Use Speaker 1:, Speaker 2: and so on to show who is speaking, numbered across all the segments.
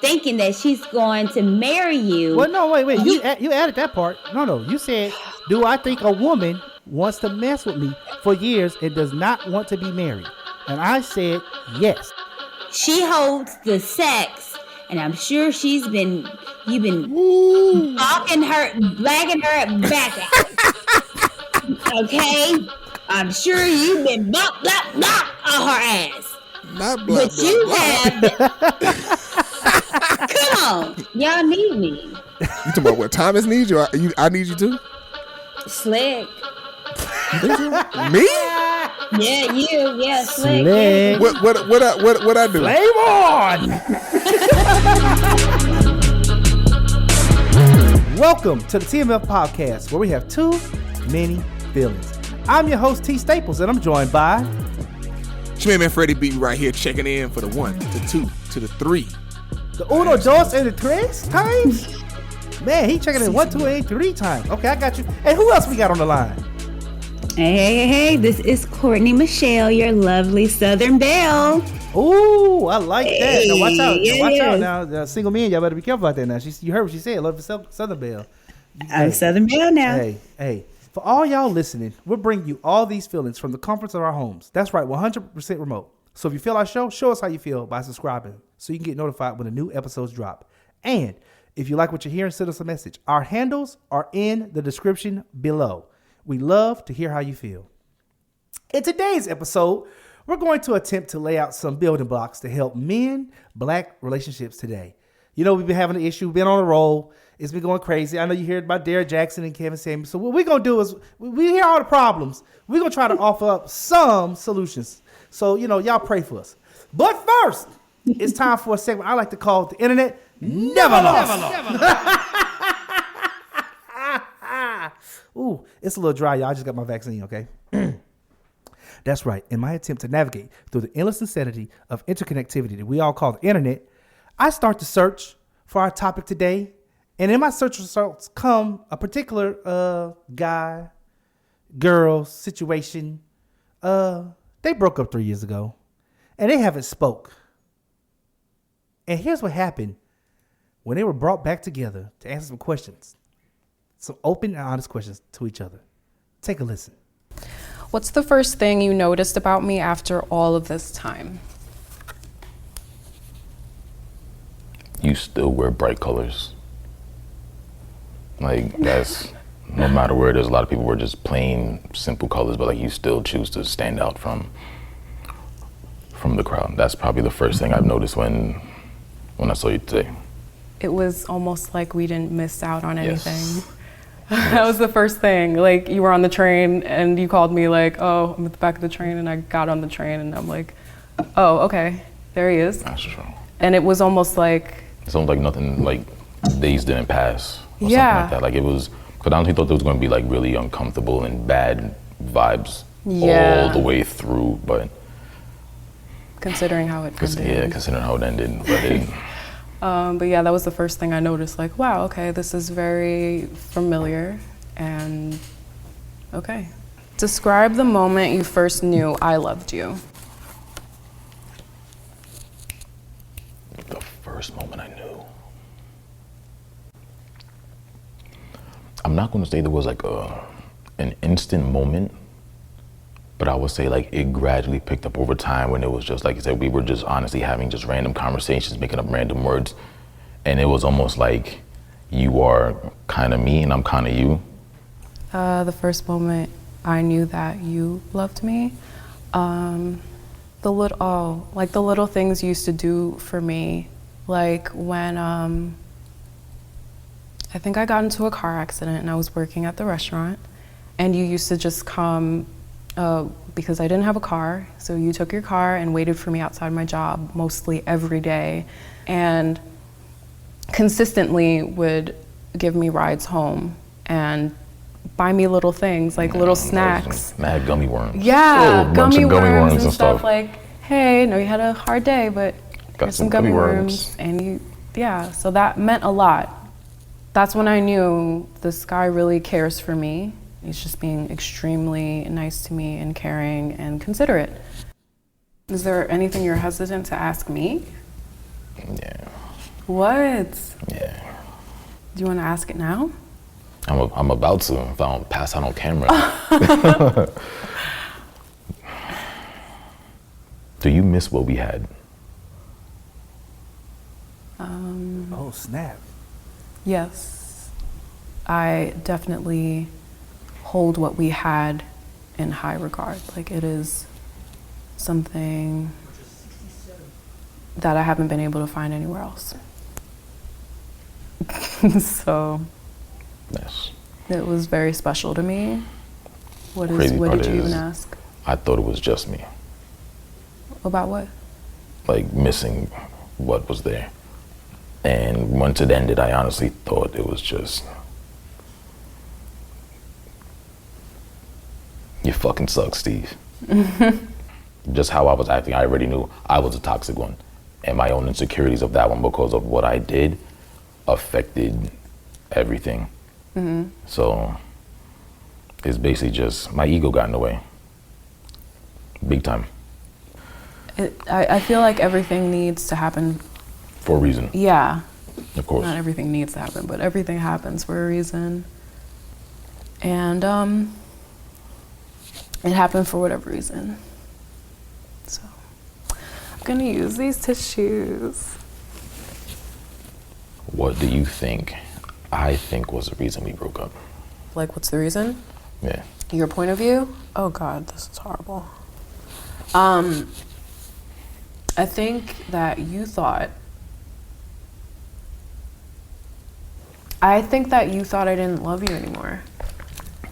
Speaker 1: thinking that she's going to marry you.
Speaker 2: Well, no, wait. You added that part. No. You said, do I think a woman wants to mess with me for years and does not want to be married? And I said, yes.
Speaker 1: She holds the sex, and I'm sure you've been bagging her back at. Okay? I'm sure you've been blah, blah, blah on her ass.
Speaker 3: Not blah,
Speaker 1: but
Speaker 3: blah,
Speaker 1: you
Speaker 3: blah.
Speaker 1: have. Come on. Y'all need me.
Speaker 3: You talking about what Thomas needs you? I need you too?
Speaker 1: Slick.
Speaker 3: Me?
Speaker 1: Yeah, you. Yeah, Slick.
Speaker 2: Slick.
Speaker 3: What I do?
Speaker 2: Flame on! Welcome to the TMF Podcast, where we have too many feelings. I'm your host, T. Staples, and I'm joined by...
Speaker 3: It's your man Freddie B right here checking in for the 1, the 2, to the 3.
Speaker 2: The uno, dos, and the tres times? Man, he checking in 1, 2, and 3 times. Okay, I got you. And who else we got on the line?
Speaker 1: Hey, this is Courtney Michelle, your lovely Southern Belle.
Speaker 2: Ooh, I like that. Now watch out.
Speaker 1: Yeah,
Speaker 2: Watch out now. Single men, y'all better be careful out there now. You heard what she said. Love the Southern Belle.
Speaker 1: I'm Southern Belle now.
Speaker 2: Hey. For all y'all listening, we're bringing you all these feelings from the comforts of our homes. That's right, 100% remote. So if you feel our show us how you feel by subscribing so you can get notified when the new episodes drop. And if you like what you're hearing, send us a message. Our handles are in the description below. We love to hear how you feel. In today's episode, we're going to attempt to lay out some building blocks to help men-black relationships today. You know, we've been having an issue, been on a roll. It's been going crazy. I know you heard about Derek Jackson and Kevin Samuels. So what we're going to do is, we hear all the problems. We're going to try to offer up some solutions. So, y'all pray for us. But first, it's time for a segment I like to call the Internet Neva Lost. Ooh, it's a little dry, y'all. I just got my vaccine, okay? That's right. In my attempt to navigate through the endless insanity of interconnectivity that we all call the internet, I start to search for our topic today. And in my search results come a particular guy, girl situation. They broke up 3 years ago, and they haven't spoke. And here's what happened when they were brought back together to answer some questions. Some open and honest questions to each other. Take a listen.
Speaker 4: What's the first thing you noticed about me after all of this time?
Speaker 5: You still wear bright colors. Like, that's, no matter where it is, a lot of people wear just plain, simple colors, but like you still choose to stand out from the crowd. That's probably the first thing I've noticed when I saw you today.
Speaker 4: It was almost like we didn't miss out on anything.
Speaker 5: Yes.
Speaker 4: That was the first thing. Like, you were on the train and you called me like, oh, I'm at the back of the train, and I got on the train and I'm like, oh, okay, there he is.
Speaker 5: That's true.
Speaker 4: And it was almost like...
Speaker 5: It's almost like nothing, like days didn't pass or
Speaker 4: Yeah.
Speaker 5: something like that. Like it was, because I honestly thought there was going to be like really uncomfortable and bad vibes all the way through, but...
Speaker 4: Considering how it ended.
Speaker 5: Yeah, considering how it ended, but it...
Speaker 4: But yeah, that was the first thing I noticed, like, wow, okay, this is very familiar, and okay. Describe the moment you first knew I loved you.
Speaker 5: The first moment I knew. I'm not going to say there was like an instant moment, but I would say like it gradually picked up over time when it was just like you said, we were just honestly having just random conversations, making up random words. And it was almost like you are kind of me and I'm kind of you.
Speaker 4: The first moment I knew that you loved me, the little things you used to do for me, like when I think I got into a car accident and I was working at the restaurant, and you used to just come because I didn't have a car, so you took your car and waited for me outside my job mostly every day, and consistently would give me rides home and buy me little things, like little snacks.
Speaker 5: Mad gummy worms.
Speaker 4: Yeah, gummy worms and
Speaker 5: stuff.
Speaker 4: Like, hey, I know you had a hard day, but
Speaker 5: Got
Speaker 4: here's some gummy worms. And so that meant a lot. That's when I knew this guy really cares for me. He's just being extremely nice to me and caring and considerate. Is there anything you're hesitant to ask me?
Speaker 5: Yeah.
Speaker 4: What?
Speaker 5: Yeah.
Speaker 4: Do you want to ask it now?
Speaker 5: I'm about to, if I don't pass out on camera. Do you miss what we had?
Speaker 2: Oh, snap.
Speaker 4: Yes. I definitely hold what we had in high regard. Like, it is something that I haven't been able to find anywhere else. So
Speaker 5: Yes.
Speaker 4: it was very special to me. What
Speaker 5: Crazy
Speaker 4: did
Speaker 5: part
Speaker 4: you
Speaker 5: is,
Speaker 4: even ask?
Speaker 5: I thought it was just me.
Speaker 4: About what?
Speaker 5: Like missing what was there. And once it ended, I honestly thought it was just, you fucking suck, Steve. Just how I was acting, I already knew I was a toxic one. And my own insecurities of that one, because of what I did, affected everything. So it's basically just, my ego got in the way. Big time.
Speaker 4: I feel like everything needs to happen.
Speaker 5: For a reason,
Speaker 4: Yeah.
Speaker 5: of course.
Speaker 4: Not everything needs to happen, but everything happens for a reason. And it happened for whatever reason. So I'm gonna use these tissues.
Speaker 5: What do you think I think was the reason we broke up?
Speaker 6: Like, what's the reason?
Speaker 5: Yeah.
Speaker 6: Your point of view? Oh God, this is horrible.
Speaker 4: I think that you thought I didn't love you anymore.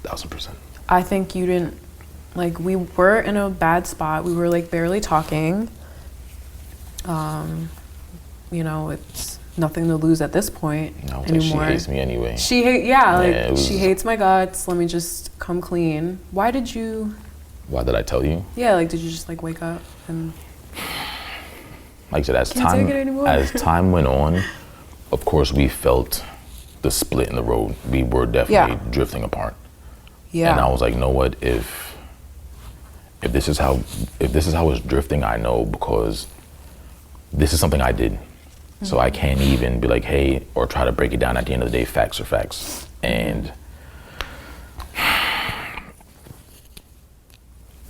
Speaker 5: 1000%.
Speaker 4: I think you didn't, like, we were in a bad spot. We were like barely talking. You know, it's nothing to lose at this point
Speaker 5: I was like, she
Speaker 4: anymore.
Speaker 5: hates me anyway.
Speaker 4: She hates my guts. Let me just come clean. Why did
Speaker 5: I tell you?
Speaker 4: Yeah, like, did you just like wake up and
Speaker 5: Like I said,
Speaker 4: Can't take it anymore.
Speaker 5: as time went on, of course we felt the split in the road. We were definitely drifting apart.
Speaker 4: yeah?
Speaker 5: And I was like, you know what, if this is how it's drifting, I know, because this is something I did. So I can't even be like, hey, or try to break it down. At the end of the day, facts are facts. And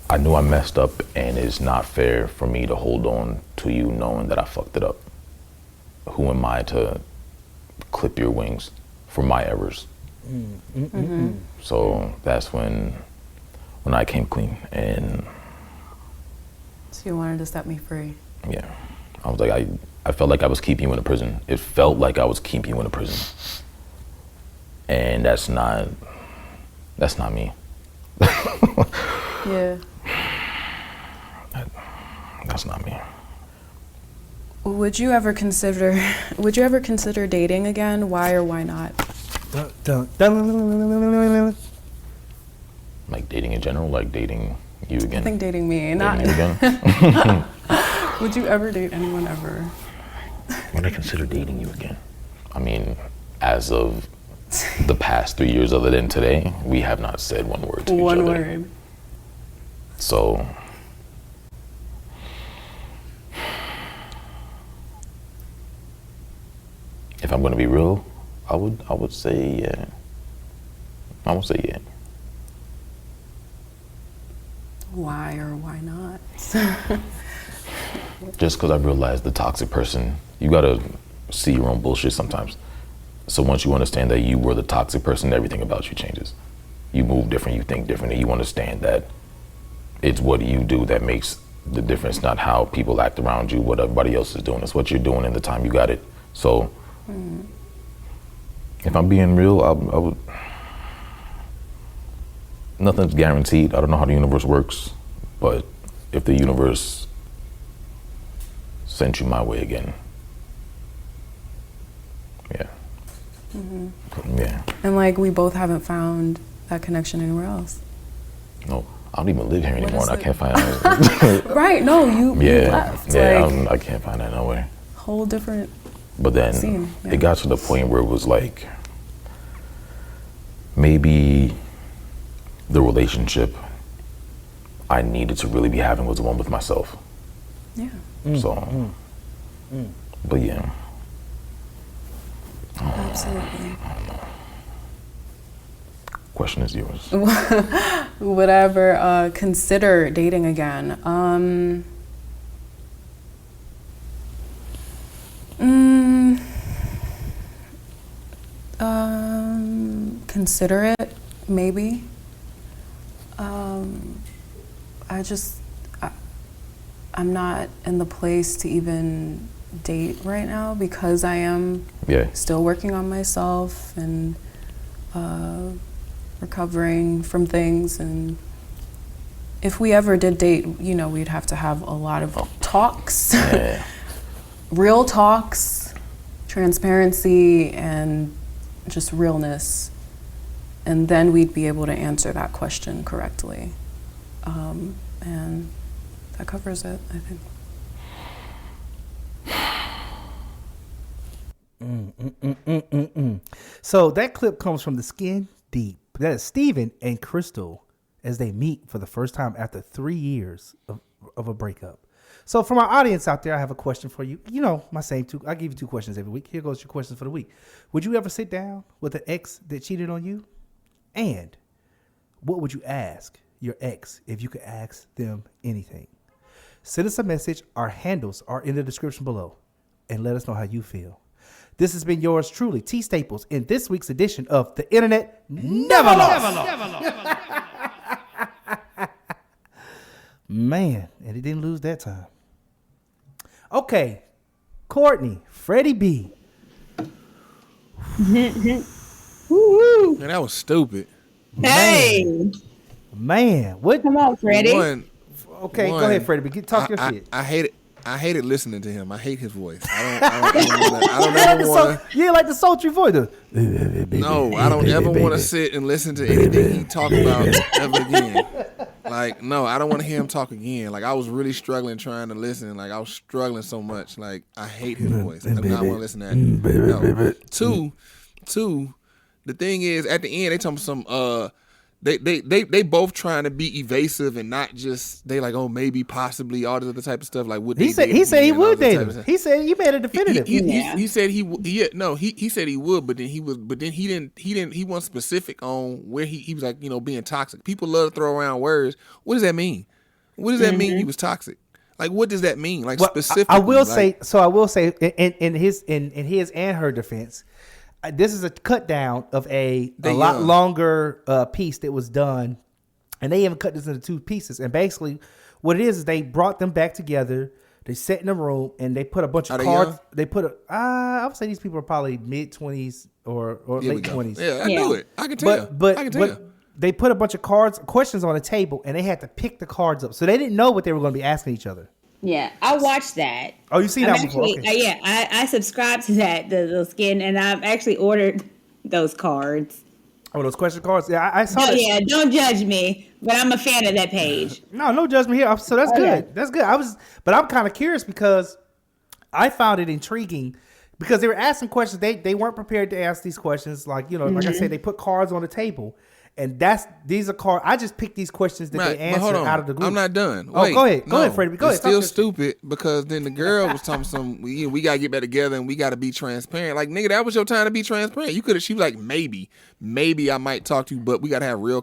Speaker 5: I knew I messed up, and it's not fair for me to hold on to you knowing that I fucked it up. Who am I to clip your wings for my errors? So that's when I came clean, and
Speaker 4: So you wanted to set me free.
Speaker 5: yeah, I was like, I felt like I was keeping you in a prison. It felt like I was keeping you in a prison, and that's not me.
Speaker 4: Yeah.
Speaker 5: That's not me.
Speaker 4: Would you ever consider dating again? Why or why not?
Speaker 2: Dun, dun, dun.
Speaker 5: Like dating in general, like dating you again.
Speaker 4: I think dating me,
Speaker 5: Dating
Speaker 4: not.
Speaker 5: you again.
Speaker 4: Would you ever date anyone ever?
Speaker 5: Would I consider dating you again? I mean, as of the past 3 years, other than today, we have not said one word to each other.
Speaker 4: One word.
Speaker 5: So, if I'm gonna be real, I would say yeah. I would say yeah.
Speaker 4: Why or why not?
Speaker 5: Just because I realized the toxic person, you gotta see your own bullshit sometimes. So once you understand that you were the toxic person, everything about you changes. You move different, you think differently, you understand that it's what you do that makes the difference, not how people act around you, what everybody else is doing. It's what you're doing in the time you got it. So if I'm being real, I would, nothing's guaranteed. I don't know how the universe works, but if the universe sent you my way again, yeah. Yeah.
Speaker 4: And like, we both haven't found that connection anywhere else.
Speaker 5: No, I don't even live here anymore,
Speaker 4: is
Speaker 5: and I
Speaker 4: it?
Speaker 5: can't find it.
Speaker 4: Right? No, you left.
Speaker 5: Yeah,
Speaker 4: Like,
Speaker 5: I can't find that nowhere.
Speaker 4: whole different.
Speaker 5: But then
Speaker 4: Scene, yeah.
Speaker 5: it got to the point where it was like, maybe the relationship I needed to really be having was the one with myself.
Speaker 4: Yeah.
Speaker 5: So, but yeah.
Speaker 4: Absolutely.
Speaker 5: Question is yours.
Speaker 4: Would I ever consider dating again? Consider it, maybe. I'm not in the place to even date right now because I am still working on myself and recovering from things. And if we ever did date, we'd have to have a lot of talks, real talks, transparency, and just realness. And then we'd be able to answer that question correctly. And that covers it, I think.
Speaker 2: So that clip comes from The Skin Deep. That is Steven and Crystal as they meet for the first time after 3 years of a breakup. So from our audience out there, I have a question for you. My same two. I give you 2 questions every week. Here goes your questions for the week. Would you ever sit down with an ex that cheated on you? And what would you ask your ex if you could ask them anything? Send us a message. Our handles are in the description below. And let us know how you feel. This has been yours truly, T Staples, in this week's edition of the Internet Neva Lost. Man, and he didn't lose that time. Okay, Courtney, Freddie B.
Speaker 1: Woo-hoo.
Speaker 3: Man, that was stupid.
Speaker 1: Hey,
Speaker 2: Man, what?
Speaker 1: come on, Freddie.
Speaker 2: Okay, go ahead, Freddie B. Talk your shit.
Speaker 3: I hated listening to him. I hate his voice. I don't ever want to.
Speaker 2: You like the sultry voice.
Speaker 3: No, I don't ever want to sit and listen to anything he talk about ever again. Like, no, I don't want to hear him talk again. Like, I was really struggling trying to listen. Like, I was struggling so much. Like, I hate his voice. I do not want to listen to that. No. Two, the thing is, at the end, they talking some they both trying to be evasive and not just they like, oh, maybe, possibly, all this other type of stuff. Like, would
Speaker 2: he said he would date him. He said he made a definitive.
Speaker 3: He said he said he would, but then he wasn't specific on where he was like, being toxic. People love to throw around words. What does that mean? What does that mean he was toxic? Like, what does that mean? Like, specifically. I will say in his and her defense, this is a cut down of a lot longer piece that was done, and they even cut this into 2 pieces. And basically, what it is they brought them back together. They sat in a room and they put a bunch of cards. They put I would say these people are probably mid-20s or late 20s. Yeah, I knew it. I can tell.
Speaker 2: But they put a bunch of questions on the table, and they had to pick the cards up. So they didn't know what they were going to be asking each other.
Speaker 1: Yeah, I watched that.
Speaker 2: Oh, you seen that before? Okay.
Speaker 1: Yeah, I subscribed to that, the Skin, and I've actually ordered those cards.
Speaker 2: Oh, those question cards? Yeah, I saw that.
Speaker 1: Yeah, don't judge me, but I'm a fan of that page.
Speaker 2: No judgment here. So that's good. Yeah. That's good. But I'm kind of curious because I found it intriguing because they were asking questions. They weren't prepared to ask these questions. Like, like I said, they put cards on the table. And these are cards. I just picked these questions that they answered out of the group.
Speaker 3: I'm not done.
Speaker 2: Wait, go ahead, Freddie. Go ahead.
Speaker 3: It's still stupid because then the girl was talking we gotta get back together and we gotta be transparent. Like, nigga, that was your time to be transparent. You could have. She was like, maybe I might talk to you, but we gotta have real.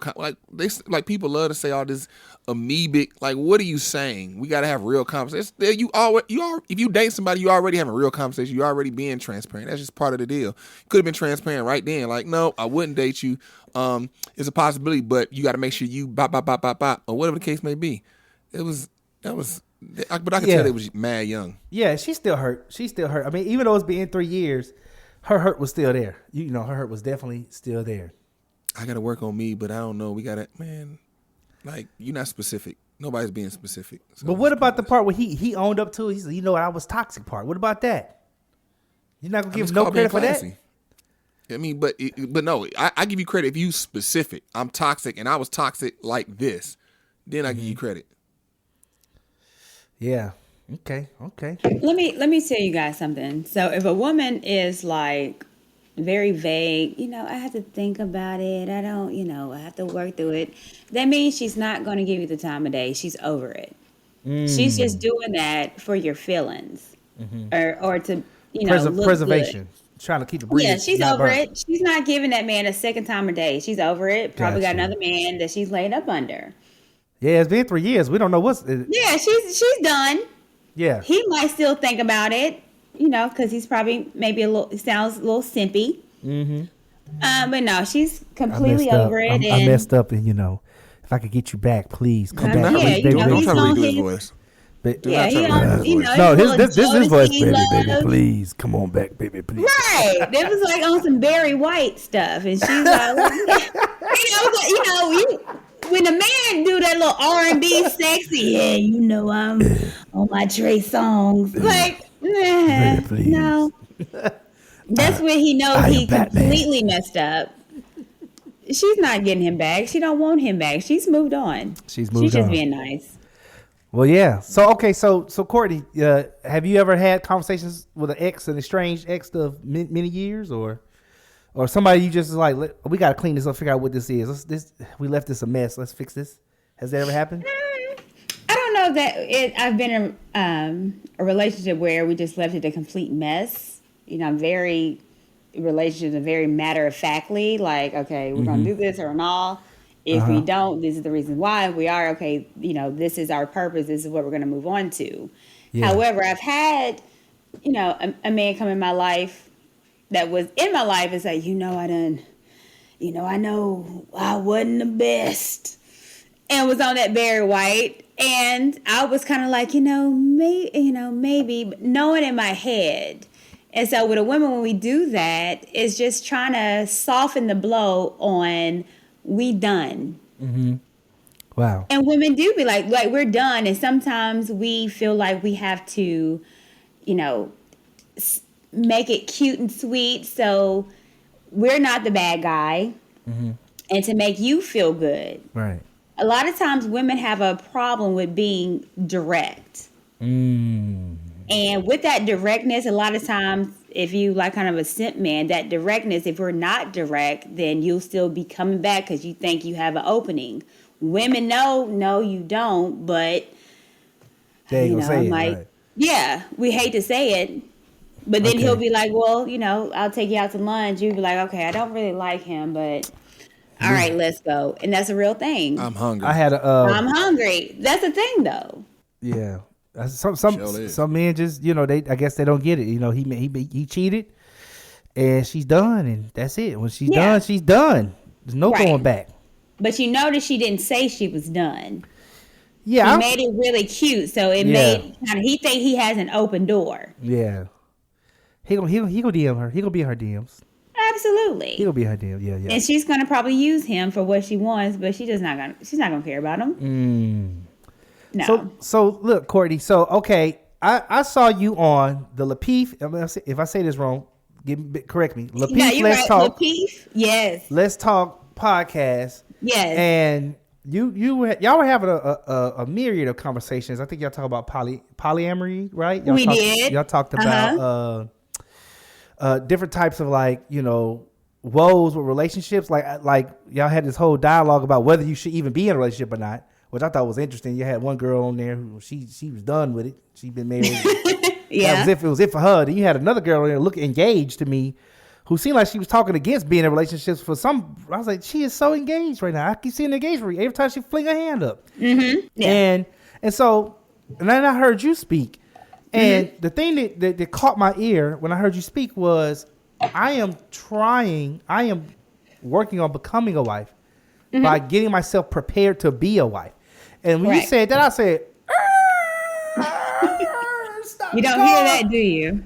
Speaker 3: People love to say all this amoebic. Like, what are you saying? We gotta have real conversations. If you date somebody, you already having a real conversation. You already being transparent. That's just part of the deal. Could have been transparent right then. Like, no, I wouldn't date you. It's a possibility, but you got to make sure you bop, or whatever the case may be. But I can tell it was mad young.
Speaker 2: Yeah, she's still hurt. I mean, even though it's been 3 years, her hurt was still there. Her hurt was definitely still there.
Speaker 3: I got to work on me, but I don't know. We got to, man, like, you're not specific. Nobody's being specific. So
Speaker 2: but what about the part where he owned up to it? He said, I was toxic part. What about that? You're not going to give no credit for that?
Speaker 3: I mean, but no, I give you credit if you specific. I'm toxic and I was toxic like this. Then I give you credit.
Speaker 2: Yeah. Okay.
Speaker 1: Let me tell you guys something. So if a woman is like very vague, I have to think about it. I don't, I have to work through it. That means she's not going to give you the time of day. She's over it. She's just doing that for your feelings or to, look
Speaker 2: preservation.
Speaker 1: good.
Speaker 2: trying to keep the breeze.
Speaker 1: Yeah, she's
Speaker 2: not
Speaker 1: over
Speaker 2: burnt.
Speaker 1: it. She's not giving that man a second time a day. She's over it. Probably got
Speaker 2: Gotcha.
Speaker 1: another man that she's laid up under.
Speaker 2: Yeah, it's been 3 years. We don't know what's.
Speaker 1: Yeah, she's done.
Speaker 2: Yeah.
Speaker 1: He might still think about it, because he's probably maybe sounds a little simpy. Mm-hmm. But no, she's completely over it.
Speaker 2: I messed up, and if I could get you back, please come back.
Speaker 1: Yeah,
Speaker 2: please, baby,
Speaker 1: don't
Speaker 2: baby.
Speaker 3: Don't try to
Speaker 1: on
Speaker 3: redo his
Speaker 1: his-
Speaker 3: voice.
Speaker 2: But-
Speaker 1: Yeah, he on,
Speaker 2: No,
Speaker 1: his
Speaker 2: this is his voice, baby,
Speaker 1: Jodeci
Speaker 2: baby,
Speaker 1: love.
Speaker 2: please, come on back, baby, please.
Speaker 1: Right. It was like on some Barry White stuff. And she's like, when the man do that little R&B sexy, I'm on my Trey songs. Like,
Speaker 2: Baby, please.
Speaker 1: no. That's when he knows
Speaker 2: I am
Speaker 1: he
Speaker 2: Batman.
Speaker 1: completely messed up. She's not getting him back. She don't want him back. She's moved on.
Speaker 2: She's moved
Speaker 1: She's just
Speaker 2: on.
Speaker 1: being nice.
Speaker 2: Well, yeah. So Courtney, have you ever had conversations with an estranged ex of many years, or somebody you just like, we got to clean this up, figure out what this is. We left this a mess. Let's fix this. Has that ever happened?
Speaker 1: I don't know that I've been in a relationship where we just left it a complete mess. I'm very relationships are very matter of factly, like, okay, we're gonna do this or not. If we don't, this is the reason why. If we are, okay, this is our purpose. This is what we're gonna move on to.
Speaker 2: Yeah.
Speaker 1: However, I've had, a man come in my life that was in my life and say, I know I wasn't the best. And was on that Barry White. And I was kind of like, maybe, but knowing in my head. And so with a woman, when we do that, it's just trying to soften the blow on we done.
Speaker 2: Mm-hmm. Wow.
Speaker 1: And women do be like we're done. And sometimes we feel like we have to, make it cute and sweet. So we're not the bad guy. Mm-hmm. And to make you feel good.
Speaker 2: Right.
Speaker 1: A lot of times women have a problem with being direct. And with that directness, a lot of times, if you like kind of a simp man, that directness, if we're not direct, then you'll still be coming back because you think you have an opening. Women know, no, you don't, but
Speaker 2: They ain't gonna say
Speaker 1: I'm
Speaker 2: it,
Speaker 1: like,
Speaker 2: right.
Speaker 1: yeah, we hate to say it. But then
Speaker 2: Okay.
Speaker 1: he'll be like, well, I'll take you out to lunch. You'll be like, okay, I don't really like him, but all right, let's go. And that's a real thing.
Speaker 3: I'm hungry.
Speaker 2: I had
Speaker 1: I'm hungry. That's the thing, though.
Speaker 2: yeah.
Speaker 3: Sure is.
Speaker 2: Some men just I guess they don't get it. He cheated, and she's done, and that's it. When she's
Speaker 1: Yeah.
Speaker 2: done, she's done. There's no
Speaker 1: Right.
Speaker 2: going back.
Speaker 1: But you notice she didn't say she was done.
Speaker 2: Yeah.
Speaker 1: He
Speaker 2: I'm-
Speaker 1: made it really cute, so it
Speaker 2: Yeah.
Speaker 1: made he think he has an open door.
Speaker 2: Yeah. He gonna DM her. He gonna be in her DMs.
Speaker 1: Absolutely.
Speaker 2: He gonna be in her DMs. Yeah, yeah.
Speaker 1: And she's gonna probably use him for what she wants, but she's not gonna care about him. No.
Speaker 2: So look, Courtney. So okay, I saw you on the Lapeef. If I say this wrong, correct me. Lapeef,
Speaker 1: no, you're
Speaker 2: Let's
Speaker 1: right.
Speaker 2: Talk.
Speaker 1: Lapeef? Yes.
Speaker 2: Let's Talk podcast.
Speaker 1: Yes.
Speaker 2: And y'all were having a myriad of conversations. I think y'all talk about polyamory, right?
Speaker 1: We did.
Speaker 2: Y'all talked about different types of woes with relationships. Like y'all had this whole dialogue about whether you should even be in a relationship or not, which I thought was interesting. You had one girl on there who she was done with it. She'd been married.
Speaker 1: Yeah.
Speaker 2: It was it for her. Then you had another girl on there look engaged to me, who seemed like she was talking against being in relationships for some. I was like, she is so engaged right now. I keep seeing engagement every time she fling her hand up.
Speaker 1: Mm-hmm. Yeah.
Speaker 2: And then I heard you speak, and the thing that caught my ear when I heard you speak was, I am working on becoming a wife by getting myself prepared to be a wife. And when you
Speaker 1: Right.
Speaker 2: said that, I said,
Speaker 1: You don't hear that, do you?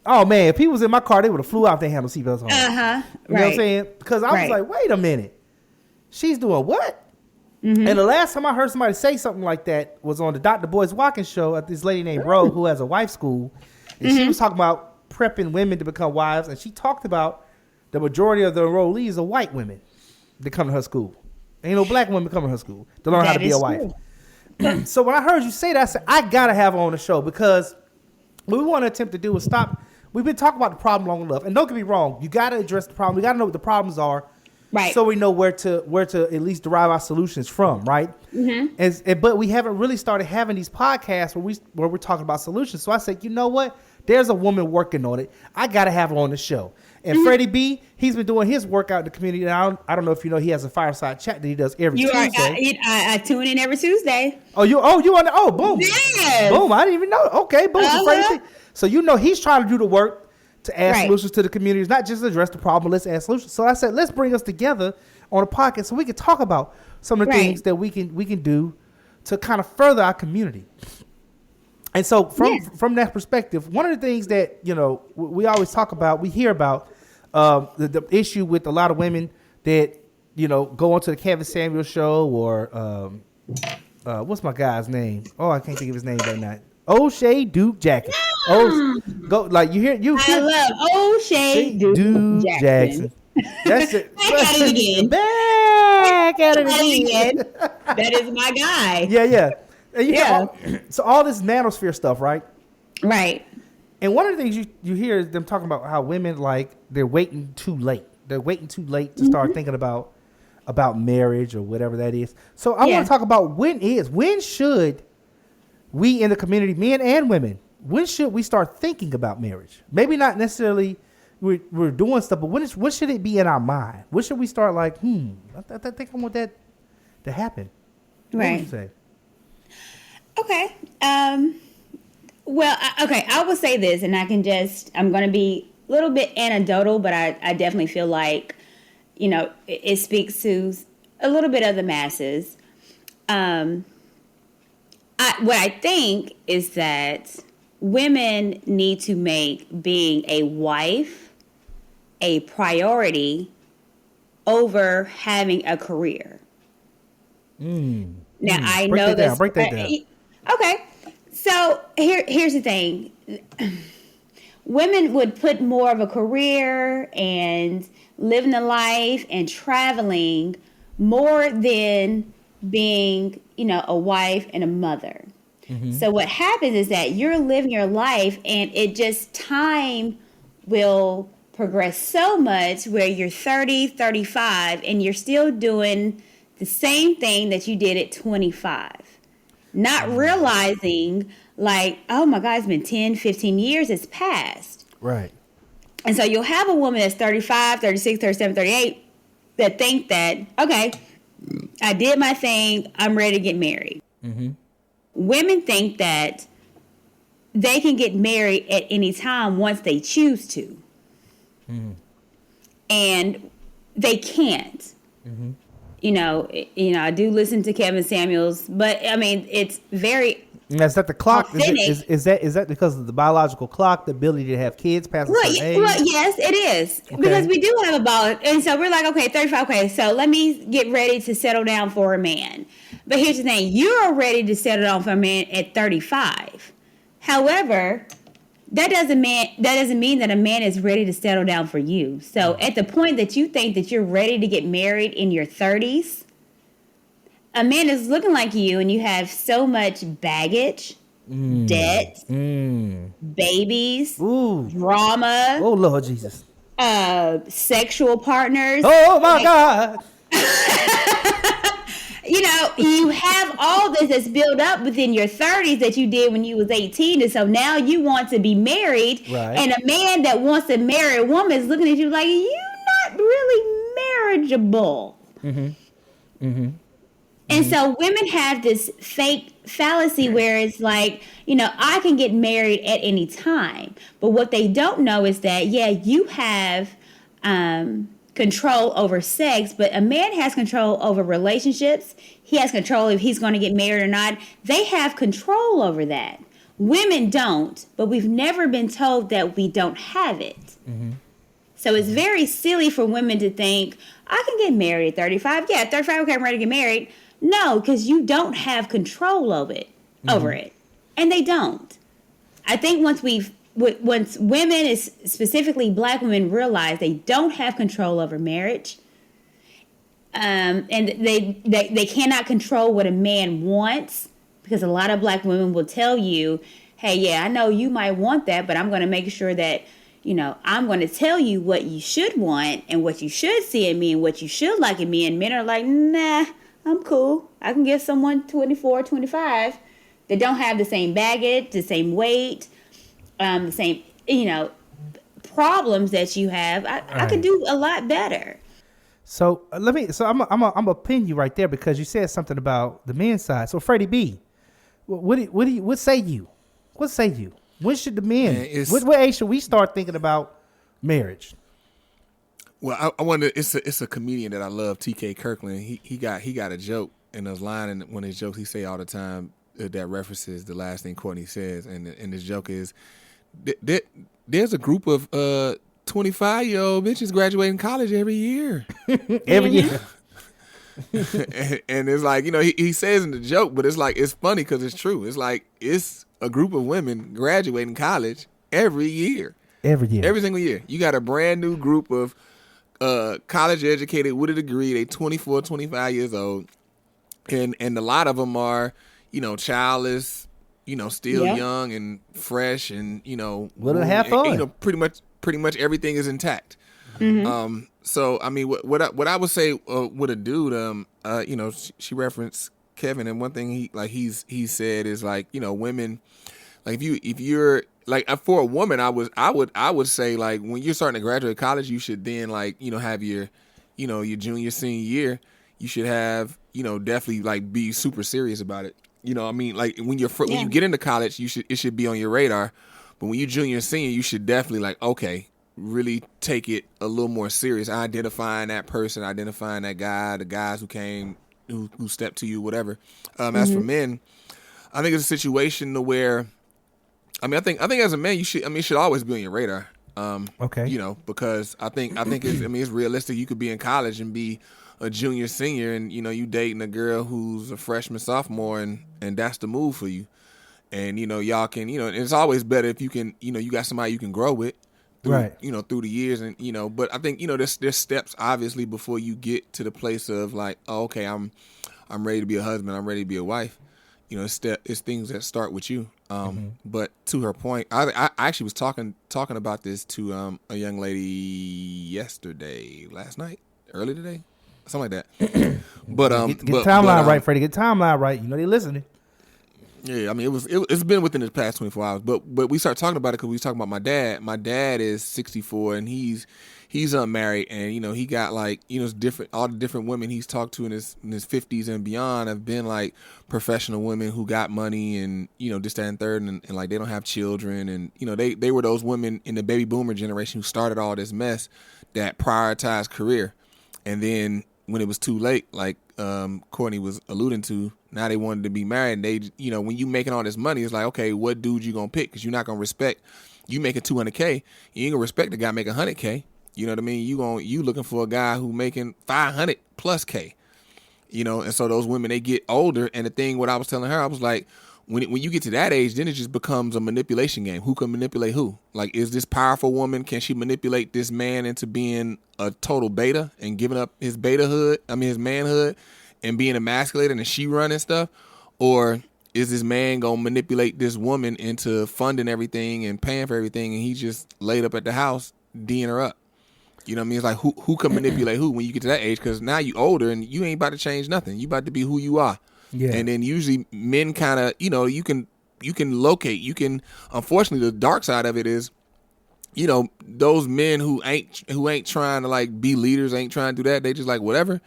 Speaker 2: oh man, if he was in my car, they would have flew out if they had no seatbelts on.
Speaker 1: Uh-huh.
Speaker 2: You know what I'm
Speaker 1: Right.
Speaker 2: saying? Because I was
Speaker 1: Right.
Speaker 2: like, wait a minute. She's doing what?
Speaker 1: Mm-hmm.
Speaker 2: And the last time I heard somebody say something like that was on the Dr. Boyce Watkins show at this lady named Ro, who has a wife school. And
Speaker 1: Mm-hmm.
Speaker 2: she was talking about prepping women to become wives. And she talked about the majority of the enrollees are white women that come to her school. Ain't no black women come to her school to learn how to
Speaker 1: That
Speaker 2: be a
Speaker 1: is
Speaker 2: wife.
Speaker 1: true.
Speaker 2: So when I heard you say that, I said, I got to have her on the show, because what we want to attempt to do is stop. We've been talking about the problem long enough. And don't get me wrong, you got to address the problem. We got to know what the problems are.
Speaker 1: Right.
Speaker 2: So we know where to at least derive our solutions from, right? Mm-hmm. But we haven't really started having these podcasts where we're talking about solutions. So I said, you know what? There's a woman working on it. I got to have her on the show. And Freddie B, he's been doing his work out in the community. And I don't know if you know, he has a fireside chat that he does every Tuesday.
Speaker 1: I tune in every Tuesday.
Speaker 2: You on the, boom.
Speaker 1: Yes.
Speaker 2: Boom, I didn't even know. Okay, boom.
Speaker 1: Uh-huh.
Speaker 2: So he's trying to do the work to add
Speaker 1: Right.
Speaker 2: solutions to the communities, not just address the problem, let's add solutions. So I said, let's bring us together on a podcast so we can talk about some of the
Speaker 1: Right.
Speaker 2: things that we can do to kind of further our community. And so from that perspective, one of the things that, we always talk about, we hear about the issue with a lot of women that, go onto the Kevin Samuels show or what's my guy's name? Oh, I can't think of his name right now. O'Shea Duke Jackson. Oh, go like you hear.
Speaker 1: I love O'Shea Duke Jackson.
Speaker 2: That's it.
Speaker 1: Back at it again.
Speaker 2: Back at it again.
Speaker 1: That is my guy.
Speaker 2: Yeah. And so all this manosphere stuff, right?
Speaker 1: Right.
Speaker 2: And one of the things you hear is them talking about how women they're waiting too late. They're waiting too late to start thinking about marriage or whatever that is. So I want to talk about when should we in the community, men and women, when should we start thinking about marriage? Maybe not necessarily we're doing stuff, but when should it be in our mind? When should we start I think I want that to happen.
Speaker 1: Right.
Speaker 2: What would you say?
Speaker 1: Okay. I will say this, and I'm going to be a little bit anecdotal, but I definitely feel like, it speaks to a little bit of the masses. What I think is that women need to make being a wife a priority over having a career. Now, I know this.
Speaker 2: Break that down.
Speaker 1: Okay. So here's the thing. Women would put more of a career and living a life and traveling more than being, a wife and a mother. Mm-hmm. So what happens is that you're living your life and time will progress so much where you're 30, 35 and you're still doing the same thing that you did at 25. Not realizing oh my God, it's been 10, 15 years it's passed.
Speaker 2: Right.
Speaker 1: And so you'll have a woman that's 35, 36, 37, 38 that think that, okay, I did my thing, I'm ready to get married. Mm-hmm. Women think that they can get married at any time once they choose to. Mm-hmm. And they can't. Mm-hmm. I do listen to Kevin Samuels, but I mean, it's very.
Speaker 2: Is that the clock? Is that because of the biological clock, the ability to have kids past a certain age?
Speaker 1: Well, yes, it is. Okay. Because we do have a ball. And so we're like, okay, 35. Okay, so let me get ready to settle down for a man. But here's the thing. You're ready to settle down for a man at 35. However, that doesn't mean that a man is ready to settle down for you. So at the point that you think that you're ready to get married in your 30s, a man is looking like you and you have so much baggage, debt, babies, drama.
Speaker 2: Oh, Lord Jesus.
Speaker 1: Sexual partners.
Speaker 2: Oh, my God.
Speaker 1: You have all this that's built up within your 30s that you did when you was 18. And so now you want to be married.
Speaker 2: Right.
Speaker 1: And a man that wants to marry a woman is looking at you like, you're not really marriageable. Mm-hmm. Mm-hmm. And so women have this fake fallacy where it's like, I can get married at any time. But what they don't know is that, you have control over sex, but a man has control over relationships. He has control if he's going to get married or not. They have control over that. Women don't, but we've never been told that we don't have it. Mm-hmm. So it's very silly for women to think, I can get married at 35. Yeah, 35, okay, I'm ready to get married. No, because you don't have control over it. And they don't. I think once women, specifically black women, realize they don't have control over marriage, and they cannot control what a man wants, because a lot of black women will tell you, hey, yeah, I know you might want that, but I'm going to make sure that, I'm going to tell you what you should want and what you should see in me and what you should like in me. And men are like, nah, I'm cool. I can get someone 24, 25 that don't have the same baggage, the same weight, the same, problems that you have. I could do a lot better.
Speaker 2: So I'm pin you right there because you said something about the men's side. So Freddie B, what say you? What say you? When should the men?
Speaker 3: Man,
Speaker 2: what age should we start thinking about marriage?
Speaker 3: Well, I wonder. It's a comedian that I love, T.K. Kirkland. He got a joke in his line, and one of his jokes he say all the time that references the last thing Courtney says, and his joke is there's a group of 25-year-old bitches graduating college every year.
Speaker 2: Every year.
Speaker 3: And it's like, he says in the joke, but it's like, it's funny because it's true. It's like, it's a group of women graduating college every year.
Speaker 2: Every year.
Speaker 3: Every single year. You got a brand new group of college educated with a degree. They 24, 25 years old. And a lot of them are, childless, still young and fresh and,
Speaker 2: Willing to have fun.
Speaker 3: Pretty much everything is intact. Mm-hmm. So I mean, what I would say with a dude, she referenced Kevin, and one thing he said is like, women, like if you're like for a woman, I would say like when you're starting to graduate college, you should then like have your your junior senior year, you should have definitely like be super serious about it. I mean, like when when you get into college, it should be on your radar, but when you're junior senior, you should definitely like really take it a little more serious, identifying that person, identifying that guy, the guys who stepped to you, whatever. As for men, I think it's a situation to where, I think as a man, it should always be on your radar. Because I think it's realistic. You could be in college and be a junior, senior, and you dating a girl who's a freshman, sophomore, and that's the move for you. And y'all can and it's always better if you can you got somebody you can grow with. Through the years, and but I think there's steps obviously before you get to the place of like, I'm ready to be a husband, I'm ready to be a wife. It's things that start with you. But to her point, I actually was talking about this to a young lady last night, early today, something like that. But
Speaker 2: get timeline right, Freddie. Get timeline right. They listening.
Speaker 3: Yeah, I mean, it's been within the past 24 hours, but we started talking about it because we was talking about my dad. My dad is 64 and he's unmarried, and he got like it's different. All the different women he's talked to in his 50s and beyond have been like professional women who got money and this, that, and third, and like they don't have children, and they were those women in the baby boomer generation who started all this mess that prioritized career, and then when it was too late, like Courtney was alluding to, now they wanted to be married. And they, when you making all this money, it's like, okay, what dude you gonna pick? Because you're not gonna respect you making $200K. You ain't gonna respect the guy making $100K. You know what I mean? You looking for a guy who making $500 plus K. And so those women, they get older. And the thing, what I was telling her, I was like, when you get to that age, then it just becomes a manipulation game. Who can manipulate who? Like, is this powerful woman, can she manipulate this man into being a total beta and giving up his his manhood and being emasculated and she running stuff? Or is this man going to manipulate this woman into funding everything and paying for everything, and he just laid up at the house D'ing her up? You know what I mean? It's like, who can manipulate who when you get to that age? Because now you older and you ain't about to change nothing. You about to be who you are. Yeah. And then usually men kind of, you can locate. You can, unfortunately, the dark side of it is, those men who ain't trying to like be leaders, ain't trying to do that. They just like whatever.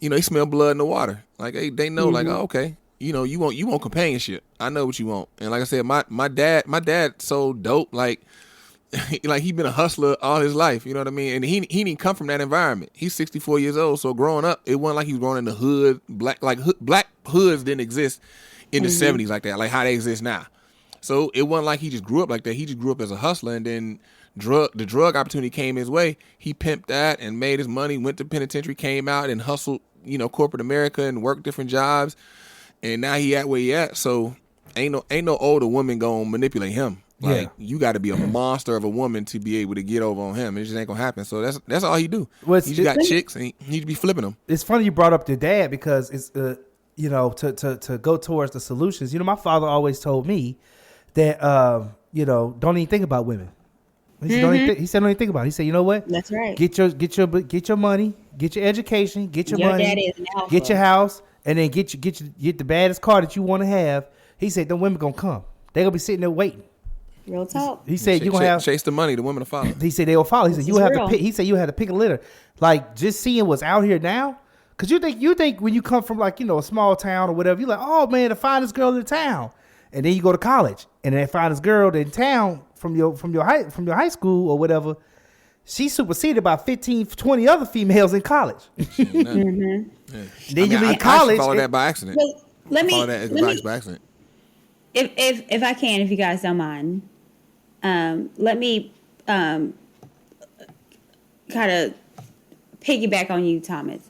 Speaker 3: They smell blood in the water. Like they know, like, oh, okay. You want companionship. I know what you want. And like I said, my dad so dope. Like he been a hustler all his life. You know what I mean? And he didn't come from that environment. He's 64 years old. So growing up, it wasn't like he was growing in the hood. Black hoods didn't exist in the 70s like that, like how they exist now. So it wasn't like he just grew up like that. He just grew up as a hustler, and then the drug opportunity came his way. He pimped that and made his money, went to penitentiary, came out and hustled, corporate America and worked different jobs. And now he at where he at. So ain't no older woman gonna manipulate him. Like, you got to be a monster of a woman to be able to get over on him. It just ain't gonna happen. So that's all he do. He just got chicks and he be flipping them.
Speaker 2: It's funny you brought up your dad because it's to go towards the solutions. My father always told me that don't even think about women. He said don't even think about it. He said, you know what?
Speaker 1: That's right.
Speaker 2: Get your money, get your education, get your money, get your house, and then get the baddest car that you want to have. He said the women gonna come. They gonna be sitting there waiting.
Speaker 1: Real talk.
Speaker 2: He said you're gonna have.
Speaker 3: chase the money. The women will follow.
Speaker 2: He said they'll follow. He said
Speaker 1: This
Speaker 2: you
Speaker 1: is
Speaker 2: have
Speaker 1: real.
Speaker 2: to pick. He said you had to pick a litter. Like just seeing what's out here now. Cause you think when you come from like, a small town or whatever, you're like, oh man, the finest girl in the town. And then you go to college and then the finest girl in town from your high school or whatever, she's superseded by 15, 20 other females in college.
Speaker 1: Mm-hmm.
Speaker 3: Yeah.
Speaker 2: Then you leave
Speaker 3: I
Speaker 2: college.
Speaker 3: follow that by accident.
Speaker 1: Well, let me,
Speaker 3: Follow that
Speaker 1: let
Speaker 3: advice
Speaker 1: me
Speaker 3: by accident.
Speaker 1: if I can, if you guys don't mind, let me kind of piggyback on you, Thomas.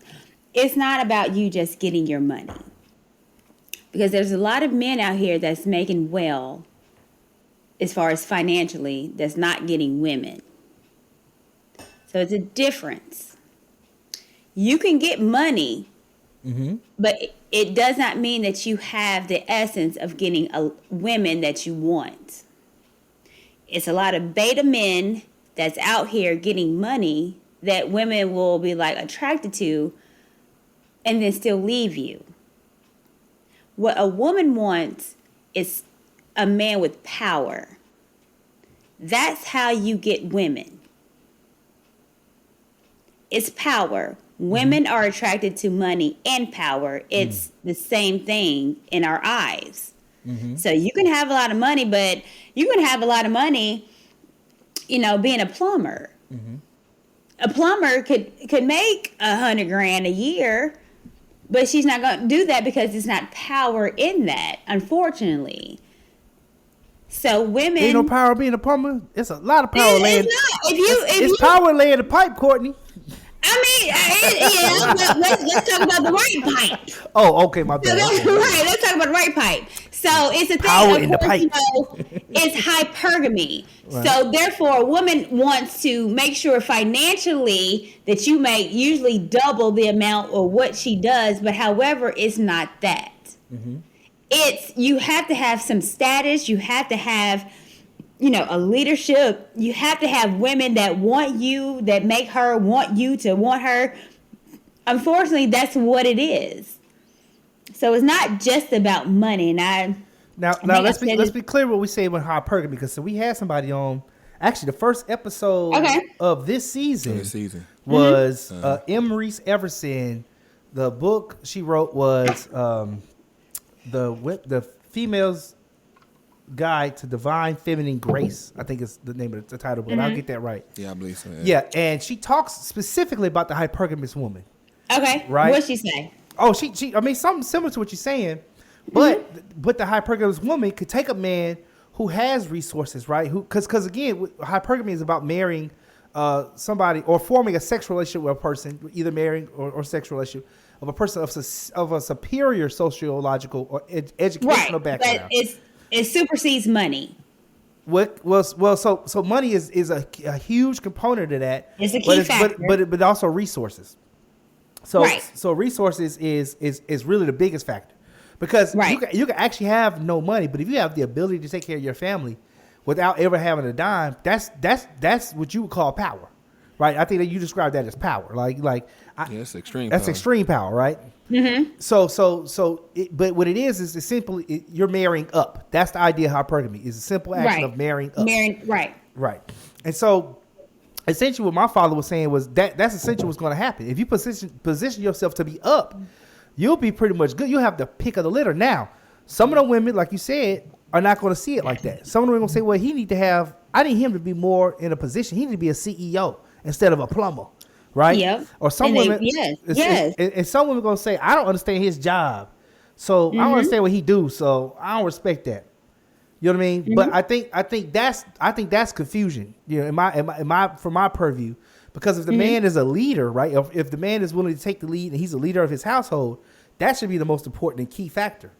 Speaker 1: It's not about you just getting your money, because there's a lot of men out here that's making well, as far as financially, that's not getting women. So it's a difference. You can get money, but it does not mean that you have the essence of getting women that you want. It's a lot of beta men that's out here getting money that women will be like attracted to and then still leave you. What a woman wants is a man with power. That's how you get women. It's power. Women are attracted to money and power. It's the same thing in our eyes. So you can have a lot of money, but you can have a lot of money, being a plumber. A plumber could make $100,000 a year, but she's not going to do that because there's not power in that, unfortunately. So women,
Speaker 2: Ain't no power being a plumber. It's a lot of power laying.
Speaker 1: It's
Speaker 2: power laying the pipe, Courtney.
Speaker 1: Let's talk about the right pipe.
Speaker 2: Oh, okay, my bad.
Speaker 1: Right, let's talk about the right pipe. So it's a
Speaker 2: Power
Speaker 1: thing,
Speaker 2: in the pipe.
Speaker 1: It's hypergamy.
Speaker 2: Right.
Speaker 1: So therefore, a woman wants to make sure financially that you make usually double the amount of what she does, but however, it's not that. It's, you have to have some status. You have to have, a leadership. You have to have women that want you, that make her want you to want her. Unfortunately, that's what it is. So it's not just about money. And
Speaker 2: Now let's be clear what we say about hypergamy, because we had somebody on. Actually, the first episode of this season was Emery's Everson. The book she wrote was the female's guide to divine feminine grace. I think is the name of the title, but I'll get that right.
Speaker 3: Yeah, I believe so.
Speaker 2: Yeah, and she talks specifically about the hypergamous woman.
Speaker 1: Okay,
Speaker 2: right?
Speaker 1: What'd she say?
Speaker 2: Oh, she I mean, something similar to what you're saying, but the hypergamous woman could take a man who has resources, right? Because again, hypergamy is about marrying somebody or forming a sexual relationship with a person, either marrying or sexual relationship of a person of a superior sociological or educational background.
Speaker 1: But it supersedes money.
Speaker 2: So money is a huge component of that.
Speaker 1: It's a key factor,
Speaker 2: but also resources. So
Speaker 1: right.
Speaker 2: So resources is really the biggest factor, because you can actually have no money, but if you have the ability to take care of your family without ever having a dime, that's what you would call power, right? I think that you described that as power,
Speaker 3: that's extreme.
Speaker 2: That's extreme power, right? But what it is simply you're marrying up. That's the idea of hypergamy. Is a simple action of marrying up. Right. And so essentially what my father was saying was that's essentially what's going to happen. If you position yourself to be up, you'll be pretty much good. You'll have the pick of the litter. Now, some of the women, like you said, are not going to see it like that. Some of them are going to say, well, I need him to be more in a position. He need to be a CEO instead of a plumber. Right?
Speaker 1: Yep.
Speaker 2: Or some women, and some women going to say, I don't understand his job. So I don't understand what he do. So I don't respect that. You know what I mean? But I think that's confusion. In my from my purview, because if the man is a leader, right? If the man is willing to take the lead and he's a leader of his household, that should be the most important and key factor.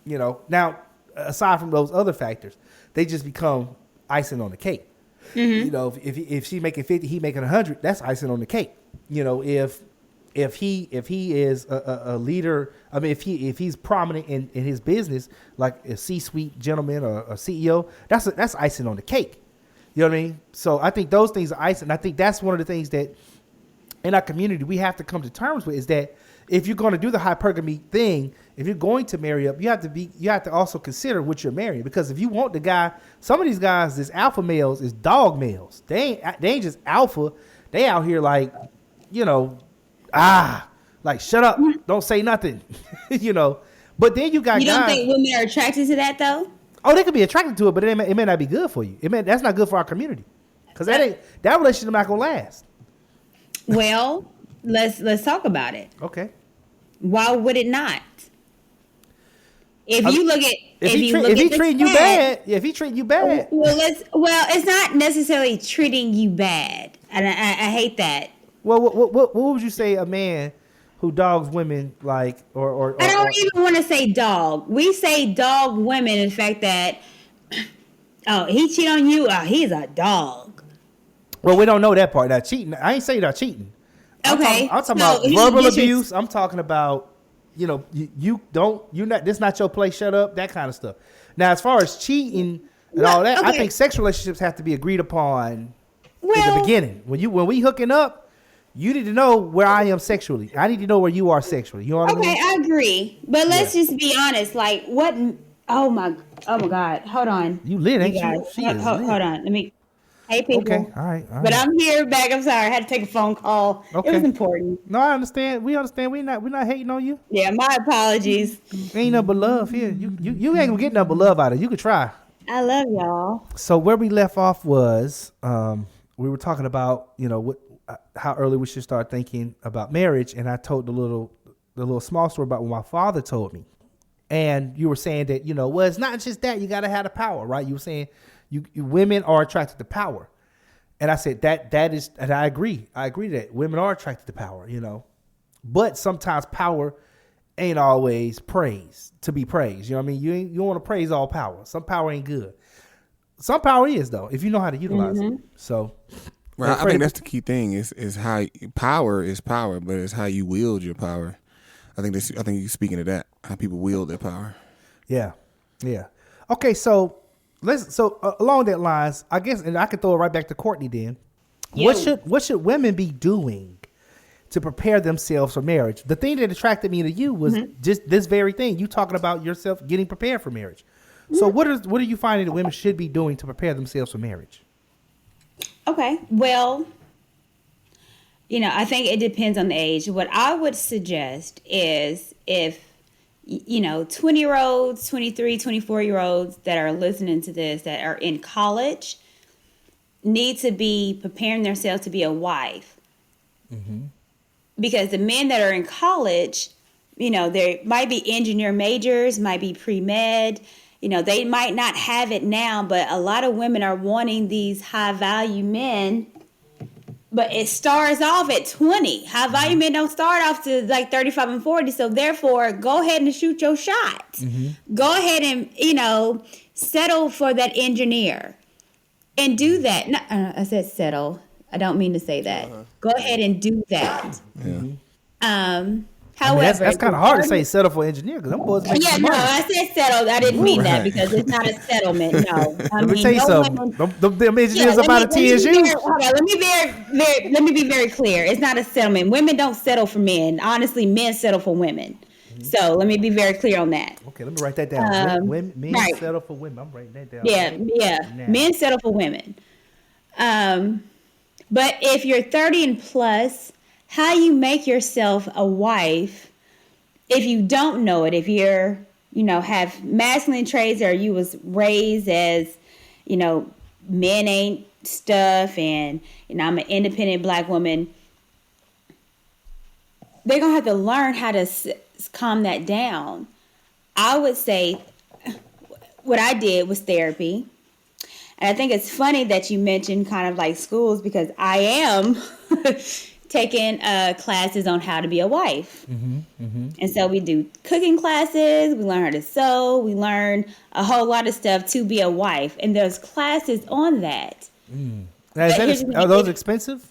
Speaker 2: Now aside from those other factors, they just become icing on the cake. If she making 50, he making 100, that's icing on the cake. If he is a leader, I mean, if he's prominent in his business, like a C-suite gentleman or a CEO, that's icing on the cake. You know what I mean? So I think those things are icing. I think that's one of the things that in our community we have to come to terms with is that if you're going to do the hypergamy thing, if you're going to marry up, you have to also consider what you're marrying. Because if you want the guy, some of these guys, this alpha males, is dog males. They ain't just alpha. They out here like, like shut up, don't say nothing, But then you got
Speaker 1: You don't
Speaker 2: guys.
Speaker 1: think women are attracted to that though?
Speaker 2: Oh, they could be attracted to it, but it may not be good for you. That's not good for our community, because that relationship not gonna last.
Speaker 1: Well, let's talk about it.
Speaker 2: Okay.
Speaker 1: Why would it not? If you look at
Speaker 2: if he treating you bad, if he treating you bad,
Speaker 1: well, it's not necessarily treating you bad, and I hate that.
Speaker 2: Well, what would you say a man who dogs women like, or
Speaker 1: I don't even want to say dog. We say dog women. In fact, that he cheat on you. He's a dog.
Speaker 2: Well, we don't know that part. That cheating. I ain't saying that cheating.
Speaker 1: Okay,
Speaker 2: I'm talking about verbal abuse. I'm talking about, this not your place. Shut up. That kind of stuff. Now, as far as cheating and all that, I think sex relationships have to be agreed upon in the beginning. When we hooking up, you need to know where I am sexually. I need to know where you are sexually. You know what I mean?
Speaker 1: Okay, I agree. But let's just be honest. Like, what? Oh my God. Hold on.
Speaker 2: You lit, ain't
Speaker 1: guys.
Speaker 2: you?
Speaker 1: Hold on. Let me. Hey, people.
Speaker 2: Okay. All right.
Speaker 1: But I'm here back. I'm sorry. I had to take a phone call.
Speaker 2: Okay.
Speaker 1: It was important.
Speaker 2: No, I understand. We understand. We're not hating on you.
Speaker 1: Yeah, my apologies.
Speaker 2: Ain't nothing but love here. You ain't gonna get nothing but love out of it. You could try.
Speaker 1: I love y'all.
Speaker 2: So where we left off was we were talking about how early we should start thinking about marriage, and I told the little small story about what my father told me, and you were saying that well, it's not just that you got to have the power, right? You were saying you women are attracted to power, and I said that is, and I agree that women are attracted to power, but sometimes power ain't always to be praised. You know what I mean? You don't want to praise all power. Some power ain't good. Some power is though, if you know how to utilize it. So.
Speaker 3: Well, I think that's the key thing is how power is power, but it's how you wield your power. I think you're speaking of that, how people wield their power.
Speaker 2: Yeah. Okay, so along that lines, I guess, and I can throw it right back to Courtney then. What should women be doing to prepare themselves for marriage? The thing that attracted me to you was just this very thing. You talking about yourself getting prepared for marriage. So what are you finding that women should be doing to prepare themselves for marriage? Okay.
Speaker 1: Well, I think it depends on the age. What I would suggest is if, 20-year-olds, 23, 24-year-olds that are listening to this, that are in college, need to be preparing themselves to be a wife. Mm-hmm. Because the men that are in college, there might be engineer majors, might be pre-med, they might not have it now, but a lot of women are wanting these high value men, but it starts off at 20. High value men don't start off to like 35 and 40. So therefore, go ahead and shoot your shot. Mm-hmm. Go ahead and, settle for that engineer and do that. No, I said settle. I don't mean to say that. Go ahead and do that.
Speaker 3: Yeah.
Speaker 1: However,
Speaker 2: that's kind of hard to say settle for engineer because them boys make some money.
Speaker 1: I said settled. I didn't mean that because it's not a settlement. No,
Speaker 2: let me tell you something. Them engineers up out of TSU.
Speaker 1: Let me be very clear. It's not a settlement. Women don't settle for men. Honestly, men settle for women. Mm-hmm. So let me be very clear on that.
Speaker 2: Okay, let me write that down. Men settle for women. I'm writing that down.
Speaker 1: Yeah. Men settle for women. But if you're 30 and plus, how you make yourself a wife, if you don't know it, if you're, have masculine traits or you was raised as, men ain't stuff and, I'm an independent black woman, they're going to have to learn how to calm that down. I would say what I did was therapy. And I think it's funny that you mentioned kind of like schools because I am taking classes on how to be a wife. Mm-hmm, mm-hmm. And so we do cooking classes, we learn how to sew, we learn a whole lot of stuff to be a wife. And there's classes on that.
Speaker 2: Mm. Now, are those expensive?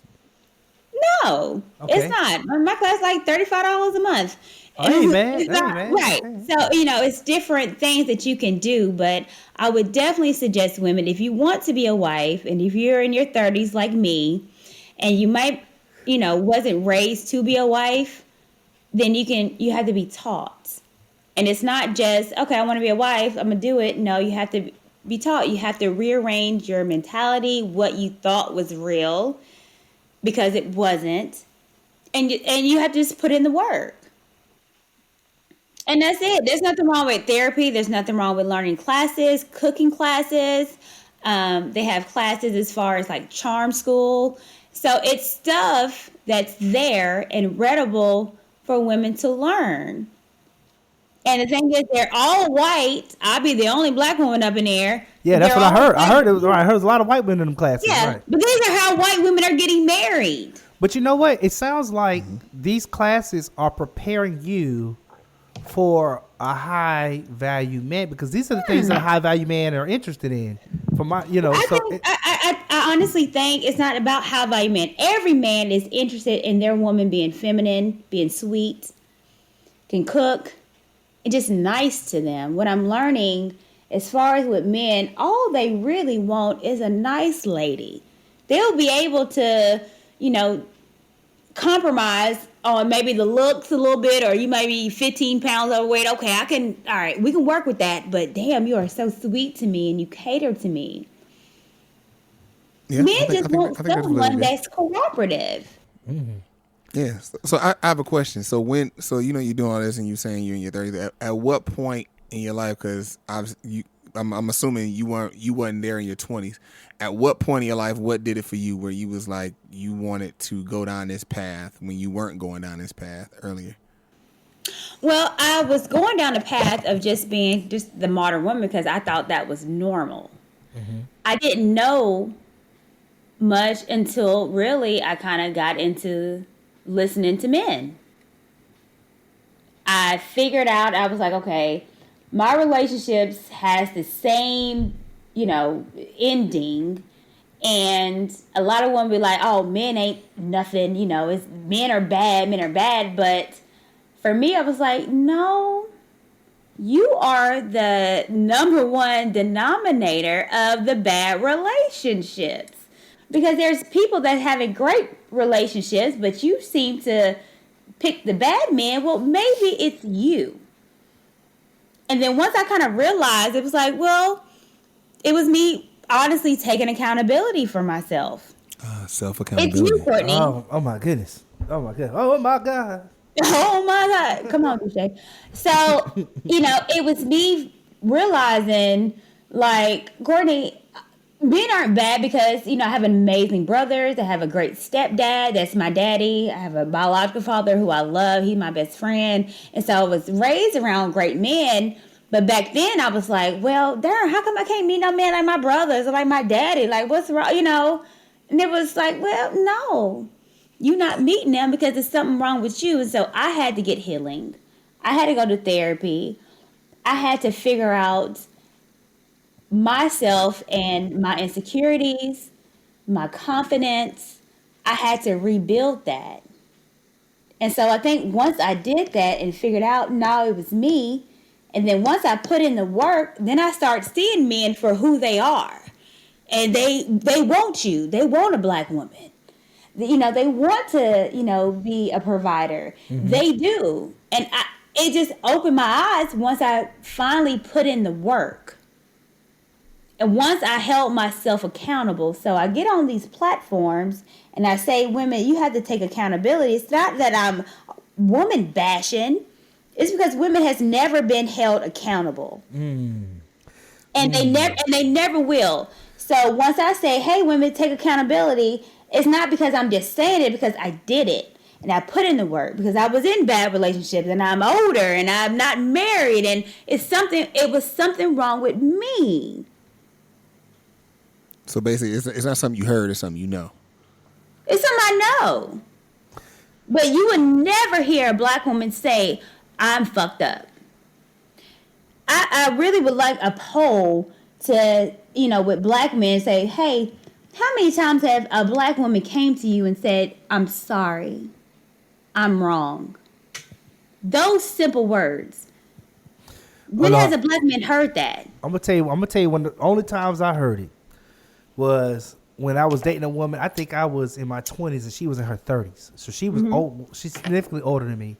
Speaker 1: No, it's not. My class is like $35 a month.
Speaker 2: Ain't bad.
Speaker 1: Right. So, it's different things that you can do, but I would definitely suggest women, if you want to be a wife and if you're in your 30s like me, and you might wasn't raised to be a wife, then you have to be taught. And it's not just, okay, I want to be a wife, I'm going to do it. No, you have to be taught. You have to rearrange your mentality, what you thought was real, because it wasn't. And you have to just put in the work. And that's it. There's nothing wrong with therapy. There's nothing wrong with learning classes, cooking classes. They have classes as far as like charm school. So it's stuff that's there and readable for women to learn. And the thing is, they're all white. I'll be the only black woman up in there.
Speaker 2: Yeah, that's
Speaker 1: They're
Speaker 2: what I
Speaker 1: all
Speaker 2: heard. I
Speaker 1: white.
Speaker 2: heard it was right. I heard there's a lot of white women in them classes.
Speaker 1: Yeah,
Speaker 2: Right.
Speaker 1: but these are how white women are getting married.
Speaker 2: But you know what? It sounds like these classes are preparing you for a high value man, because these are the things that a high value man are interested in. For my,
Speaker 1: I honestly think it's not about how value man. Every man is interested in their woman being feminine, being sweet, can cook, and just nice to them. What I'm learning, as far as with men, all they really want is a nice lady. They'll be able to, compromise on maybe the looks a little bit, or you might be 15 pounds overweight. Okay, all right, we can work with that, but damn, you are so sweet to me and you cater to me.
Speaker 3: Yeah,
Speaker 1: Men just want
Speaker 3: that's what
Speaker 1: someone
Speaker 3: it is.
Speaker 1: that's cooperative.
Speaker 3: Yeah. So I have a question. So you're doing all this and you're saying you're in your 30s. At what point in your life? Because I'm assuming you wasn't there in your 20s. At what point in your life, what did it for you where you was like you wanted to go down this path when you weren't going down this path earlier?
Speaker 1: Well, I was going down the path of just being just the modern woman because I thought that was normal. Mm-hmm. I didn't know much until really I kind of got into listening to men. I figured out, I was like, okay, my relationships has the same, ending. And a lot of women be like, oh, men ain't nothing, it's men are bad. But for me, I was like, no, you are the number one denominator of the bad relationships. Because there's people that having great relationships, but you seem to pick the bad men. Well, maybe it's you. And then once I kind of realized, it was like, well, it was me honestly taking accountability for myself.
Speaker 3: Self-accountability.
Speaker 1: It's you, Courtney.
Speaker 2: oh my goodness. Oh my god. Oh my god.
Speaker 1: Oh my God. Come on, Duche. So, it was me realizing, like, Courtney, men aren't bad because, I have amazing brothers. I have a great stepdad. That's my daddy. I have a biological father who I love. He's my best friend. And so I was raised around great men. But back then I was like, well, darn, how come I can't meet no man like my brothers or like my daddy? Like, what's wrong? And it was like, well, no, you're not meeting them because there's something wrong with you. And so I had to get healing. I had to go to therapy. I had to figure out myself and my insecurities, my confidence. I had to rebuild that. And so I think once I did that and figured out, no, it was me. And then once I put in the work, then I start seeing men for who they are. And they want you. They want a black woman. They want to, be a provider. Mm-hmm. They do. And it just opened my eyes once I finally put in the work. And once I held myself accountable. So I get on these platforms and I say, women, you have to take accountability. It's not that I'm woman bashing. It's because women has never been held accountable. And they never will. So once I say, hey, women, take accountability, it's not because I'm just saying it, because I did it. And I put in the work because I was in bad relationships and I'm older and I'm not married. And it was something wrong with me.
Speaker 3: So basically, it's not something you heard, it's something you know.
Speaker 1: It's something I know. But you would never hear a black woman say, I'm fucked up. I really would like a poll to, with black men say, hey, how many times have a black woman came to you and said, I'm sorry, I'm wrong? Those simple words. When has a black man heard that?
Speaker 2: I'm gonna tell you one of the only times I heard it was when I was dating a woman, I think I was in my 20s and she was in her 30s. So she was old. She's significantly older than me.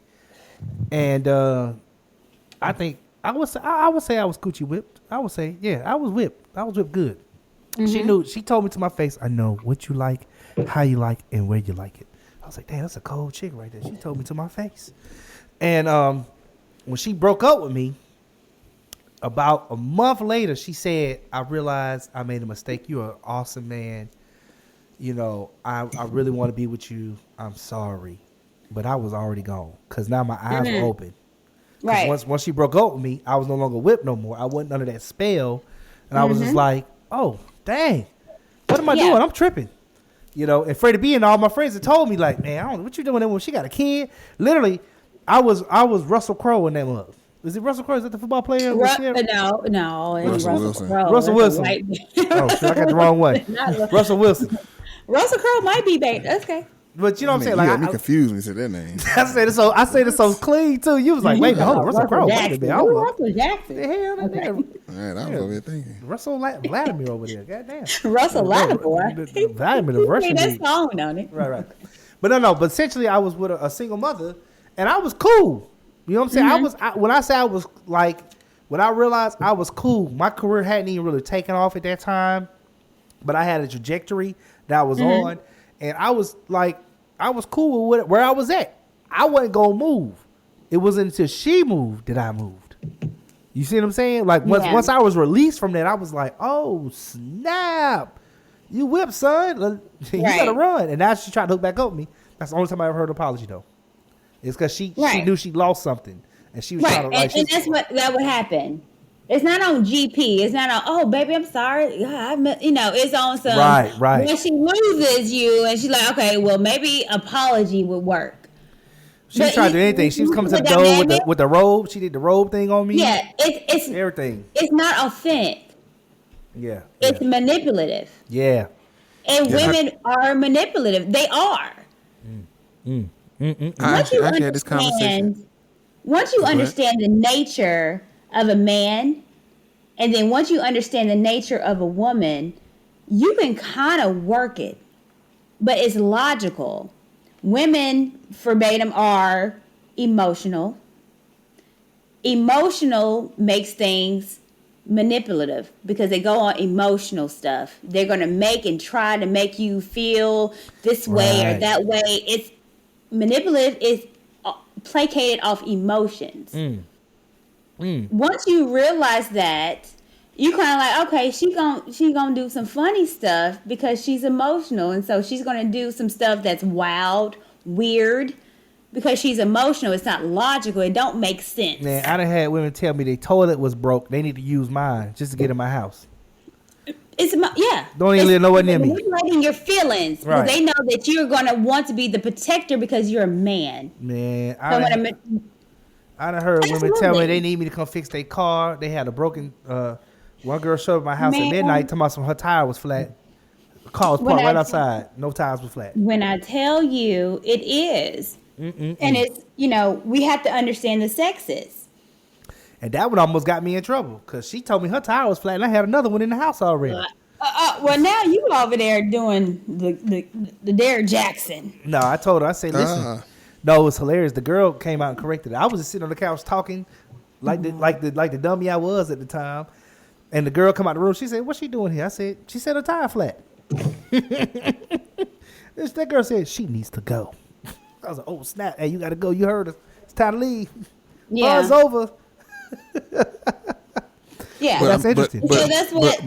Speaker 2: And I think I would say I was coochie whipped. I would say, yeah, I was whipped. I was whipped good. She knew. She told me to my face, I know what you like, how you like, and where you like it. I was like, damn, that's a cold chick right there. She told me to my face. And when she broke up with me, about a month later, she said, I realized I made a mistake. You're an awesome man. You know, I really want to be with you. I'm sorry. But I was already gone because now my eyes were open.
Speaker 1: Right.
Speaker 2: Once she broke up with me, I was no longer whipped no more. I wasn't under that spell. And I was just like, oh, dang. What am I doing? I'm tripping. You know, and Freddie B and all my friends had told me, like, man, I don't know what you doing when she got a kid. Literally, I was Russell Crowe in that mug. Is it Russell Crowe? Is that the football player?
Speaker 1: No, it's
Speaker 3: Russell
Speaker 1: Russell
Speaker 3: Wilson.
Speaker 1: Crowe.
Speaker 2: Russell
Speaker 1: That's a
Speaker 2: Wilson.
Speaker 1: white-
Speaker 2: Oh, shit, I got the wrong one. Russell Wilson.
Speaker 1: Russell Crowe might be bait. That's okay.
Speaker 2: But you know what I'm saying?
Speaker 3: You
Speaker 2: Like,
Speaker 3: got me confused when you said that name.
Speaker 2: I said it so clean too. You was like, wait, hold on, Russell Crowe. Wait a minute. I was like,
Speaker 1: Russell Jackson.
Speaker 2: the hell that nigga?
Speaker 3: Man, I was over here thinking.
Speaker 2: Russell Vladimir over there. Goddamn.
Speaker 1: Russell Lattimore.
Speaker 2: Vladimir, the Russian
Speaker 1: That
Speaker 2: dude.
Speaker 1: song on it.
Speaker 2: Right. But no. But essentially, I was with a single mother, and I was cool. You know what I'm saying? When I say I was like, when I realized I was cool, my career hadn't even really taken off at that time, but I had a trajectory that I was on, and I was like, I was cool with where I was at. I wasn't gonna move. It wasn't until she moved that I moved. You see what I'm saying? Like once I was released from that, I was like, oh snap, you whipped, son. You gotta run. And now she tried to hook back up with me. That's the only time I ever heard an apology though. It's because she knew she lost something, and she was trying to like.
Speaker 1: And that's what that would happen. It's not on GP. It's not on. Oh, baby, I'm sorry. It's on some.
Speaker 2: Right.
Speaker 1: When she loses you, and she's like, okay, well, maybe apology would work.
Speaker 2: She tried to do anything. She was coming to the door with the robe. She did the robe thing on me.
Speaker 1: Yeah, it's
Speaker 2: everything.
Speaker 1: It's not authentic.
Speaker 2: Yeah.
Speaker 1: It's manipulative.
Speaker 2: Yeah.
Speaker 1: And women are manipulative. They are.
Speaker 3: I actually had this conversation.
Speaker 1: Once you understand the nature of a man, and then once you understand the nature of a woman, you can kind of work it, but it's logical. Women, verbatim, are emotional. Emotional makes things manipulative because they go on emotional stuff. They're going to make and try to make you feel this way or that way. It's manipulative is placated off emotions. Once you realize that, you kind of like, okay, she gonna do some funny stuff because she's emotional, and so she's gonna do some stuff that's wild, weird, because she's emotional. It's not logical. It don't make sense.
Speaker 2: Man, I done had women tell me their toilet was broke. They need to use mine just to get in my house. Don't even know what near me.
Speaker 1: Manipulating your feelings because
Speaker 2: Right.
Speaker 1: they know that you're gonna want to be the protector because you're a man.
Speaker 2: Man,
Speaker 1: So
Speaker 2: I done heard women tell me
Speaker 1: Absolutely.
Speaker 2: they need me to come fix their car. They had a broken. One girl showed up at my house at
Speaker 1: Man.
Speaker 2: midnight, talking about her tire was flat. The car was
Speaker 1: When
Speaker 2: parked
Speaker 1: I-
Speaker 2: right outside. No tires were flat.
Speaker 1: when I tell you, it is, and it's we have to understand the sexes.
Speaker 2: And that one almost got me in trouble because she told me her tire was flat, and I had another one in the house already.
Speaker 1: Well, now you over there doing the Derrick Jackson.
Speaker 2: No, I told her. I said, listen. No, it was hilarious. The girl came out and corrected it. I was just sitting on the couch talking like the dummy I was at the time. And the girl come out the room. She said, "What's she doing here?" I said, "She said her tire flat." That girl said she needs to go. I was like, "Oh snap! Hey, you got to go. You heard us. It's time to leave.
Speaker 1: Yeah.
Speaker 2: It's over."
Speaker 1: Yeah,
Speaker 2: That's interesting.
Speaker 1: so that's what.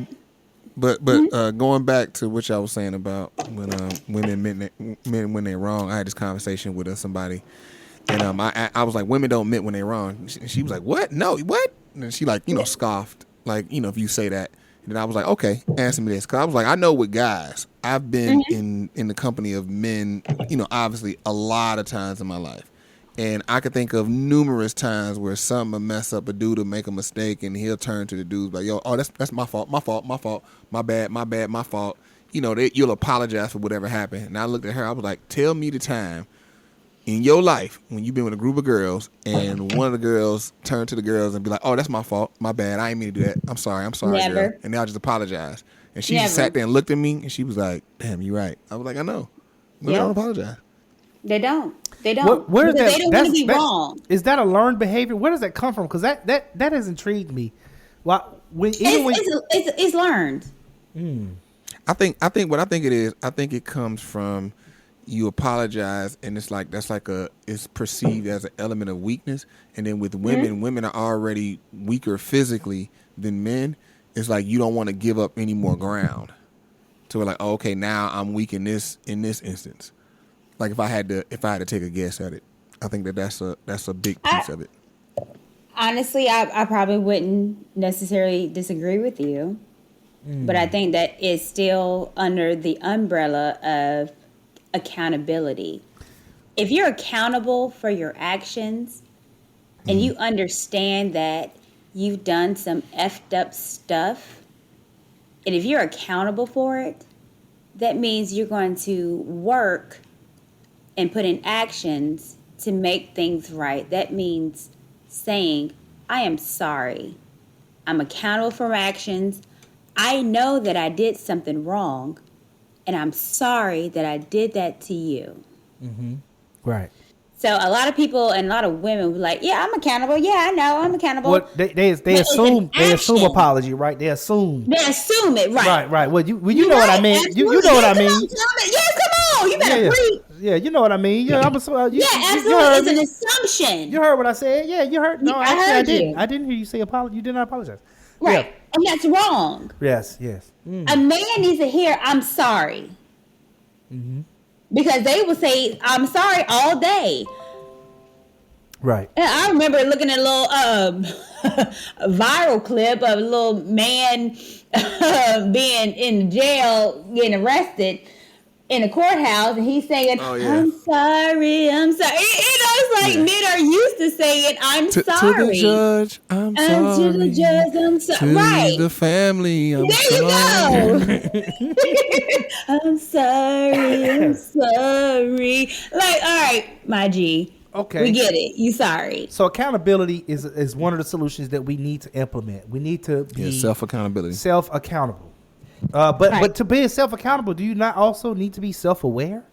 Speaker 3: But going back to what y'all was saying about when women when they're wrong, I had this conversation with somebody, and I was like, women don't admit when they're wrong. She was like, what? No, what? And she scoffed, like if you say that. And then I was like, okay, answer me this, because I was like, I know with guys, I've been in the company of men, obviously a lot of times in my life. And I could think of numerous times where some will mess up, a dude will make a mistake, and he'll turn to the dudes like, yo, oh, that's my fault, my bad, my fault. You'll apologize for whatever happened. And I looked at her, I was like, tell me the time in your life when you've been with a group of girls and one of the girls turned to the girls and be like, oh, that's my fault, my bad, I ain't mean to do that. I'm sorry,
Speaker 1: Never.
Speaker 3: girl. And they'll just apologize. And she just sat there and looked at me, and she was like, "Damn, you're right." I was like, "I know. Women don't apologize."
Speaker 1: They don't. They don't.
Speaker 2: Where
Speaker 1: Because
Speaker 2: is that?
Speaker 1: they don't want to be wrong.
Speaker 2: Is that a learned behavior? Where does that come from? Because that has intrigued me. Well,
Speaker 1: It's learned.
Speaker 3: I think it is. I think it comes from you apologize, and it's perceived as an element of weakness. And then with women, women are already weaker physically than men. It's like you don't want to give up any more ground. So we're like, oh, okay, now I'm weak in this instance. Like if I had to take a guess at it, I think that's a big piece of it.
Speaker 1: Honestly, I probably wouldn't necessarily disagree with you, but I think that it's still under the umbrella of accountability. If you're accountable for your actions and you understand that you've done some effed up stuff, and if you're accountable for it, that means you're going to work and put in actions to make things right. That means saying, I am sorry. I'm accountable for my actions. I know that I did something wrong, and I'm sorry that I did that to you.
Speaker 2: Right.
Speaker 1: So a lot of people and a lot of women were like, yeah, I'm accountable. Yeah, I know, I'm accountable.
Speaker 2: Well, they assume apology, right? They assume
Speaker 1: it, right?
Speaker 2: Right. Well, you know what I mean. You know what I mean.
Speaker 1: Yes, come on. You better breathe.
Speaker 2: Yeah, you know what I mean. Yeah, absolutely.
Speaker 1: It's an assumption.
Speaker 2: You heard what I said. Yeah, you heard. No,
Speaker 1: I heard you.
Speaker 2: I didn't hear you say apology. You did not apologize.
Speaker 1: Right.
Speaker 2: Yeah.
Speaker 1: And that's wrong.
Speaker 2: Yes.
Speaker 1: A man needs to hear, I'm sorry. Because they will say, I'm sorry all day.
Speaker 2: Right.
Speaker 1: And I remember looking at a little viral clip of a little man being in jail, getting arrested in a courthouse, and he's saying, I'm sorry. It's like men are used to saying, I'm sorry.
Speaker 3: To the judge, I'm sorry.
Speaker 1: To the judge, I'm sorry. Right.
Speaker 3: To the family, I'm sorry.
Speaker 1: There you go. I'm sorry. Like, all right, my G.
Speaker 2: Okay.
Speaker 1: We get it. You sorry.
Speaker 2: So accountability is one of the solutions that we need to implement. We need to be
Speaker 3: self-accountability.
Speaker 2: Self-accountable. But to be self-accountable, do you not also need to be self-aware?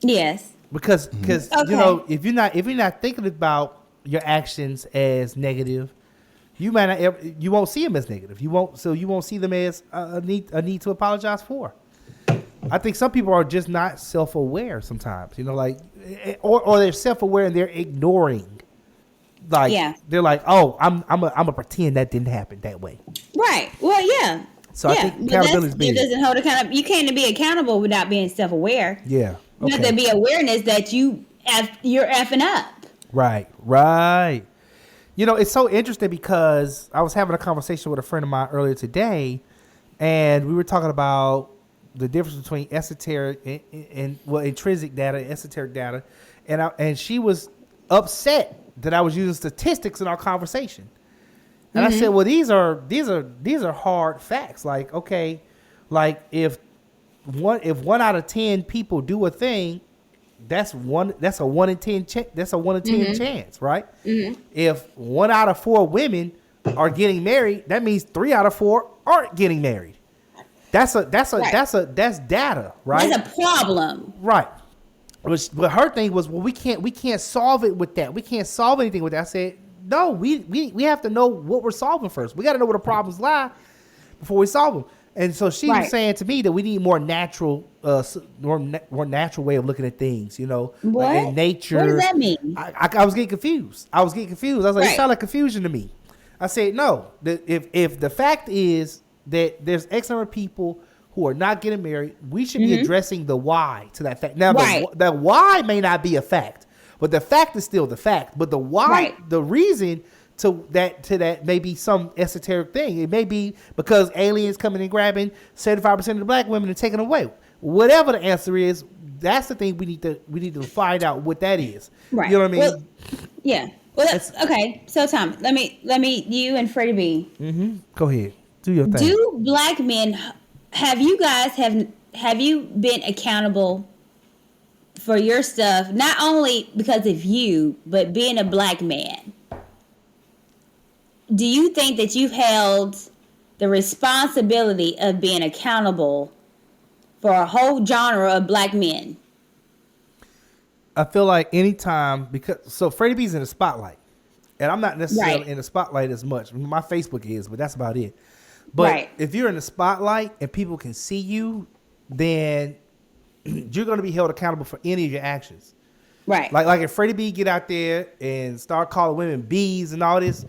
Speaker 1: Yes.
Speaker 2: Because you know, if you're not thinking about your actions as negative, you won't see them as negative. You won't see them as a need to apologize for. I think some people are just not self-aware sometimes, you know, like, or they're self-aware and they're ignoring. Like, they're like, oh, I'm gonna pretend that didn't happen that way. Right.
Speaker 1: Well, yeah.
Speaker 2: So I think accountability is big.
Speaker 1: It doesn't hold you can't be accountable without being self-aware.
Speaker 2: Yeah.
Speaker 1: You have to be awareness that you're effing up.
Speaker 2: Right. You know, it's so interesting because I was having a conversation with a friend of mine earlier today, and we were talking about the difference between esoteric and intrinsic data and esoteric data, and she was upset that I was using statistics in our conversation. And I said, well, these are hard facts. Like, okay, like if 1 out of 10 people do a thing, that's a 1 in 10 chance, right? If 1 out of 4 women are getting married, that means 3 out of 4 aren't getting married. That's data, right?
Speaker 1: That's a problem,
Speaker 2: right? But her thing was, well, we can't solve it with that. We can't solve anything with that. I said, no, we have to know what we're solving first. We got to know where the problems lie before we solve them. And so she was saying to me that we need more natural way of looking at things, you know,
Speaker 1: what?
Speaker 2: In nature.
Speaker 1: What does that mean?
Speaker 2: I was getting confused. I was like, it sounded like confusion to me. I said, no, if the fact is that there's X number of people who are not getting married, we should be addressing the why to that fact. Now, the why may not be a fact, but the fact is still the fact. But the why, the reason to that may be some esoteric thing. It may be because aliens coming and grabbing 75% of the black women and taking away. Whatever the answer is, that's the thing we need to find out what that is.
Speaker 1: Right.
Speaker 2: You know what I mean?
Speaker 1: Well, yeah. Well, that's okay. So, Tom, let me you and Freddie B.
Speaker 2: Go ahead. Do your thing.
Speaker 1: Do black men have you been accountable for your stuff, not only because of you, but being a black man? Do you think that you've held the responsibility of being accountable for a whole genre of black men?
Speaker 2: I feel like anytime, so Freddie B's in the spotlight, and I'm not necessarily
Speaker 1: Right.
Speaker 2: in the spotlight as much. My Facebook is, but that's about it. But
Speaker 1: Right.
Speaker 2: if you're in the spotlight and people can see you, then you're going to be held accountable for any of your actions.
Speaker 1: Right.
Speaker 2: Like if Freddie B get out there and start calling women bees and all this,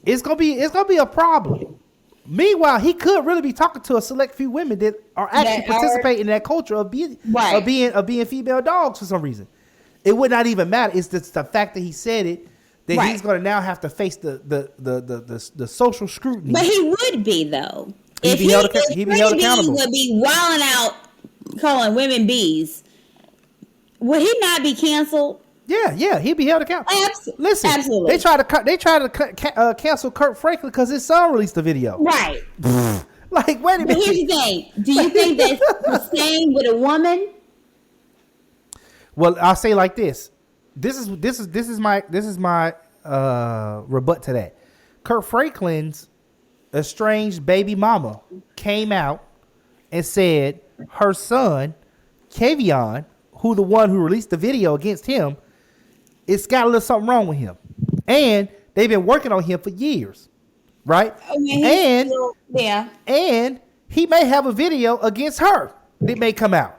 Speaker 2: it's gonna be a problem. Meanwhile, he could really be talking to a select few women that are actually participating in that culture of being female dogs for some reason. It would not even matter. It's just the fact that he said it that he's going to now have to face the social scrutiny.
Speaker 1: But he would be though.
Speaker 2: He'd be held accountable.
Speaker 1: Would be wilding out, calling women bees. Would he not be canceled?
Speaker 2: Yeah, he'd be held accountable. Listen,
Speaker 1: absolutely.
Speaker 2: They tried to cancel Kurt Franklin because his son released the video.
Speaker 1: Right.
Speaker 2: Like, wait a minute.
Speaker 1: But here's the thing: do you think that's the same with a woman?
Speaker 2: Well, I'll say like this. This is my rebut to that. Kurt Franklin's estranged baby mama came out and said her son, Kavion, the one who released the video against him, it's got a little something wrong with him. And they've been working on him for years. Right? And he may have a video against her that may come out.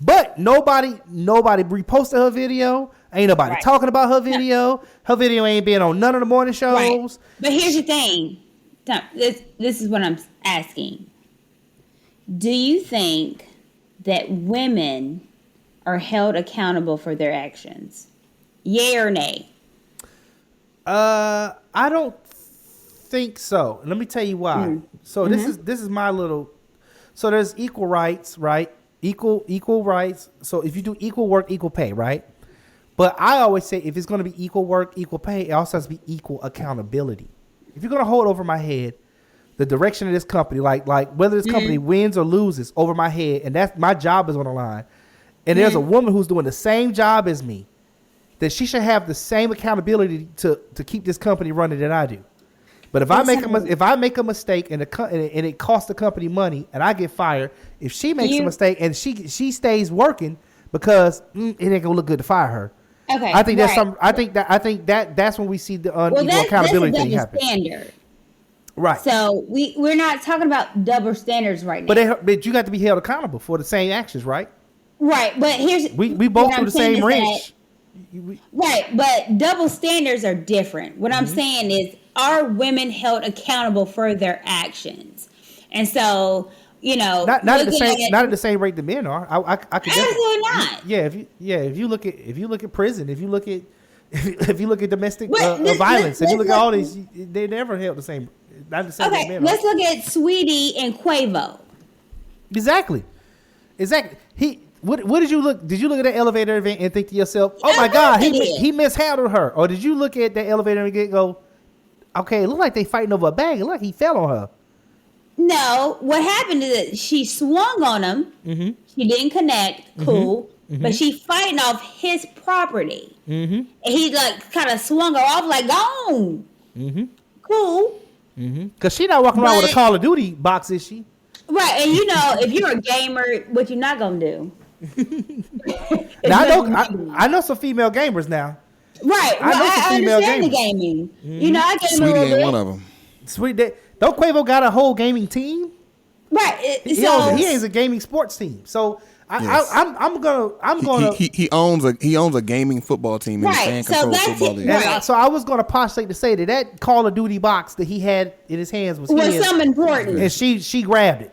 Speaker 2: But nobody reposted her video. Ain't nobody talking about her video. Her video ain't been on none of the morning shows.
Speaker 1: Right. But here's the thing. This is what I'm asking. Do you think that women are held accountable for their actions? Yay or nay?
Speaker 2: I don't think so. Let me tell you why. So this is my little. So there's equal rights, right? Equal rights. So if you do equal work, equal pay, right? But I always say if it's going to be equal work, equal pay, it also has to be equal accountability. If you're going to hold over my head the direction of this company, like whether this company wins or loses over my head, and that's my job is on the line, and there's a woman who's doing the same job as me, that she should have the same accountability to keep this company running that I do. But if I make a mistake and it costs the company money and I get fired, if she makes a mistake and she stays working because it ain't gonna look good to fire her.
Speaker 1: Okay,
Speaker 2: I think that's when we see the unequal accountability thing happen.
Speaker 1: Standard.
Speaker 2: Right.
Speaker 1: So we're not talking about double standards right now.
Speaker 2: But you got to be held accountable for the same actions, right?
Speaker 1: Right. But here's
Speaker 2: we both do the same wrench.
Speaker 1: Right, but double standards are different. What I'm saying is, are women held accountable for their actions? And so, not
Speaker 2: at the same rate that men are. I could
Speaker 1: absolutely not.
Speaker 2: If you look at prison, if you look at domestic violence, if you look at all these, they never held the same. Not the same rate men
Speaker 1: let's look at Sweetie and Quavo.
Speaker 2: Exactly. What did you look? Did you look at that elevator event and think to yourself, "Oh my God, he mishandled her"? Or did you look at that elevator and go, "Okay, it looked like they fighting over a bag. It looked like he fell on her"?
Speaker 1: No, what happened is that she swung on him. She didn't connect. Cool, but she fighting off his property, and he kind of swung her off like gone. Cool.
Speaker 2: Because she not walking around with a Call of Duty box, is she?
Speaker 1: Right, and if you're a gamer, what you're not gonna do?
Speaker 2: Now, I know some female gamers now.
Speaker 1: Right, I understand the gaming. I game
Speaker 3: Sweetie
Speaker 1: a little
Speaker 3: ain't
Speaker 1: bit.
Speaker 3: one of them.
Speaker 2: Sweet, don't Quavo got a whole gaming team?
Speaker 1: Right,
Speaker 2: He owns a gaming sports team. So I'm gonna.
Speaker 3: He owns a gaming football team in the fan control football league.
Speaker 1: Right.
Speaker 2: So I was gonna postulate to say that Call of Duty box that he had in his hands was his,
Speaker 1: something important,
Speaker 2: and she grabbed it.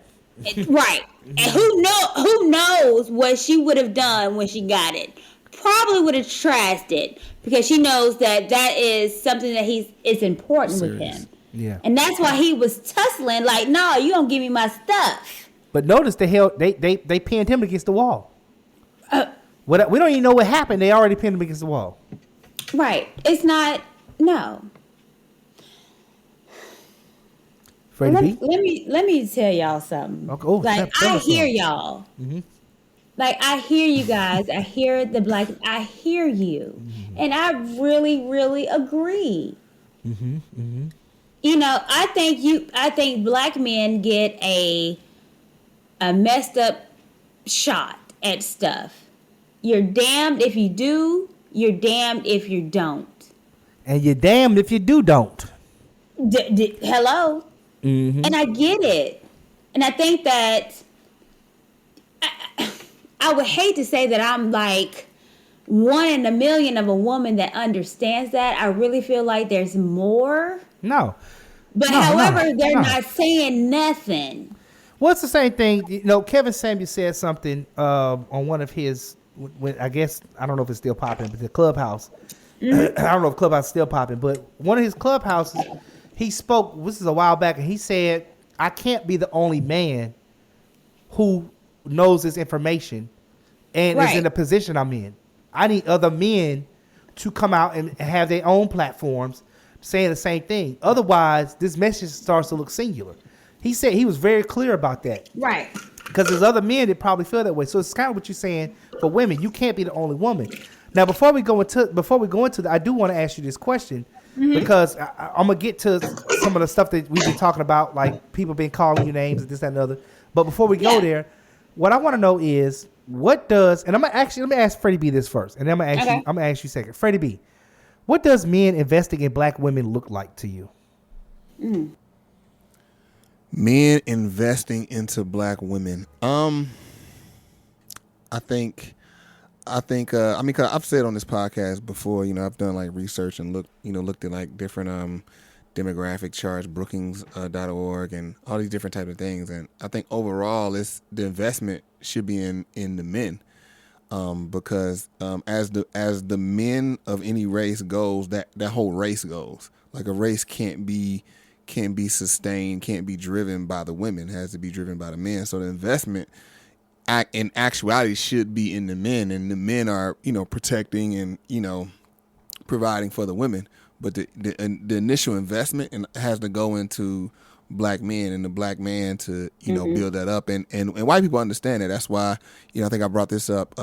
Speaker 1: Right, and who knows what she would have done when she got it? Probably would have trashed it because she knows that is something that it's important with him.
Speaker 2: Yeah,
Speaker 1: and that's why he was tussling like, "No, you don't give me my stuff."
Speaker 2: But notice they pinned him against the wall. We don't even know what happened. They already pinned him against the wall.
Speaker 1: Right. It's not. No.
Speaker 2: Freddie
Speaker 1: Let me tell y'all something.
Speaker 2: Okay.
Speaker 1: I hear y'all. Like I hear you guys. I hear the black. I hear you, and I really, really agree. I think black men get a messed up shot at stuff. You're damned if you do, you're damned if you don't.
Speaker 2: And you're damned if you don't.
Speaker 1: Hello?
Speaker 2: Mm-hmm.
Speaker 1: And I get it. And I think that I would hate to say that I'm like one in a million of a woman that understands that. I really feel like there's more.
Speaker 2: No.
Speaker 1: But however, they're not saying nothing.
Speaker 2: Well, it's the same thing. Kevin Samuels said something on one of his, I guess, I don't know if it's still popping, but the Clubhouse. I don't know if Clubhouse is still popping, but one of his Clubhouses, he spoke, this is a while back, and he said, I can't be the only man who knows this information and is in the position I'm in. I need other men to come out and have their own platforms saying the same thing. Otherwise, this message starts to look singular. He said he was very clear about that.
Speaker 1: Right.
Speaker 2: Because there's other men that probably feel that way. So it's kind of what you're saying for women. You can't be the only woman. Now, before we go into that, I do want to ask you this question because I'm gonna get to some of the stuff that we've been talking about, like people been calling you names and this, that, and the other. But before we go there, what I want to know is what does, and let me ask Freddie B this first, and then I'm gonna ask you second. Freddie B, what does men investing in black women look like to you?
Speaker 3: Men investing into black women. I think, 'cause I've said on this podcast before, I've done like research and looked at like different demographic charts, Brookings.org, and all these different types of things. And I think overall, the investment should be in the men, because as the men of any race goes, that whole race goes. Like a race can't be sustained, can't be driven by the women. It has to be driven by the men. So the investment in actuality should be in the men, and the men are, protecting and, providing for the women. But the initial investment has to go into black men and the black man to, build that up. And white people understand that. That's why, I think I brought this up.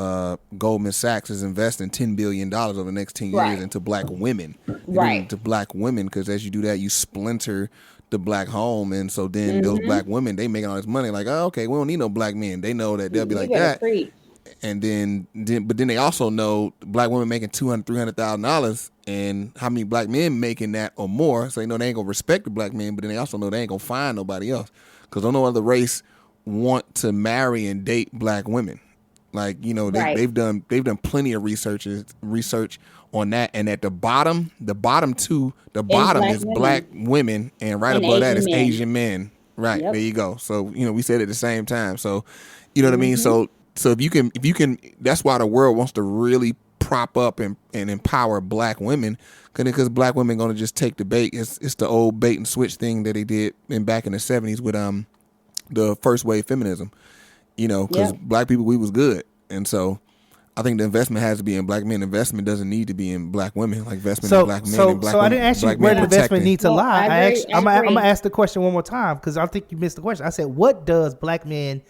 Speaker 3: Goldman Sachs is investing $10 billion over the next 10 years into black women. Into black women, because as you do that, you splinter the black home. And so then those black women, they making all this money like, oh, okay, we don't need no black men. They know that they'll be like that. And then they also know black women making $200,000, $300,000, and how many black men making that or more. So they know they ain't gonna respect the black men, but then they also know they ain't gonna find nobody else, because no other race want to marry and date black women. Like, they've done plenty of research on that. And at the bottom is black women, and right above that is Asian men. Right. Yep. There you go. So, we said it at the same time. So, you know what I mean? So if you can, that's why the world wants to really prop up and empower black women, because black women going to just take the bait. It's the old bait and switch thing that they did back in the 70s with the first wave feminism, because black people, we was good. And so I think the investment has to be in black men. Investment doesn't need to be in black women. Like investment in black men and black women. So
Speaker 2: I didn't ask you where the investment needs to lie. I'm going to ask the question one more time, because I think you missed the question. I said, what does black men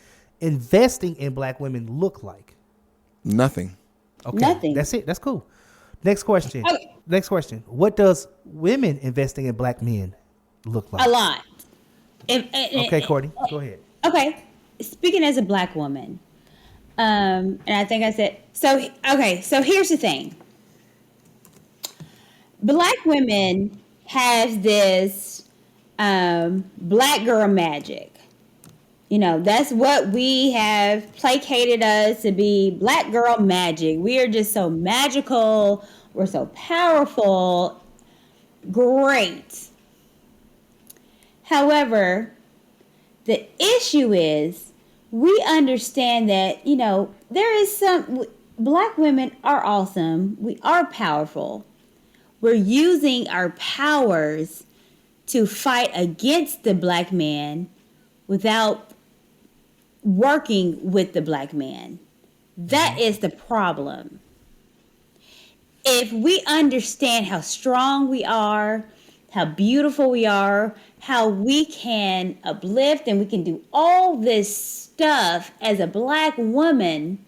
Speaker 2: investing in black women look like?
Speaker 3: Nothing.
Speaker 2: Okay.
Speaker 1: Nothing.
Speaker 2: That's it. That's cool. Next question. Okay. Next question. What does women investing in black men look like?
Speaker 1: A lot.
Speaker 2: Okay, Courtney, go ahead.
Speaker 1: Okay. Speaking as a black woman, and I think I said, so here's the thing. Black women have this black girl magic. That's what we have placated us to be, black girl magic. We are just so magical. We're so powerful. Great. However, the issue is we understand that, there is black women are awesome. We are powerful. We're using our powers to fight against the black man without working with the black man. That is the problem. If we understand how strong we are, how beautiful we are, how we can uplift and we can do all this stuff as a black woman,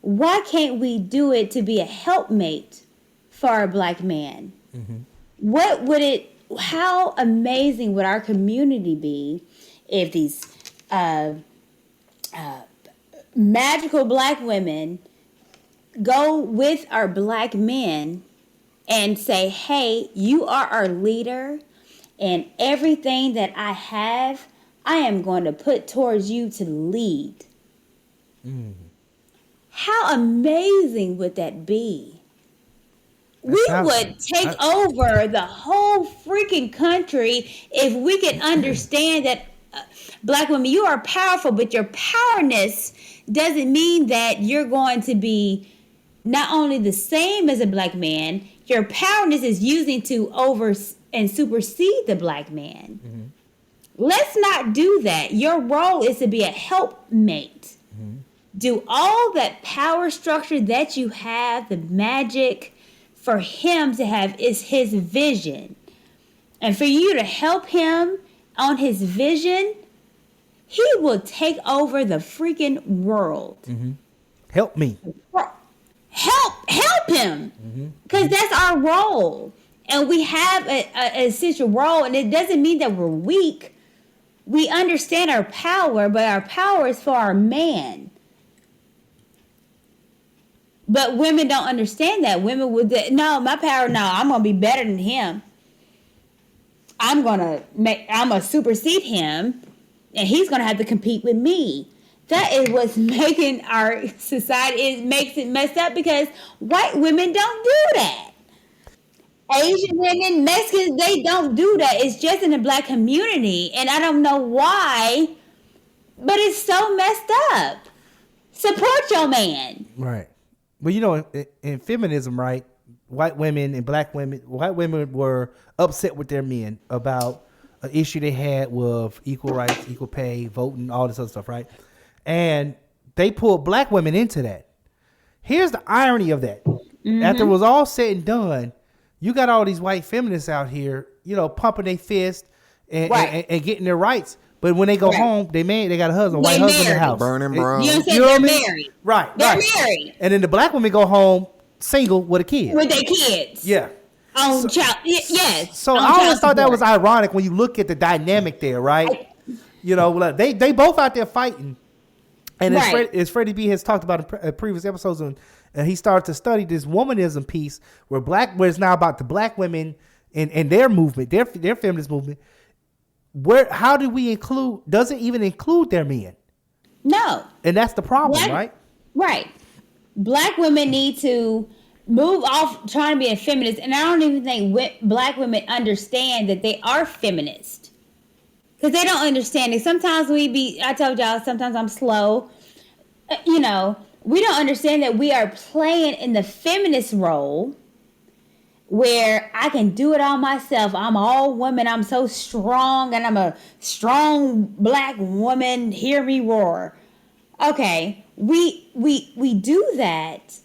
Speaker 1: why can't we do it to be a helpmate for a black man? What would it how amazing would our community be if these magical black women go with our black men and say, hey, you are our leader, and everything that I have, I am going to put towards you to lead. How amazing would that be? We would take over the whole freaking country if we could understand that black women, you are powerful, but your powerness doesn't mean that you're going to be not only the same as a black man, your powerness is using to over and supersede the black man. Mm-hmm. Let's not do that. Your role is to be a helpmate. Mm-hmm. Do all that power structure that you have, the magic for him to have is his vision. And for you to help him on his vision, he will take over the freaking world.
Speaker 2: Mm-hmm. Help me.
Speaker 1: Help him. Because that's our role. And we have a essential role. And it doesn't mean that we're weak. We understand our power, but our power is for our man. But women don't understand that. Women would, no, my power, no, I'm going to be better than him. I'm going to supersede him, and he's going to have to compete with me. That is what's making our society, it makes it messed up because white women don't do that. Asian women, Mexicans, they don't do that. It's just in the black community, and I don't know why, but it's so messed up. Support your man.
Speaker 2: Right. Well, you know, in feminism, right, white women were upset with their men about an issue they had with equal rights, equal pay, voting, all this other stuff, right? And they pulled black women into that. Here's the irony of that. Mm-hmm. After it was all said and done, you got all these white feminists out here, you know, pumping their fist and getting their rights. But when they go home, they got a husband, white husband in the house.
Speaker 3: Burning brown.
Speaker 1: You know what I'm saying? They're married.
Speaker 2: Right.
Speaker 1: They're married.
Speaker 2: And then the black women go home single with a kid.
Speaker 1: With their kids.
Speaker 2: Yeah.
Speaker 1: Yes.
Speaker 2: So I always thought that was ironic when you look at the dynamic there, right? You know, they both out there fighting. And as Freddie B has talked about in previous episodes, and he started to study this womanism piece where it's now about the black women and their movement, their feminist movement. How do we does it even include their men? No. And that's the problem, right?
Speaker 1: Right. Black women need to move off trying to be a feminist. And I don't even think black women understand that they are feminist. Because they don't understand it. Sometimes I told y'all, sometimes I'm slow. You know, we don't understand that we are playing in the feminist role where I can do it all myself. I'm all woman. I'm so strong, and I'm a strong black woman. Hear me roar. Okay, we do that,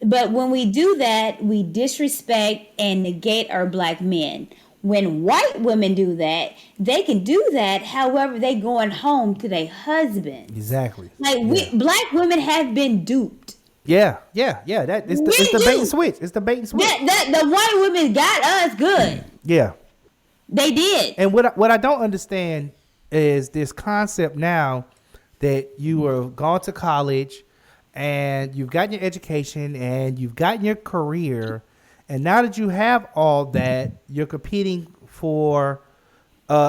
Speaker 1: but when we do that, we disrespect and negate our black men. When white women do that, they can do that. However, they going home to their husbands.
Speaker 2: Exactly.
Speaker 1: Black women have been duped.
Speaker 2: Yeah. It's the bait and switch. It's the bait and switch.
Speaker 1: The white women got us good.
Speaker 2: Yeah.
Speaker 1: They did.
Speaker 2: And what I don't understand is this concept now that you have gone to college and you've gotten your education and you've gotten your career, and now that you have all that, you're competing for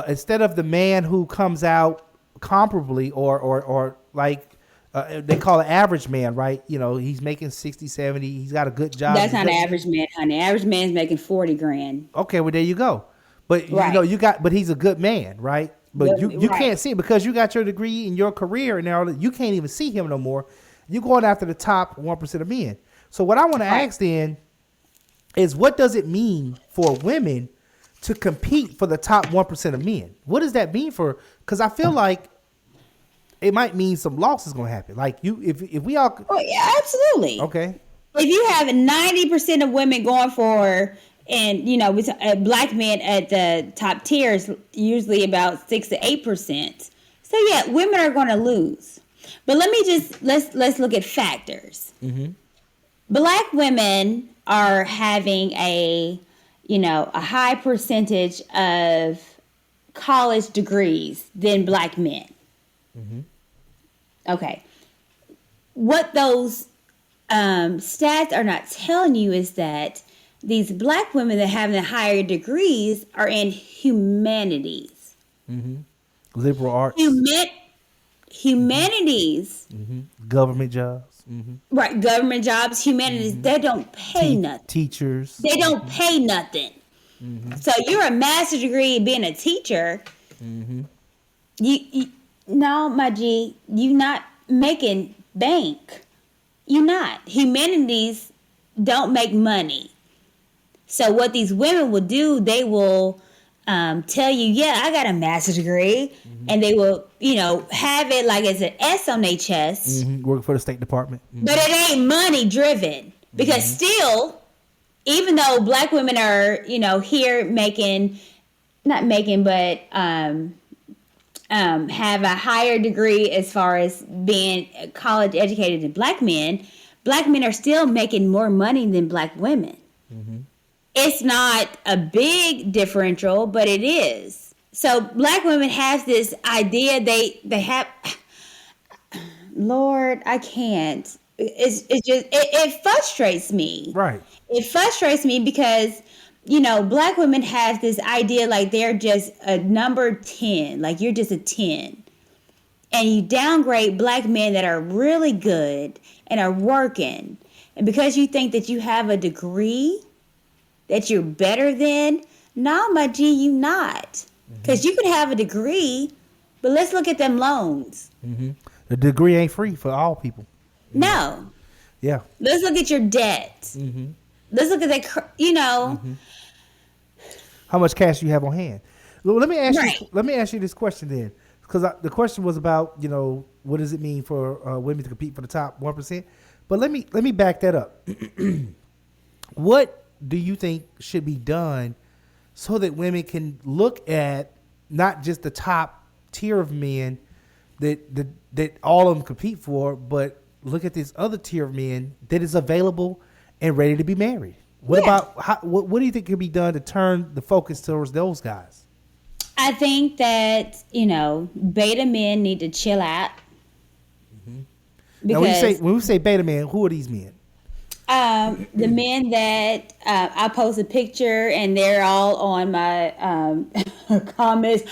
Speaker 2: instead of the man who comes out comparably or like they call it average man, right? You know, he's making 60, 70. He's got a good job.
Speaker 1: That's not an average man, honey. Average man's making 40 grand.
Speaker 2: Okay, well, there you go. But, you know, but he's a good man, right? But you can't see it because you got your degree in your career and all that. You can't even see him no more. You're going after the top 1% of men. So what I want to ask then is, what does it mean for women to compete for the top 1% of men? What does that mean for? Because I feel like it might mean some loss is going to happen. Like if we all.
Speaker 1: Oh, yeah, absolutely.
Speaker 2: Okay.
Speaker 1: If you have 90% of women going for, and you know, with black men at the top tiers, usually about 6 to 8%. So yeah, women are going to lose. But let's look at factors. Mm-hmm. Black women are having a high percentage of college degrees than black men. Okay. What those stats are not telling you is that these black women that have the higher degrees are in humanities.
Speaker 2: Liberal arts.
Speaker 1: Humanities.
Speaker 2: Government jobs.
Speaker 1: Right, government jobs, humanities, they don't pay nothing.
Speaker 2: Teachers.
Speaker 1: They don't pay nothing. So you're a master's degree being a teacher. You no, my G, you not making bank. You're not. Humanities don't make money. So what these women will do, they will tell you, yeah, I got a master's degree. And they will, have it like it's an S on their chest.
Speaker 2: Working for the State Department.
Speaker 1: But it ain't money driven. Because still, even though black women are, here have a higher degree as far as being college educated than black men are still making more money than black women. It's not a big differential, but it is. So black women have this idea they have. Lord, I can't. It's just it frustrates me.
Speaker 2: Right.
Speaker 1: It frustrates me because black women have this idea like they're just a number 10, like you're just a 10, and you downgrade black men that are really good and are working, and because you think that you have a degree that you're better than. No, my G, you not. Because you could have a degree, but let's look at them loans.
Speaker 2: The degree ain't free for all people.
Speaker 1: No.
Speaker 2: Yeah.
Speaker 1: Let's look at your debt. Let's look at that,
Speaker 2: How much cash you have on hand. Well, let me ask
Speaker 1: Right.
Speaker 2: you. Let me ask you this question then, because the question was about what does it mean for women to compete for the top 1%? But let me back that up. What do you think should be done so that women can look at not just the top tier of men that all of them compete for, but look at this other tier of men that is available and ready to be married? What about what do you think can be done to turn the focus towards those guys?
Speaker 1: I think that, beta men need to chill out.
Speaker 2: Now,
Speaker 1: Because
Speaker 2: when we say beta men, who are these men?
Speaker 1: the men that I post a picture and they're all on my comments,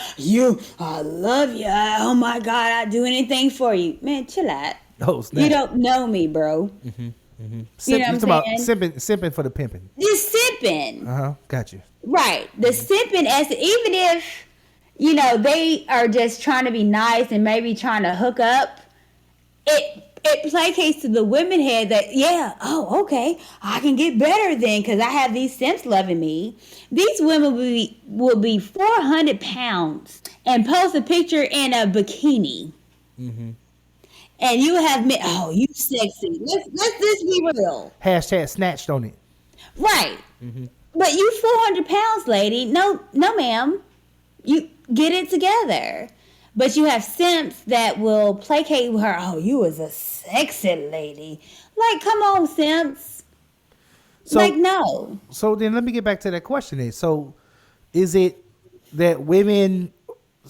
Speaker 1: I love you. Oh my God, I'd do anything for you. Man, chill out.
Speaker 2: Oh, snap.
Speaker 1: You don't know me, bro. You know what I'm saying?
Speaker 2: Simping for the pimping.
Speaker 1: Just simping.
Speaker 2: Got you.
Speaker 1: Right. The simping even if, they are just trying to be nice and maybe trying to hook up, it placates to the women head that, okay, I can get better then because I have these simps loving me. These women will be 400 pounds and post a picture in a bikini. And you have me, you sexy. Let's be real.
Speaker 2: Hashtag snatched on it.
Speaker 1: Right. But you 400 pounds, lady. No, ma'am. You get it together. But you have simps that will placate with her. Oh, you was a sexy lady. Like, come on, simps. No.
Speaker 2: So then let me get back to that question then. So is it that women,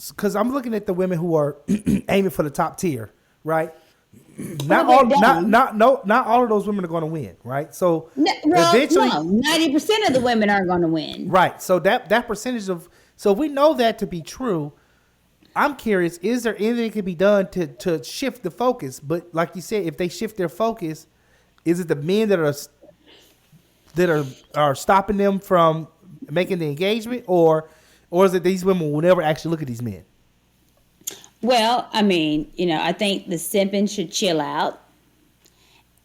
Speaker 2: because I'm looking at the women who are aiming for the top tier, right? Not all of those women are going to win, right? So eventually,
Speaker 1: 90% of the women aren't going to win.
Speaker 2: Right. So that percentage of, so if we know that to be true, I'm curious, is there anything that can be done to shift the focus? But like you said, if they shift their focus, is it the men that are stopping them from making the engagement, or is it these women will never actually look at these men?
Speaker 1: Well, I mean, I think the simping should chill out.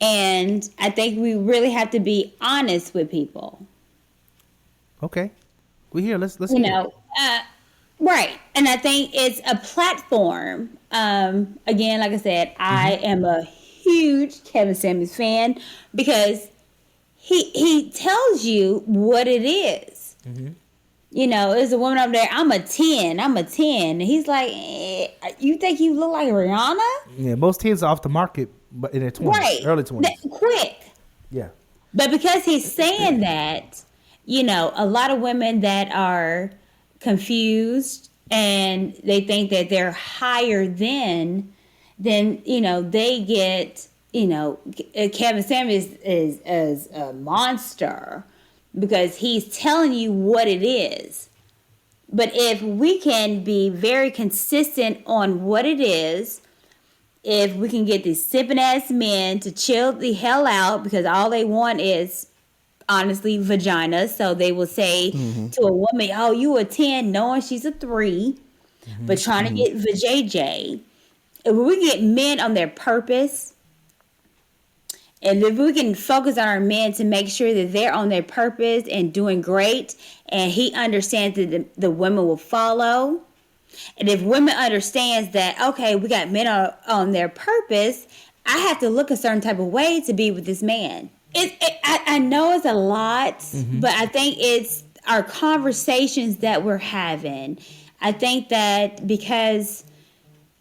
Speaker 1: And I think we really have to be honest with people.
Speaker 2: Okay. We're here. Let's hear it.
Speaker 1: Right. And I think it's a platform. Again, like I said, I am a huge Kevin Samuels fan because he tells you what it is. There's a woman up there, I'm a 10. And he's like, you think you look like Rihanna?
Speaker 2: Yeah, most 10s are off the market but in their 20s,
Speaker 1: right.
Speaker 2: early 20s.
Speaker 1: Quick.
Speaker 2: Yeah.
Speaker 1: But because he's saying that, a lot of women that are confused and they think that they're higher than, then, they get, Kevin Samuels is a monster because he's telling you what it is. But if we can be very consistent on what it is, if we can get these sipping ass men to chill the hell out because all they want is, honestly, vagina. So they will say to a woman, oh, you a 10, knowing she's a 3, but trying to get vajayjay. If we get men on their purpose, and if we can focus on our men to make sure that they're on their purpose and doing great, and he understands that the women will follow, and if women understands that, okay, we got men on their purpose, I have to look a certain type of way to be with this man. I know it's a lot, but I think it's our conversations that we're having. I think that because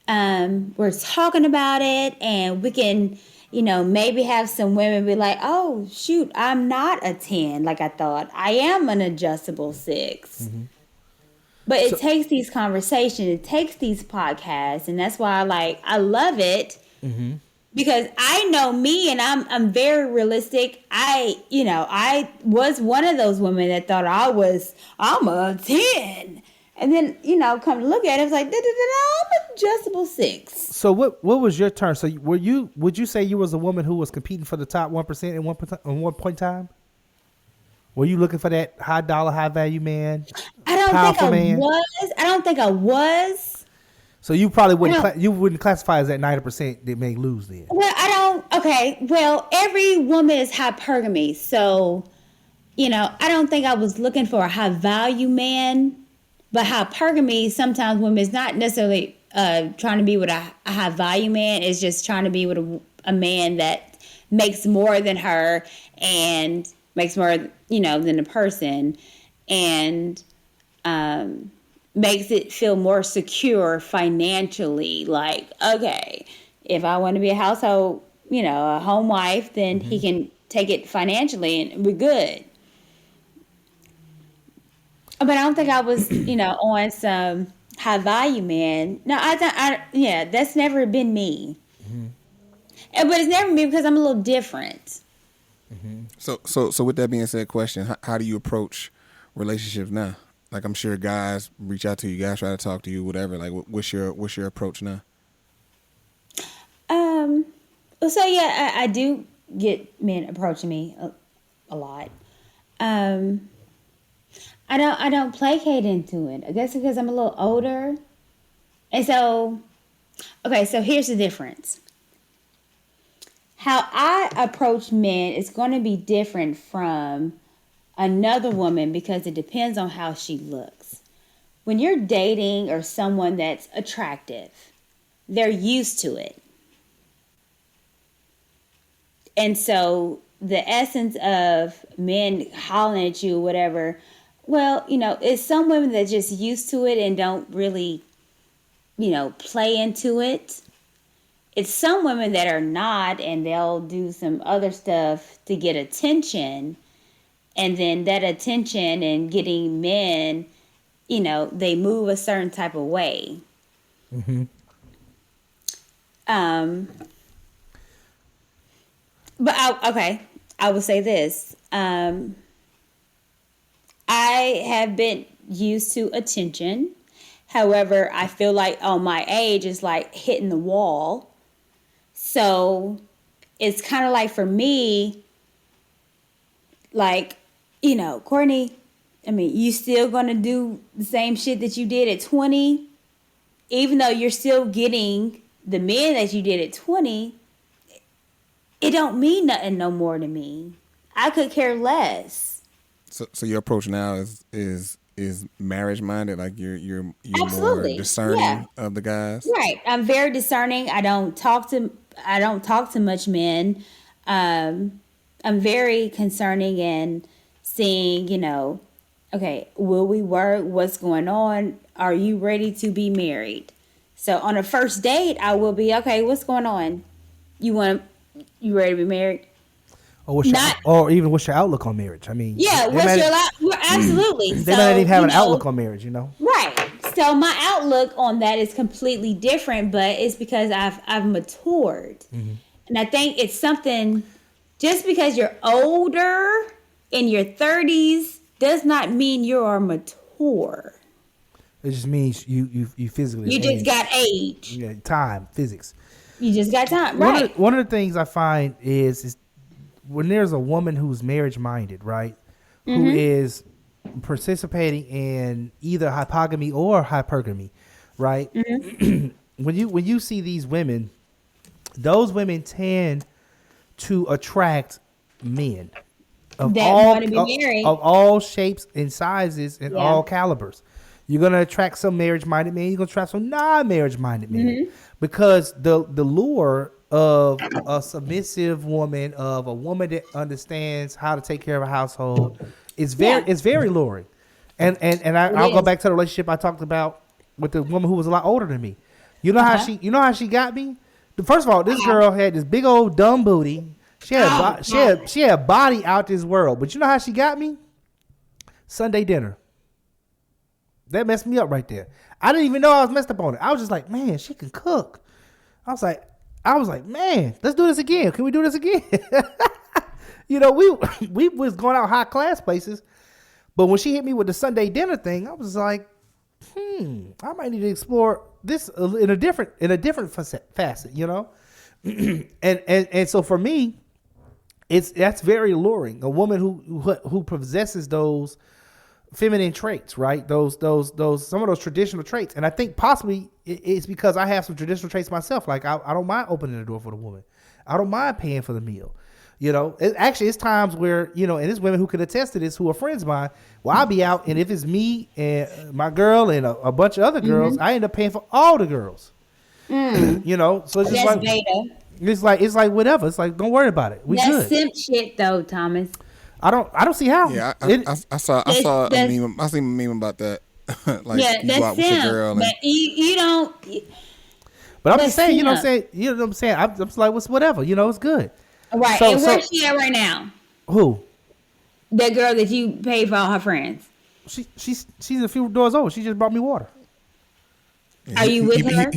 Speaker 1: we're talking about it, and we can, maybe have some women be like, oh, shoot, I'm not a 10 like I thought. I am an adjustable 6. But it takes these conversations, it takes these podcasts, and that's why I love it. Because I know me, and I'm very realistic. I was one of those women that thought I'm a 10. And then, come to look at it, it's like, I'm an adjustable 6.
Speaker 2: So what was your turn? So would you say you was a woman who was competing for the top 1% at one point in time? Were you looking for that high dollar, high value man?
Speaker 1: I don't think I was.
Speaker 2: So you probably wouldn't classify as that 90% that may lose then.
Speaker 1: Well, well, every woman is hypergamy. So, I don't think I was looking for a high value man. But hypergamy, sometimes women is not necessarily trying to be with a high value man. It's just trying to be with a man that makes more than her and makes more, than the person, and makes it feel more secure financially. Like, okay, if I want to be a household, a home wife, then he can take it financially and we're good. But I don't think I was, on some high value man. No, that's never been me. But it's never me because I'm a little different.
Speaker 3: So with that being said, question: how do you approach relationships now? Like, I'm sure guys reach out to you, guys try to talk to you, whatever. Like, what's your approach now?
Speaker 1: So yeah, I do get men approaching me a lot. I don't placate into it. I guess because I'm a little older. And so here's the difference. How I approach men is going to be different from another woman because it depends on how she looks. When you're dating or someone that's attractive, they're used to it. And so the essence of men hollering at you or whatever, well, it's some women that just used to it and don't really, play into it. It's some women that are not, and they'll do some other stuff to get attention. And then that attention and getting men, they move a certain type of way. But I will say this. I have been used to attention. However, I feel like on my age is like hitting the wall. So it's kind of like for me, like, Courtney, you still going to do the same shit that you did at 20, even though you're still getting the men that you did at 20. It don't mean nothing no more to me. I could care less.
Speaker 3: So your approach now is marriage minded, like you're
Speaker 1: Absolutely.
Speaker 3: more discerning of the guys.
Speaker 1: Right. I'm very discerning. I don't talk to much men. I'm very concerning and seeing, okay, will we work? What's going on? Are you ready to be married? So on a first date, I will be, okay, what's going on? You ready to be married?
Speaker 2: Or what's
Speaker 1: Not
Speaker 2: or even what's your outlook on marriage? I mean,
Speaker 1: yeah. What's your absolutely?
Speaker 2: They might not even have an outlook on marriage, you know.
Speaker 1: Right. So my outlook on that is completely different, but it's because I've matured, and I think it's something. Just because you're older in your 30s does not mean you are mature.
Speaker 2: It just means you physically.
Speaker 1: You just got age.
Speaker 2: Yeah, time, physics.
Speaker 1: You just got time, right?
Speaker 2: One of the things I find is when there's a woman who's marriage minded, right, who is participating in either hypogamy or hypergamy, right? when you see these women, those women tend to attract men of all shapes and sizes and all calibers. You're gonna attract some marriage minded men. You're gonna attract some non-marriage minded men because the lure of a submissive woman, of a woman that understands how to take care of a household, is very luring. And I'll go back to the relationship I talked about with the woman who was a lot older than me. You know how she got me? First of all, this girl had this big old dumb booty. She had body out this world. But you know how she got me? Sunday dinner. That messed me up right there. I didn't even know I was messed up on it. I was just like, man, she can cook. I was like, man, let's do this again. Can we do this again? You know, we was going out high class places, but when she hit me with the Sunday dinner thing, I was like, I might need to explore this in a different facet, you know. and so for me, that's very alluring. A woman who possesses those feminine traits, right? Those some of those traditional traits. And I think possibly it's because I have some traditional traits myself. Like I don't mind opening the door for the woman. I don't mind paying for the meal. You know, it's times where, you know, and there's women who can attest to this who are friends of mine. Well, I'll be out, and if it's me and my girl and a bunch of other girls, I end up paying for all the girls. You know, so it's just it's like whatever. It's like, don't worry about it. We good.
Speaker 1: That's simp shit though, Thomas.
Speaker 2: I don't see how.
Speaker 3: Yeah, I saw a meme. I seen a meme about that. Like, you go out with your girl,
Speaker 1: but you don't.
Speaker 2: But I'm just saying, you know what I'm saying. You know what I'm saying. I'm just like, whatever. You know, it's good.
Speaker 1: Right. And where's she at right now?
Speaker 2: Who?
Speaker 1: The girl that you paid for all her friends.
Speaker 2: She's a few doors over. She just brought me water.
Speaker 3: Yeah,
Speaker 1: Are you with her?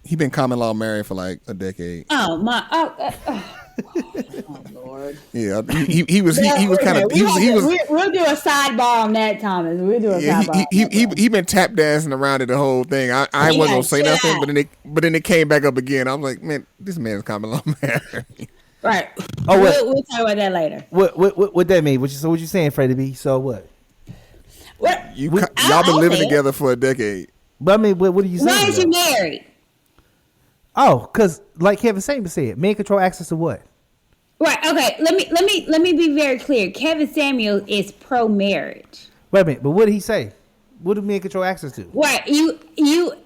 Speaker 3: He been common law married for like a decade.
Speaker 1: Oh my! Oh Lord!
Speaker 3: Yeah, he was kind of
Speaker 1: We'll do a sidebar on that, Thomas. We'll do a sidebar.
Speaker 3: He been tap dancing around it the whole thing. I wasn't gonna say nothing, but then it came back up again. I was like, man, this man's common law married.
Speaker 1: Right.
Speaker 2: Oh,
Speaker 1: we'll talk about that later.
Speaker 2: What that mean? So what you saying, Freddie B? So what?
Speaker 3: Y'all been living together for a decade.
Speaker 2: But I mean, what are you saying?
Speaker 1: Why is you married?
Speaker 2: Oh, because like Kevin Samuel said, men control access to what?
Speaker 1: Right. Okay. Let me be very clear. Kevin Samuel is pro marriage.
Speaker 2: Wait a minute. But what did he say? What do men control access to?
Speaker 1: Right. You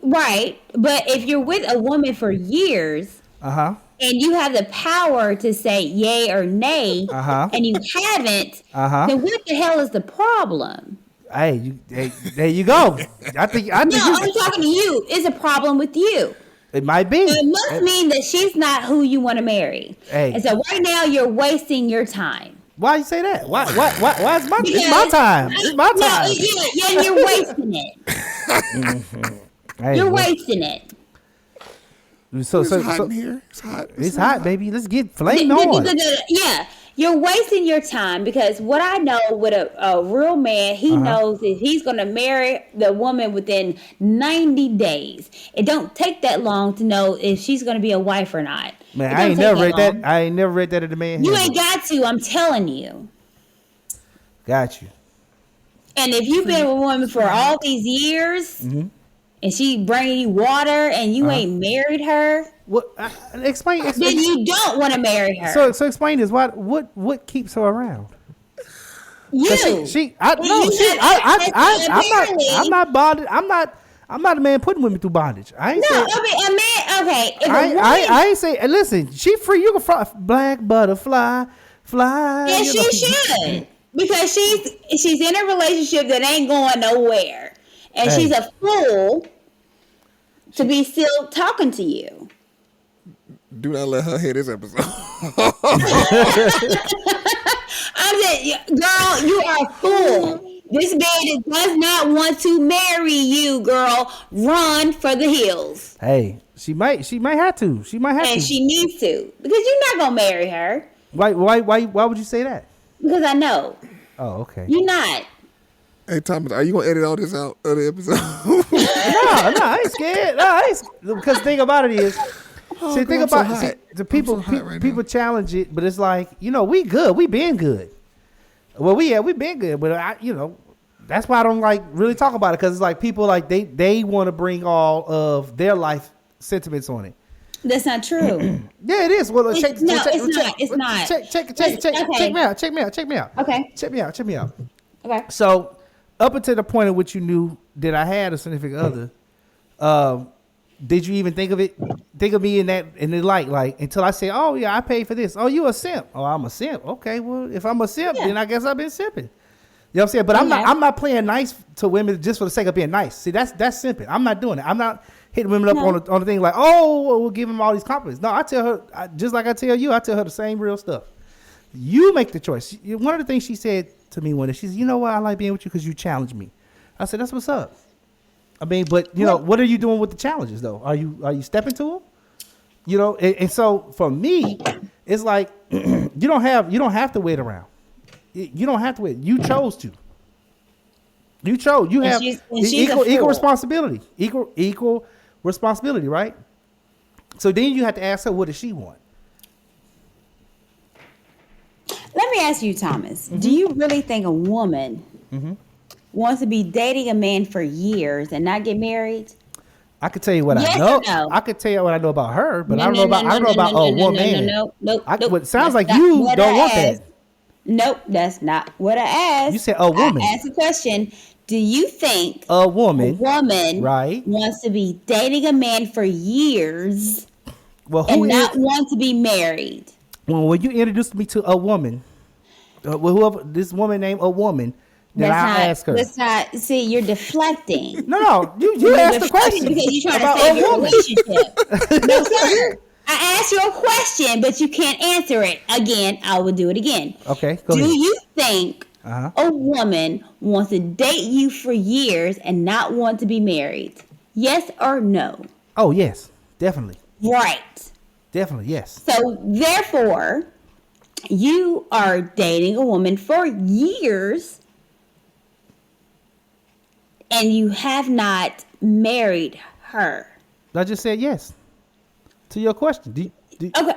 Speaker 1: right. But if you're with a woman for years, and you have the power to say yay or nay, and you haven't, then what the hell is the problem?
Speaker 2: Hey, there you go. I think
Speaker 1: no, I'm talking to you. It's a problem with you.
Speaker 2: It might be.
Speaker 1: It must mean that she's not who you want to marry.
Speaker 2: Hey.
Speaker 1: And so right now you're wasting your time.
Speaker 2: Why you say that? Why is my it's my time? It's my time.
Speaker 1: No, you're wasting it.
Speaker 2: Hey,
Speaker 1: you're wasting it.
Speaker 2: So
Speaker 3: it's hot in here. It's hot.
Speaker 2: It's hot, baby. Let's get flamed on.
Speaker 1: Yeah. You're wasting your time because what I know with a real man, he knows that he's going to marry the woman within 90 days. It don't take that long to know if she's going to be a wife or not.
Speaker 2: Man, I ain't never read that. I ain't never read that in the man.
Speaker 1: You ain't got to. I'm telling you.
Speaker 2: Got you.
Speaker 1: And if you've been with a woman for all these years, and she bringing you water, and you ain't married her.
Speaker 2: What? Explain.
Speaker 1: Then you don't want to marry her.
Speaker 2: So explain this. What keeps her around?
Speaker 1: You.
Speaker 2: I'm not bonded. I'm not a man putting women through bondage. I ain't
Speaker 1: no,
Speaker 2: say,
Speaker 1: I mean, a man. Okay.
Speaker 2: I ain't say. Listen, she free. You can fly, black butterfly, fly.
Speaker 1: Yeah, she should because she's in a relationship that ain't going nowhere, and she's a fool to be still talking to you.
Speaker 3: Do not let her hear this episode.
Speaker 1: I said, girl, you are a fool. This man does not want to marry you, girl. Run for the hills.
Speaker 2: Hey, she might have to. She might have
Speaker 1: And
Speaker 2: to.
Speaker 1: she needs to. Because you're not going to marry her.
Speaker 2: Why would you say that?
Speaker 1: Because I know.
Speaker 2: Oh, okay.
Speaker 1: You're not.
Speaker 3: Hey, Thomas, are you going to edit all this out of the episode?
Speaker 2: No, I ain't scared. Because the thing about it is, see, think about the people. People challenge it, but it's like, we good. We been good. Well, we been good, but that's why I don't like really talk about it, because it's like people like they want to bring all of their life sentiments on it.
Speaker 1: That's not true.
Speaker 2: Yeah, it is. Well,
Speaker 1: It's not.
Speaker 2: Check me out. Check me out.
Speaker 1: Okay.
Speaker 2: Check me out.
Speaker 1: Okay.
Speaker 2: So, up until the point at which you knew that I had a significant other, did you even think of it? Think of me in the light, like, until I say, "Oh yeah, I paid for this." Oh, you a simp? Oh, I'm a simp. Okay, well, if I'm a simp, then I guess I've been simping. You know what I'm saying? But I'm not playing nice to women just for the sake of being nice. See, that's simping. I'm not doing it. I'm not hitting women up on the thing like, "Oh, we'll give them all these compliments." No, I tell her just like I tell you. I tell her the same real stuff. You make the choice. One of the things she said to me one day, she said, "You know what? I like being with you because you challenge me." I said, "That's what's up." I mean, but what are you doing with the challenges though? Are you stepping to them? And so for me, it's like you don't have to wait around. You don't have to wait. You chose to. You chose. You have equal responsibility. Equal responsibility, right? So then you have to ask her, what does she want?
Speaker 1: Let me ask you, Thomas. Mm-hmm. Do you really think a woman wants to be dating a man for years and not get married?
Speaker 2: I could tell you what I know. No? I could tell you what I know about her, but I don't know about a woman. Nope. Sounds like you don't want that.
Speaker 1: Nope, that's not what I asked.
Speaker 2: You said a woman.
Speaker 1: I asked the question, do you think
Speaker 2: a woman
Speaker 1: right, wants to be dating a man for years and not want to be married?
Speaker 2: Well, when you introduced me to a woman, whoever this woman named a woman, then I ask her.
Speaker 1: Let's not see. You're deflecting.
Speaker 2: No, you asked the question
Speaker 1: because you're trying to save your relationship. No, sir. I asked you a question, but you can't answer it. Again, I will do it again.
Speaker 2: Okay, go ahead.
Speaker 1: Do you think a woman wants to date you for years and not want to be married? Yes or no?
Speaker 2: Oh, yes, definitely.
Speaker 1: Right.
Speaker 2: Definitely, yes.
Speaker 1: So, therefore, you are dating a woman for years and you have not married her.
Speaker 2: I just said yes to your question.
Speaker 1: Okay,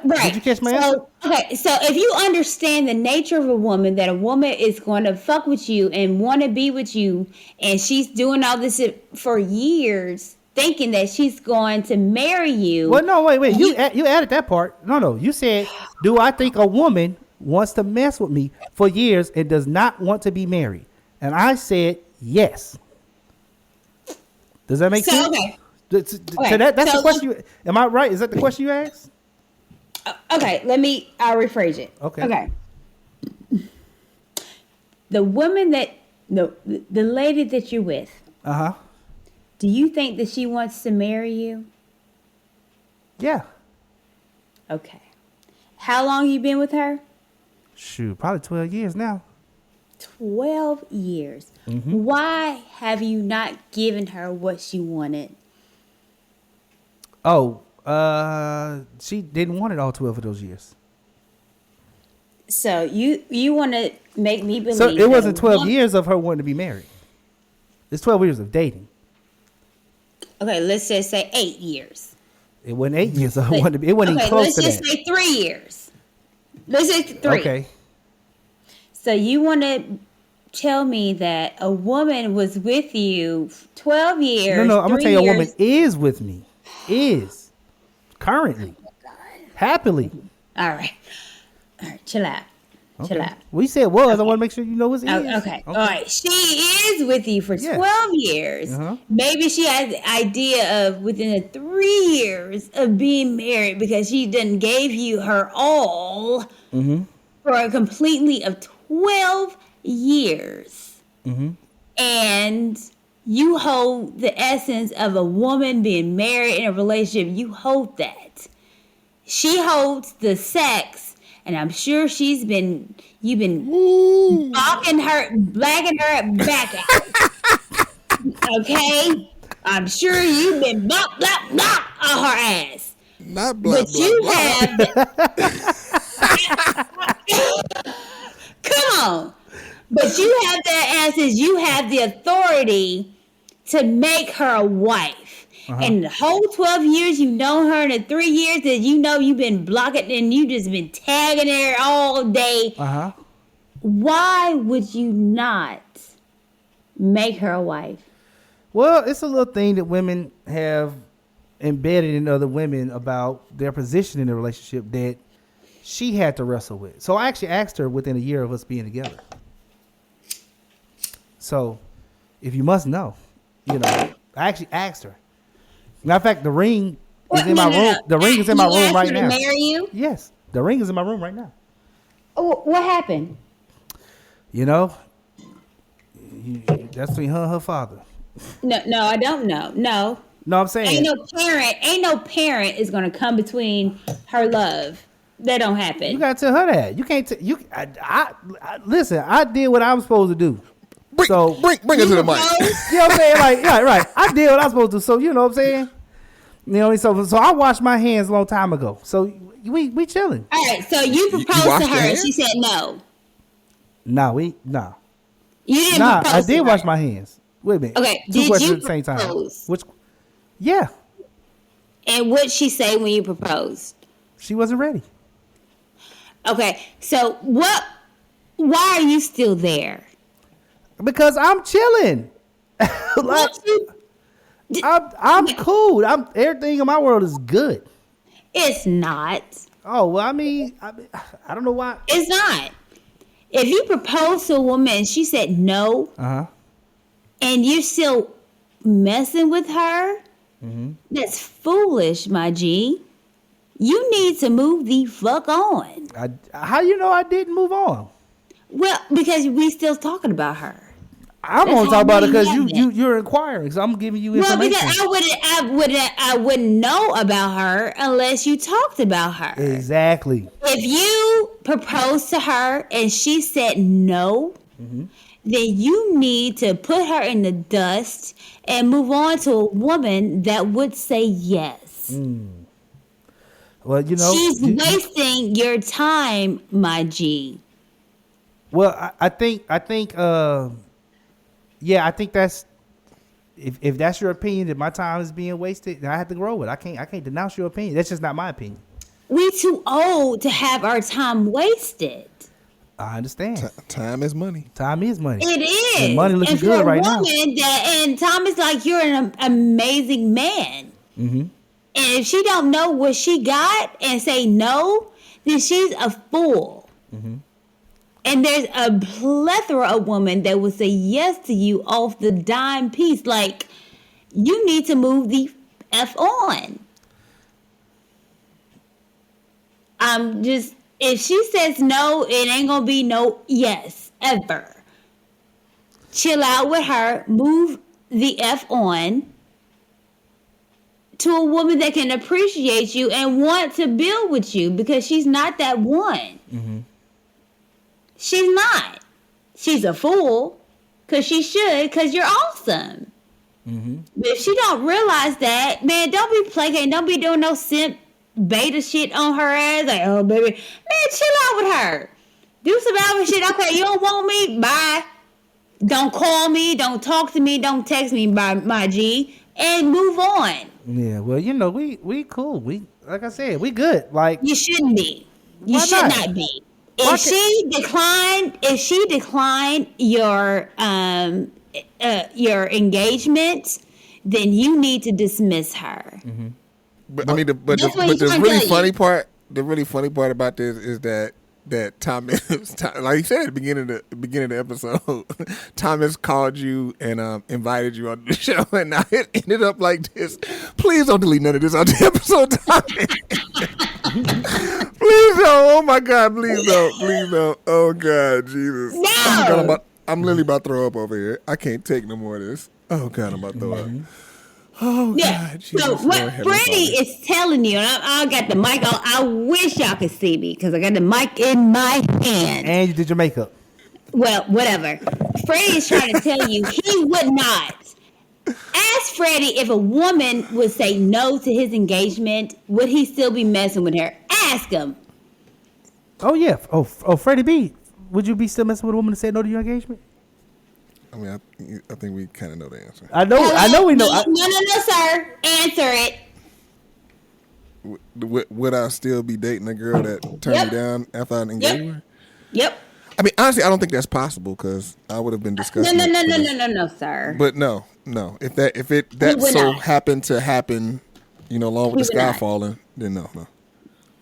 Speaker 1: right.
Speaker 2: Did you catch my answer?
Speaker 1: Okay, so if you understand the nature of a woman, that a woman is going to fuck with you and want to be with you, and she's doing all this for years, thinking that she's going to marry you.
Speaker 2: Well, no, wait. You added that part. No. You said, do I think a woman wants to mess with me for years and does not want to be married? And I said yes. Does that make sense?
Speaker 1: Okay.
Speaker 2: So that's the question. Am I right? Is that the question you asked?
Speaker 1: Okay, I'll rephrase it. Okay. The woman the lady that you're with. Do you think that she wants to marry you?
Speaker 2: Yeah.
Speaker 1: Okay. How long you been with her?
Speaker 2: Shoot, probably 12 years now.
Speaker 1: 12 years. Mm-hmm. Why have you not given her what she wanted?
Speaker 2: Oh, she didn't want it all 12 of those years.
Speaker 1: So you want to make me believe?
Speaker 2: So it wasn't 12 years of her wanting to be married. It's 12 years of dating.
Speaker 1: Okay, let's just say 8 years.
Speaker 2: It wasn't 8 years of her wanting to be. It wasn't even close to that.
Speaker 1: Let's just say 3 years. Let's say 3.
Speaker 2: Okay.
Speaker 1: So you want to tell me that a woman was with you 12 years?
Speaker 2: No, I'm going to tell you a woman is with me. Is. Currently. Happily.
Speaker 1: All right, chill out.
Speaker 2: Okay.
Speaker 1: Chill out.
Speaker 2: We said was. Okay. I want to make sure you know it's is.
Speaker 1: Okay. All right. She is with you for 12 years. Maybe she has the idea of within the 3 years of being married because she done gave you her all for a completely of 12 years. And you hold the essence of a woman being married in a relationship. You hold that. She holds the sex, and I'm sure you've been blacking her back out. Okay? I'm sure you've been block on her ass.
Speaker 3: Not blah,
Speaker 1: But
Speaker 3: blah,
Speaker 1: you
Speaker 3: blah.
Speaker 1: have come on. But you have that answers. You have the authority to make her a wife. And the whole 12 years you know her, and the 3 years that you know you've been blocking and you just been tagging her all day. Why would you not make her a wife?
Speaker 2: Well, it's a little thing that women have embedded in other women about their position in the relationship that she had to wrestle with. So I actually asked her within a year of us being together. So, if you must know, I actually asked her. Matter of fact, the ring is in my room. The ring is in my room right now.
Speaker 1: To marry you?
Speaker 2: Yes, the ring is in my room right now.
Speaker 1: Oh, what happened?
Speaker 2: That's between her and her father.
Speaker 1: No, I don't know. No,
Speaker 2: I'm saying
Speaker 1: ain't no parent is gonna come between her love. That don't happen.
Speaker 2: you gotta tell her that. You can't. I listen. I did what I was supposed to do.
Speaker 3: Bring her to the mic.
Speaker 2: You know what I'm saying? Like, right. I did what I was supposed to. So you know what I'm saying? So I washed my hands a long time ago. So we chilling.
Speaker 1: All right. So you proposed
Speaker 3: washed
Speaker 1: to her,
Speaker 3: your
Speaker 1: and
Speaker 3: hands?
Speaker 1: she said no.
Speaker 2: No.
Speaker 1: You didn't
Speaker 2: Nah,
Speaker 1: propose
Speaker 2: I
Speaker 1: to
Speaker 2: did
Speaker 1: her.
Speaker 2: wash my hands. Wait a minute.
Speaker 1: Okay,
Speaker 2: Two
Speaker 1: did
Speaker 2: questions
Speaker 1: you
Speaker 2: at the same time.
Speaker 1: propose?
Speaker 2: Which? Yeah.
Speaker 1: And what'd she say when you proposed?
Speaker 2: She wasn't ready.
Speaker 1: Okay. So what? Why are you still there?
Speaker 2: Because I'm chilling. Like, I'm cool. Everything in my world is good.
Speaker 1: It's not.
Speaker 2: Oh well, I don't know why.
Speaker 1: It's not. If you propose to a woman and she said no, and you're still messing with her, that's foolish, my G. You need to move the fuck on.
Speaker 2: How you know I didn't move on?
Speaker 1: Well, because we still talking about her.
Speaker 2: I'm
Speaker 1: That's
Speaker 2: gonna talk
Speaker 1: how
Speaker 2: about it
Speaker 1: we
Speaker 2: because
Speaker 1: have
Speaker 2: you're inquiring. So I'm giving you
Speaker 1: Well,
Speaker 2: information.
Speaker 1: because I wouldn't know about her unless you talked about her.
Speaker 2: Exactly.
Speaker 1: If you proposed to her and she said no, then you need to put her in the dust and move on to a woman that would say yes.
Speaker 2: Well,
Speaker 1: She's wasting your time, my G.
Speaker 2: Well, I think that's if that's your opinion that my time is being wasted, then I have to grow with it. I can't denounce your opinion. That's just not my opinion.
Speaker 1: We too old to have our time wasted.
Speaker 2: I understand.
Speaker 3: Time is money.
Speaker 2: Time is money.
Speaker 1: It is.
Speaker 2: And money looking
Speaker 1: and for
Speaker 2: good
Speaker 1: a
Speaker 2: right now.
Speaker 1: woman and Tom is like, you're an amazing man. And if she don't know what she got and say no, then she's a fool. And there's a plethora of women that will say yes to you off the dime piece. Like, you need to move the F on. If she says no, it ain't gonna be no yes, ever. Chill out with her, move the F on to a woman that can appreciate you and want to build with you, because she's not that one. She's not. She's a fool, because she should, because you're awesome. But if she don't realize that, man, don't be placating. Don't be doing no simp beta shit on her ass. Like, oh, baby. Man, chill out with her. Do some alpha shit. Okay, you don't want me? Bye. Don't call me. Don't talk to me. Don't text me, my G. And move on.
Speaker 2: Yeah, well, we cool. We, like I said, we good. Like,
Speaker 1: You shouldn't be. You
Speaker 2: Why
Speaker 1: should
Speaker 2: not?
Speaker 1: not be.
Speaker 2: Why
Speaker 1: If she declined your engagement, then you need to dismiss her.
Speaker 3: But I mean, the
Speaker 1: That's what he's
Speaker 3: really
Speaker 1: trying to tell
Speaker 3: funny
Speaker 1: you.
Speaker 3: part, the really funny part about this is that Thomas, like he said at the beginning of the episode, Thomas called you and invited you on the show, and now it ended up like this. Please don't delete none of this on the episode, Thomas. Please don't. Oh my God, please don't. Oh God, Jesus.
Speaker 1: No.
Speaker 3: I'm literally about to throw up over here. I can't take no more of this. Oh God, I'm about to throw up. Oh
Speaker 1: Yeah.
Speaker 3: God,
Speaker 1: So
Speaker 3: Jesus,
Speaker 1: what
Speaker 3: Lord, Heavenly
Speaker 1: Freddie
Speaker 3: Father.
Speaker 1: is telling you, and I got the mic on. I wish y'all could see me because I got the mic in my hand.
Speaker 2: And you did your makeup.
Speaker 1: Well, whatever. Freddie is trying to tell you he would not. Ask Freddie if a woman would say no to his engagement, would he still be messing with her? Ask him.
Speaker 2: Oh yeah. Oh, Freddie B. Would you be still messing with a woman that said no to your engagement?
Speaker 3: I mean, I think we kind of know the answer.
Speaker 2: I know we know.
Speaker 1: No, sir. Answer it.
Speaker 3: Would I still be dating a girl that turned
Speaker 1: Yep.
Speaker 3: me down after I engaged with her?
Speaker 1: Yep.
Speaker 3: I mean, honestly, I don't think that's possible because I would have been discussing.
Speaker 1: No, sir.
Speaker 3: But no. If that
Speaker 1: would
Speaker 3: so
Speaker 1: not.
Speaker 3: happened to happen, along with the
Speaker 1: We would
Speaker 3: sky
Speaker 1: not.
Speaker 3: falling, then no.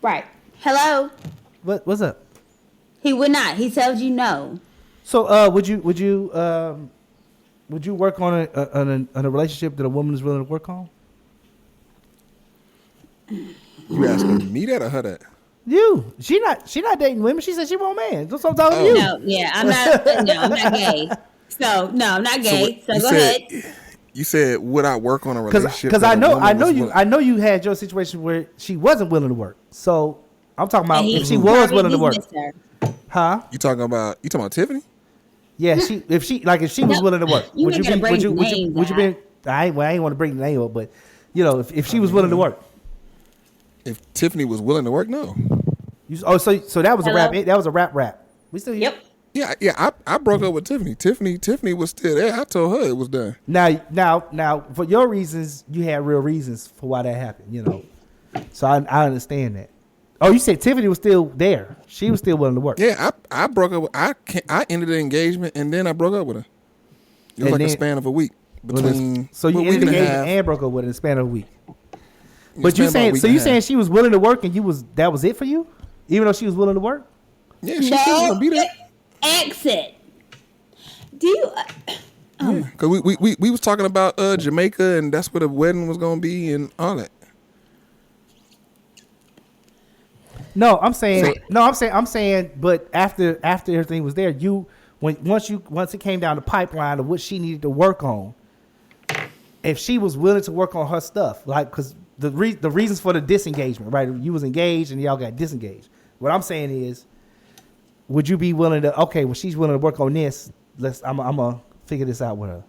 Speaker 1: Right. Hello?
Speaker 2: What's up?
Speaker 1: He would not. He tells you no.
Speaker 2: So would you work on a relationship that a woman is willing to work on?
Speaker 3: You asking me that or her that?
Speaker 2: You. She not dating women. She said she want man. That's what I'm talking to you.
Speaker 1: No, yeah, I'm not. No, I'm not gay. So no, I'm not gay. So,
Speaker 3: you
Speaker 1: go
Speaker 3: said,
Speaker 1: ahead.
Speaker 3: You said, would I work on a relationship?
Speaker 2: Because
Speaker 3: that
Speaker 2: I
Speaker 3: a
Speaker 2: know
Speaker 3: woman was
Speaker 2: you
Speaker 3: willing-
Speaker 2: I know you had your situation where she wasn't willing to work. So I'm talking about
Speaker 1: And he-
Speaker 2: if she was
Speaker 1: probably
Speaker 2: willing to work,
Speaker 1: dismissed her.
Speaker 2: huh?
Speaker 3: You talking about Tiffany?
Speaker 2: Yeah, if she was
Speaker 1: No,
Speaker 2: willing to work,
Speaker 1: you ain't gotta bring
Speaker 2: would you
Speaker 1: names
Speaker 2: be? I ain't want to bring the name up, but if she was willing to work,
Speaker 3: If Tiffany was willing to work, no.
Speaker 2: so that was a
Speaker 1: Hello?
Speaker 2: rap. That was a rap. We still here?
Speaker 1: Yep.
Speaker 3: Yeah. I broke up with Tiffany. Tiffany was still there. I told her it was done.
Speaker 2: Now, for your reasons, you had real reasons for why that happened. So I understand that. Oh, you said Tiffany was still there. She was still willing to work.
Speaker 3: Yeah, I broke up. I ended the engagement and then I broke up with her. It was
Speaker 2: And
Speaker 3: like a
Speaker 2: then-
Speaker 3: span of a week between.
Speaker 2: So you
Speaker 3: a week
Speaker 2: ended the
Speaker 3: and a
Speaker 2: engagement
Speaker 3: half.
Speaker 2: and broke up with her in the span of a week.
Speaker 3: It
Speaker 2: But you
Speaker 3: span about a
Speaker 2: saying
Speaker 3: week
Speaker 2: so
Speaker 3: and
Speaker 2: you
Speaker 3: a
Speaker 2: saying
Speaker 3: half.
Speaker 2: she was willing to work and that was it for you, even though she was willing to work.
Speaker 3: Yeah, she still
Speaker 1: No.
Speaker 3: gonna be there.
Speaker 1: Exit. Do you?
Speaker 3: Cause we was talking about Jamaica and that's where the wedding was gonna be and all that.
Speaker 2: No, I'm saying. But after everything was there, once it came down the pipeline of what she needed to work on, if she was willing to work on her stuff, like because the reasons for the disengagement, right? You was engaged and y'all got disengaged. What I'm saying is, would you be willing to? Okay, well she's willing to work on this. I'm gonna figure this out with her.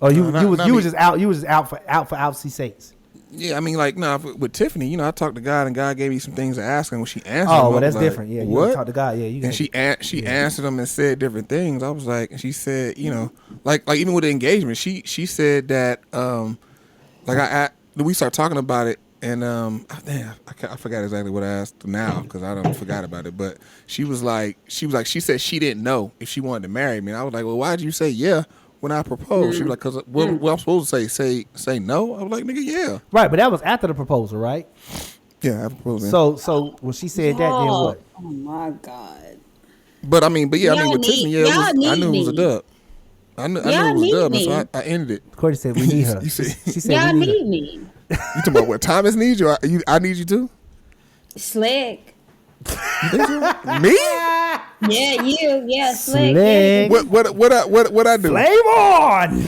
Speaker 2: Or you was just out for out's sakes.
Speaker 3: Yeah, I mean, like, with Tiffany, I talked to God, and God gave me some things to ask her. When she answered,
Speaker 2: Oh,
Speaker 3: them,
Speaker 2: well,
Speaker 3: I
Speaker 2: that's
Speaker 3: was like,
Speaker 2: different. Yeah, you
Speaker 3: what?
Speaker 2: talk to God. Yeah, you.
Speaker 3: And she answered them and said different things. I was like, and she said, like even with the engagement, she said that, we started talking about it, and I forgot exactly what I asked now because I don't forgot about it. But she said she didn't know if she wanted to marry me. And I was like, well, why'd you say yeah when I proposed? She was like, because what I'm supposed to say no. I was like, nigga, yeah.
Speaker 2: Right, but that was after the proposal, right?
Speaker 3: Yeah, I proposed.
Speaker 2: So when she said that, then what?
Speaker 1: Oh my God.
Speaker 3: But with
Speaker 1: Y'all
Speaker 3: Tiffany,
Speaker 1: need- y'all
Speaker 3: I knew it was a
Speaker 1: need
Speaker 3: dub. I knew it
Speaker 1: Y'all
Speaker 3: was a dub,
Speaker 1: need
Speaker 3: and so I ended it.
Speaker 2: Courtney said we need her.
Speaker 3: You see-
Speaker 2: she said
Speaker 1: Y'all
Speaker 2: we need her.
Speaker 1: need me.
Speaker 3: You talking about what Thomas needs you? I need you too.
Speaker 1: Slick.
Speaker 3: Me?
Speaker 1: Yeah, you. Yeah, slick.
Speaker 2: Slick.
Speaker 3: What I do?
Speaker 2: Flame on!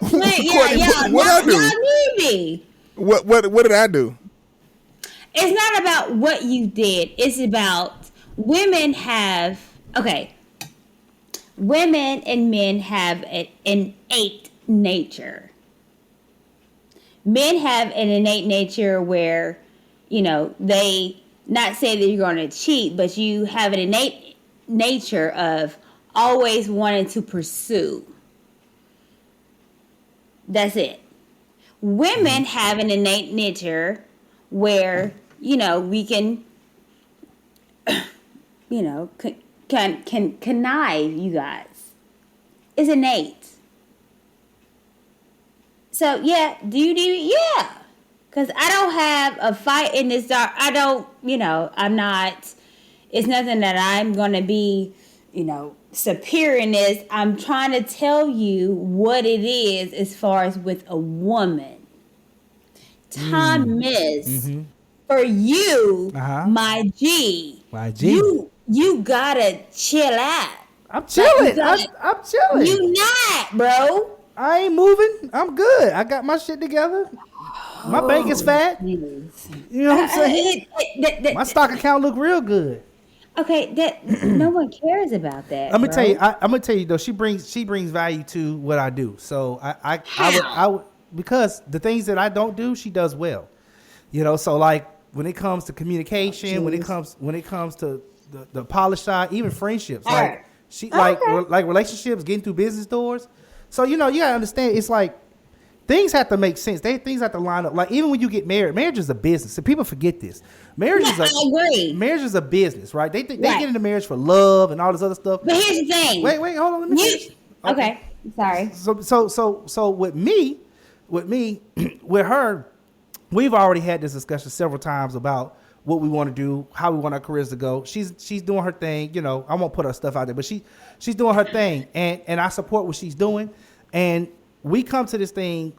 Speaker 1: Slick. Yeah,
Speaker 3: Courtney,
Speaker 1: y'all,
Speaker 3: what I do?
Speaker 1: y'all need me.
Speaker 3: What did I do?
Speaker 1: It's not about what you did. It's about women and men have an innate nature. Men have an innate nature where, they not say that you're going to cheat, but you have an innate nature of always wanting to pursue. That's it. Women have an innate nature where, we can, can connive, you guys. It's innate. So, yeah, do you need it? Yeah. Because I don't have a fight in this dark. I don't, I'm not, it's nothing that I'm going to be, superior in this. I'm trying to tell you what it is as far as with a woman. Time is for you, my G.
Speaker 2: My G.
Speaker 1: You gotta chill out.
Speaker 2: I'm chilling.
Speaker 1: Like,
Speaker 2: I'm chilling.
Speaker 1: You not, bro.
Speaker 2: I ain't moving. I'm good. I got my shit together. My bank is fat. You know what I'm saying? My stock account look real good.
Speaker 1: Okay, that no one cares about that.
Speaker 2: I'm gonna
Speaker 1: bro.
Speaker 2: tell you. I'm gonna tell you though. She brings value to what I do. So I would because the things that I don't do, she does well. You know. So like when it comes to communication, when it comes to the polished side, even friendships, like
Speaker 1: Alright.
Speaker 2: she
Speaker 1: Okay.
Speaker 2: like relationships, getting through business doors. So you know you gotta understand. It's like things have to make sense. Things have to line up. Like even when you get married, marriage is a business. And people forget this. Marriage is
Speaker 1: I agree.
Speaker 2: marriage is a business, right? They think they
Speaker 1: Right.
Speaker 2: get into marriage for love and all this other stuff.
Speaker 1: But here's the thing.
Speaker 2: Wait, hold on. Let me
Speaker 1: You,
Speaker 2: finish.
Speaker 1: okay. Sorry.
Speaker 2: So with me, with her, we've already had this discussion several times about what we want to do, how we want our careers to go. She's doing her thing. You know, I won't put her stuff out there, but she's doing her thing, and I support what she's doing. And we come to this thing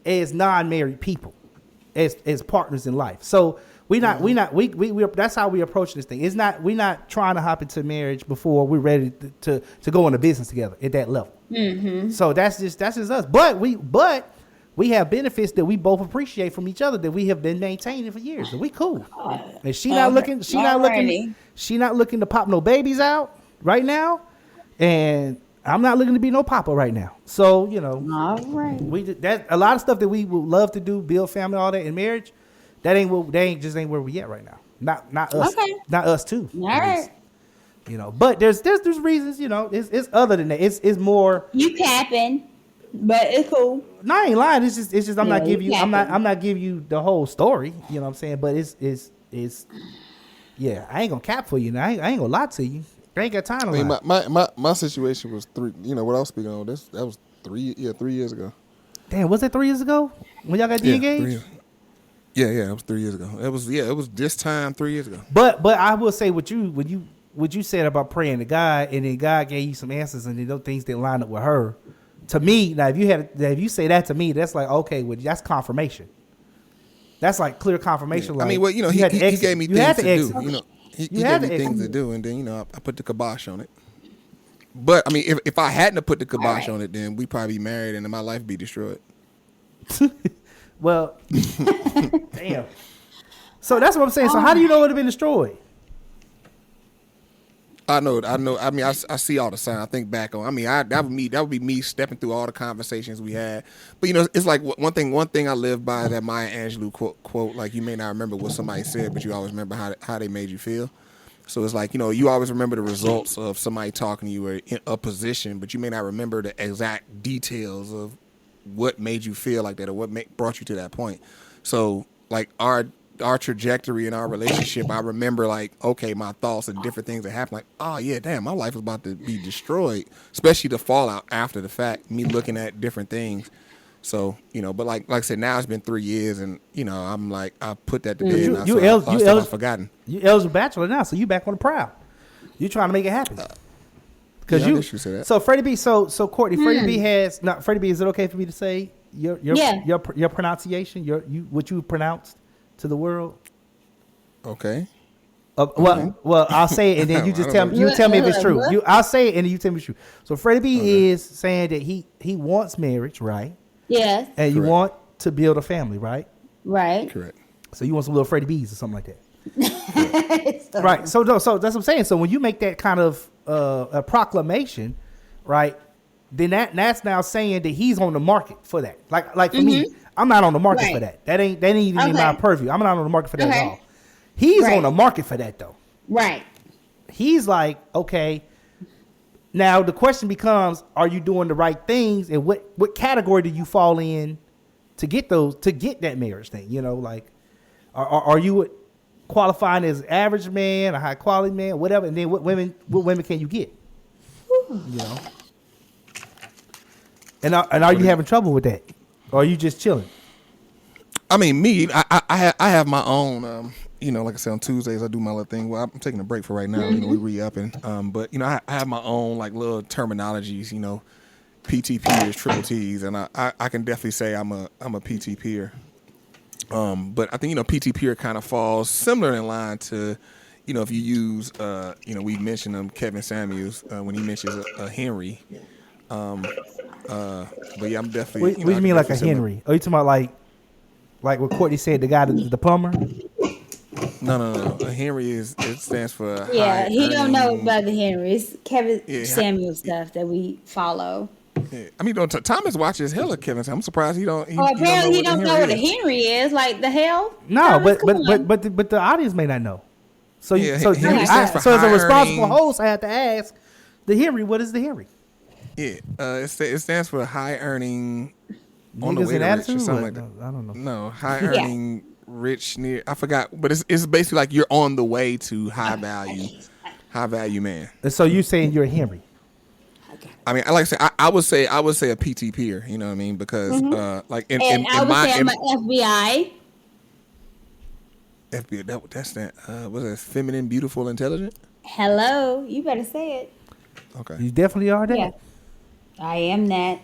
Speaker 2: as non-married people, as partners in life. So we that's how we approach this thing. We're not trying to hop into marriage before we're ready to go into business together at that level. Mm-hmm. So that's just us. But we have benefits that we both appreciate from each other that we have been maintaining for years. And we cool. And she not looking to pop no babies out right now. And I'm not looking to be no papa right now. So, you know,
Speaker 1: All right.
Speaker 2: that a lot of stuff that we would love to do, build family, all that in marriage, that ain't where we at right now. Not us.
Speaker 1: Okay.
Speaker 2: Not us too.
Speaker 1: All right.
Speaker 2: You know, but there's reasons, you know, it's other than that. It's more.
Speaker 1: You capping, but it's cool.
Speaker 2: No, I ain't lying. It's just I'm
Speaker 1: Yeah,
Speaker 2: not giving you
Speaker 1: you
Speaker 2: I'm
Speaker 1: capping.
Speaker 2: not giving you the whole story. You know what I'm saying? But it's yeah, I ain't gonna cap for you now. I ain't gonna lie to you. I ain't got time to
Speaker 3: I mean,
Speaker 2: lie.
Speaker 3: my situation was three. You know what I was speaking on. That was 3 years ago.
Speaker 2: Damn, was that 3 years ago when y'all got de-engaged?
Speaker 3: Yeah, it was 3 years ago. It was this time 3 years ago.
Speaker 2: But I will say what you said about praying to God, and then God gave you some answers, and then those things didn't line up with her. To me, now if you say that to me, that's like okay, well that's confirmation. That's like clear confirmation.
Speaker 3: Yeah.
Speaker 2: Like,
Speaker 3: I mean, well, you know, he
Speaker 2: had to exit.
Speaker 3: gave me
Speaker 2: You had
Speaker 3: things to
Speaker 2: exit.
Speaker 3: do. You know, he
Speaker 2: You
Speaker 3: gave
Speaker 2: had
Speaker 3: me
Speaker 2: to
Speaker 3: things
Speaker 2: exit.
Speaker 3: to do, and then you know I put the kibosh on it. But I mean, if I hadn't have put the kibosh on it, then we'd probably be married, and then my life be destroyed.
Speaker 2: Well, damn. So that's what I'm saying. So how do you know it would have been destroyed?
Speaker 3: I know. I mean, I see all the signs. I think back on. I mean, that would be me stepping through all the conversations we had. But you know, it's like one thing I live by that Maya Angelou quote. Like you may not remember what somebody said, but you always remember how they made you feel. So it's like, you know, you always remember the results of somebody talking to you or in a position, but you may not remember the exact details of what made you feel like that or what brought you to that point. So like our trajectory in our relationship, I remember like, okay, my thoughts and different things that happened. Like, oh yeah, damn, my life is about to be destroyed, especially the fallout after the fact, me looking at different things. So, you know, but like I said, now it's been 3 years and, you know, I'm like, I put that to bed and I've forgotten.
Speaker 2: You eligible bachelor now, so you back on the prowl. You trying to make it happen. Because
Speaker 3: Yeah, I guess you say that.
Speaker 2: So Freddie B, so Courtney, Freddie B has not Freddie B. Is it okay for me to say your pronunciation, what you pronounced to the world?
Speaker 3: Okay.
Speaker 2: Well, I'll say it and then you just tell me. You tell me if it's true. I'll say it and then you tell me if it's true. So Freddie B is saying that he wants marriage, right?
Speaker 1: Yes.
Speaker 2: And you
Speaker 3: Correct.
Speaker 2: want to build a family, right?
Speaker 1: Right.
Speaker 3: Correct.
Speaker 2: So you want some little Freddie B's or something like that. Right. So that's what I'm saying. So when you make that kind of a proclamation, right, then that's now saying that he's on the market for that. Like for me, I'm not on the market for that. That ain't even in my purview. I'm not on the market for that at all. He's on the market for that though.
Speaker 1: Right.
Speaker 2: He's like, okay. Now the question becomes, are you doing the right things, and what category do you fall in to get that marriage thing? You know, like, are you qualifying as average man, a high quality man, whatever? And then what women can you get? You know, and are you having trouble with that, or are you just chilling?
Speaker 3: I mean, me, I have my own. You know, like I said, on Tuesdays I do my little thing. Well, I'm taking a break for right now. You know, we re-upping. But you know, I have my own like little terminologies. You know, PTPers, triple T's, and I can definitely say I'm a PTPer. But I think, you know, PTPer kind of falls similar in line to, you know, if you use, you know, we mentioned Kevin Samuels when he mentions a Henry. But yeah, I'm definitely.
Speaker 2: What do you mean like a Henry? Are you talking about like what Courtney said, the guy, the plumber?
Speaker 3: No. A Henry it stands for
Speaker 1: Yeah,
Speaker 3: high
Speaker 1: he don't know
Speaker 3: earning.
Speaker 1: about the Henrys. Kevin
Speaker 3: Yeah,
Speaker 1: Samuel stuff that we follow.
Speaker 3: yeah. I mean, Thomas watches hella Kevin. I'm surprised he don't.
Speaker 1: Oh,
Speaker 3: He
Speaker 1: apparently he don't know what a
Speaker 3: is.
Speaker 1: Henry is. Like the hell?
Speaker 2: No,
Speaker 1: Thomas, come on.
Speaker 2: but the audience may not know. So
Speaker 3: Yeah,
Speaker 2: so
Speaker 3: Henry stands for
Speaker 2: so as a
Speaker 3: high
Speaker 2: responsible
Speaker 3: earning.
Speaker 2: host, I have to ask the Henry. What is the Henry?
Speaker 3: Yeah, it stands for high earning. On the
Speaker 2: Niggas
Speaker 3: way
Speaker 2: in
Speaker 3: to rich or
Speaker 2: attitude?
Speaker 3: something like that.
Speaker 2: I don't know.
Speaker 3: No, high earning, rich, near. I forgot, but it's basically like you're on the way to high value man.
Speaker 2: And so you saying you're a Henry?
Speaker 3: I mean, like I would say a PT peer. You know what I mean? Because like in
Speaker 1: I would say I'm
Speaker 3: in
Speaker 1: an FBI.
Speaker 3: FBI, that's that. Was it feminine, beautiful, intelligent?
Speaker 1: Hello, you better say it.
Speaker 3: Okay.
Speaker 2: You definitely are that.
Speaker 1: Yeah, I am that.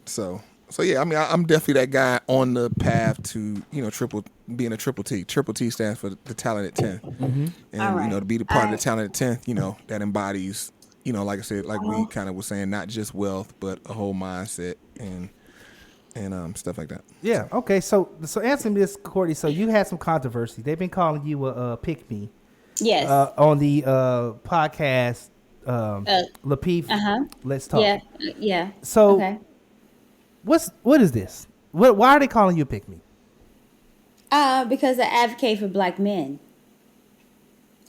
Speaker 3: So yeah, I mean, I'm definitely that guy on the path to being a triple T. Triple T stands for the talented 10, and
Speaker 1: All right.
Speaker 3: to be the part of the talented 10th, that embodies, like I said, like we kind of were saying, not just wealth, but a whole mindset and stuff like that.
Speaker 2: Yeah. Okay. So answer me this, Courtney. So you had some controversy. They've been calling you a pick me.
Speaker 1: Yes.
Speaker 2: On the podcast, Lapeef. Let's talk.
Speaker 1: Yeah. Yeah.
Speaker 2: So
Speaker 1: Okay.
Speaker 2: what is this? Why are they calling you a pick me?
Speaker 1: Because I advocate for black men,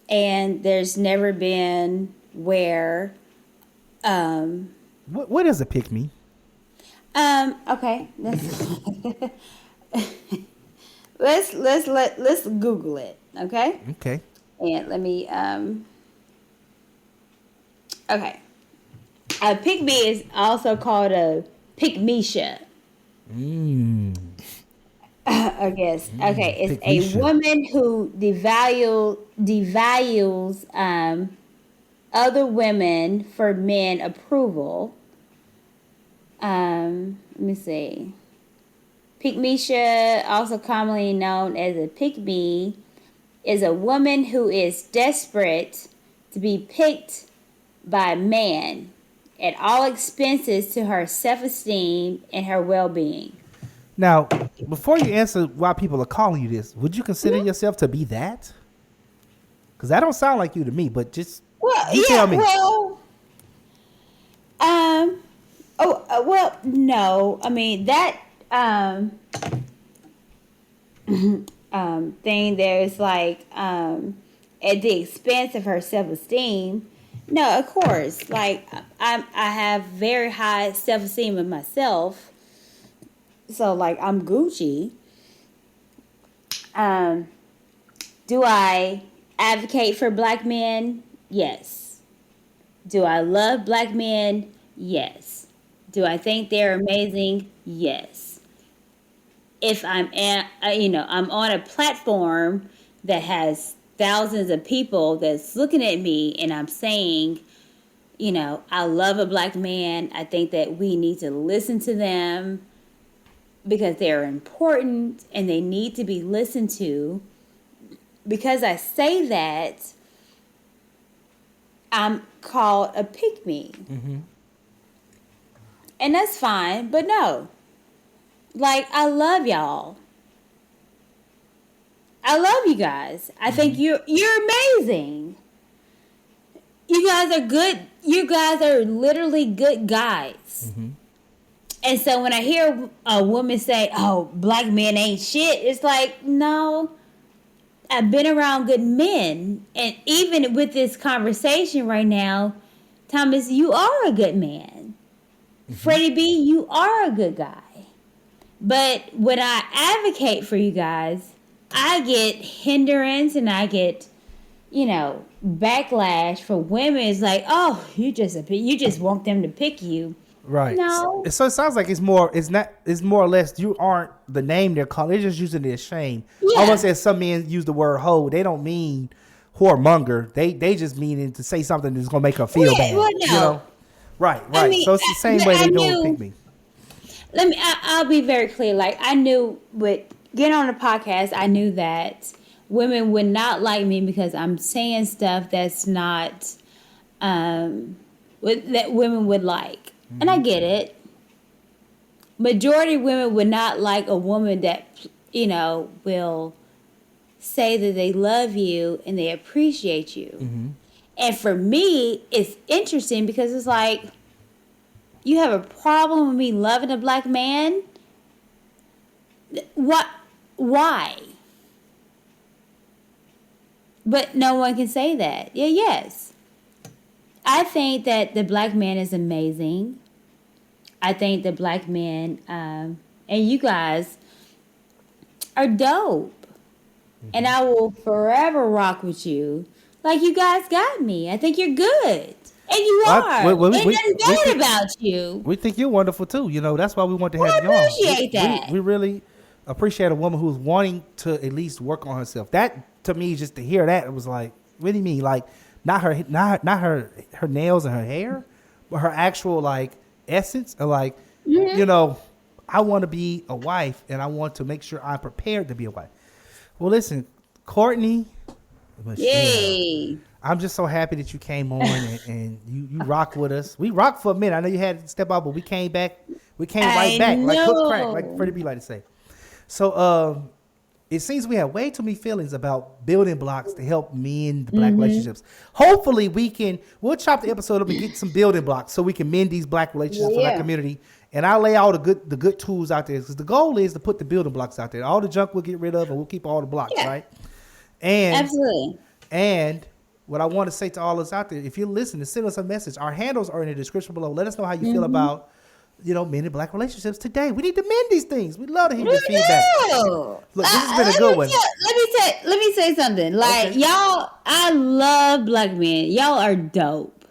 Speaker 1: and there's never been where.
Speaker 2: What is a pick me?
Speaker 1: Okay. Let's Google it. Okay.
Speaker 2: Okay.
Speaker 1: And let me. Okay. A pick me is also called a pick-misha. I guess. Okay, it's
Speaker 2: pick-misha.
Speaker 1: a woman who devalues other women for men approval. Let me see. Pick-misha, also commonly known as a pick-me, is a woman who is desperate to be picked by a man at all expenses to her self-esteem and her well-being.
Speaker 2: Now, before you answer why people are calling you this, would you consider yourself to be that? Because that don't sound like you to me, but just you tell me.
Speaker 1: Well, well, no. I mean that thing there's like at the expense of her self-esteem. No, of course. Like I have very high self-esteem of myself. So like I'm Gucci. Do I advocate for black men? Yes. Do I love black men? Yes. Do I think they're amazing? Yes. If I'm I'm on a platform that has thousands of people that's looking at me and I'm saying, I love a black man. I think that we need to listen to them because they're important and they need to be listened to. Because I say that, I'm called a pick-me. Mm-hmm. And that's fine, but no. Like, I love y'all. I love you guys. I think you're amazing. You guys are good. You guys are literally good guys. Mm-hmm. And so when I hear a woman say, "Oh, black men ain't shit," it's like, no. I've been around good men, and even with this conversation right now, Thomas, you are a good man. Mm-hmm. Freddie B, you are a good guy. But when I advocate for you guys, I get hindrance and I get, backlash for women. It's like, oh, you just want them to pick you.
Speaker 2: Right.
Speaker 1: No.
Speaker 2: So it sounds like it's more or less you aren't the name they're calling. They're just using it as shame.
Speaker 1: Yeah.
Speaker 2: Almost as some men use the word hoe. They don't mean whoremonger. They just mean to say something that's gonna make her feel bad.
Speaker 1: Well, no.
Speaker 2: Right.
Speaker 1: I mean,
Speaker 2: so it's the same way they do with pick me.
Speaker 1: I'll be very clear. Like, I knew with getting on the podcast, I knew that women would not like me because I'm saying stuff that's not that women would like. And I get it. Majority of women would not like a woman that, will say that they love you and they appreciate you. And for me, it's interesting because it's like, you have a problem with me loving a black man? What? Why? But no one can say that. Yeah, yes. I think that the black man is amazing. I think the black men, and you guys are dope. And I will forever rock with you. Like, you guys got me. I think you're good. And you are. Ain't nothing bad about you.
Speaker 2: We think you're wonderful too. That's why we want to have you on.
Speaker 1: I appreciate that.
Speaker 2: We really appreciate a woman who's wanting to at least work on herself. That, to me, just to hear that, it was like, what do you mean? Like, not her nails and her hair, but her actual like essence of like, I want to be a wife and I want to make sure I'm prepared to be a wife. Well, listen, Courtney Michelle,
Speaker 1: Yay.
Speaker 2: I'm just so happy that you came on and you rocked with us. We rocked for a minute. I know you had to step out, but we came back. We came right back, like cook crack, like Freddie B like to say. So it seems we have way too many feelings about building blocks to help mend the black relationships. Hopefully we'll chop the episode up and get some building blocks so we can mend these black relationships for our community. And I'll lay all the good tools out there because the goal is to put the building blocks out there. All the junk we'll get rid of and we'll keep all the blocks, right? And
Speaker 1: absolutely.
Speaker 2: And what I want to say to all us out there, if you're listening, send us a message. Our handles are in the description below. Let us know how you feel about, mending black relationships today. We need to mend these things. We'd love to hear your feedback. Look, this has been a good one.
Speaker 1: Let me say something. Like, y'all, I love black men. Y'all are dope.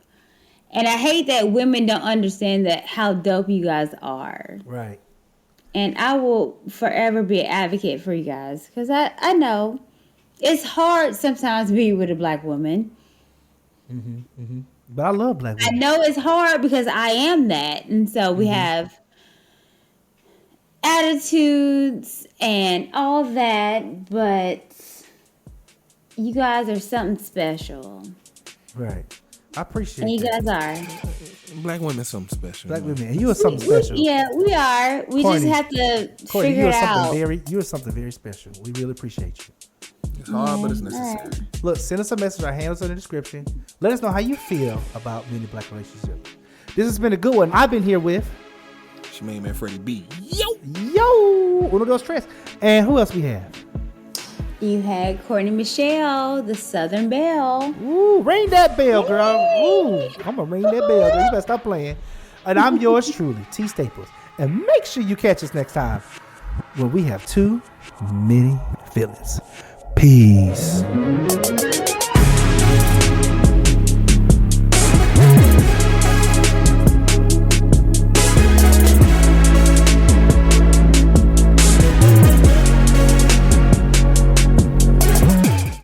Speaker 1: And I hate that women don't understand how dope you guys are.
Speaker 2: Right.
Speaker 1: And I will forever be an advocate for you guys. Because I know it's hard sometimes to be with a black woman.
Speaker 2: But I love black women.
Speaker 1: I know it's hard because I am that. And so we have attitudes and all that. But you guys are something special.
Speaker 2: Right. I appreciate
Speaker 1: and you
Speaker 2: that.
Speaker 1: guys are.
Speaker 3: Black women something special.
Speaker 2: Black women. And you are something special.
Speaker 1: Yeah, we are. We
Speaker 2: Courtney,
Speaker 1: just have to
Speaker 2: Courtney,
Speaker 1: figure it out.
Speaker 2: You are something very special. We really appreciate you.
Speaker 3: It's hard, but it's necessary.
Speaker 2: Look, send us a message. Our handles in the description. Let us know how you feel about mending black relationships. This has been a good one. I've been here with
Speaker 3: She made man Freddie B.
Speaker 2: Uno, dos, tres. And who else we have?
Speaker 1: You had Courtney Michelle, the Southern Belle.
Speaker 2: Ooh, ring that bell, girl. Ooh, I'm going to ring that bell, girl. You better stop playing. And I'm yours truly, T Staples. And make sure you catch us next time when we have too many feelings. Peace.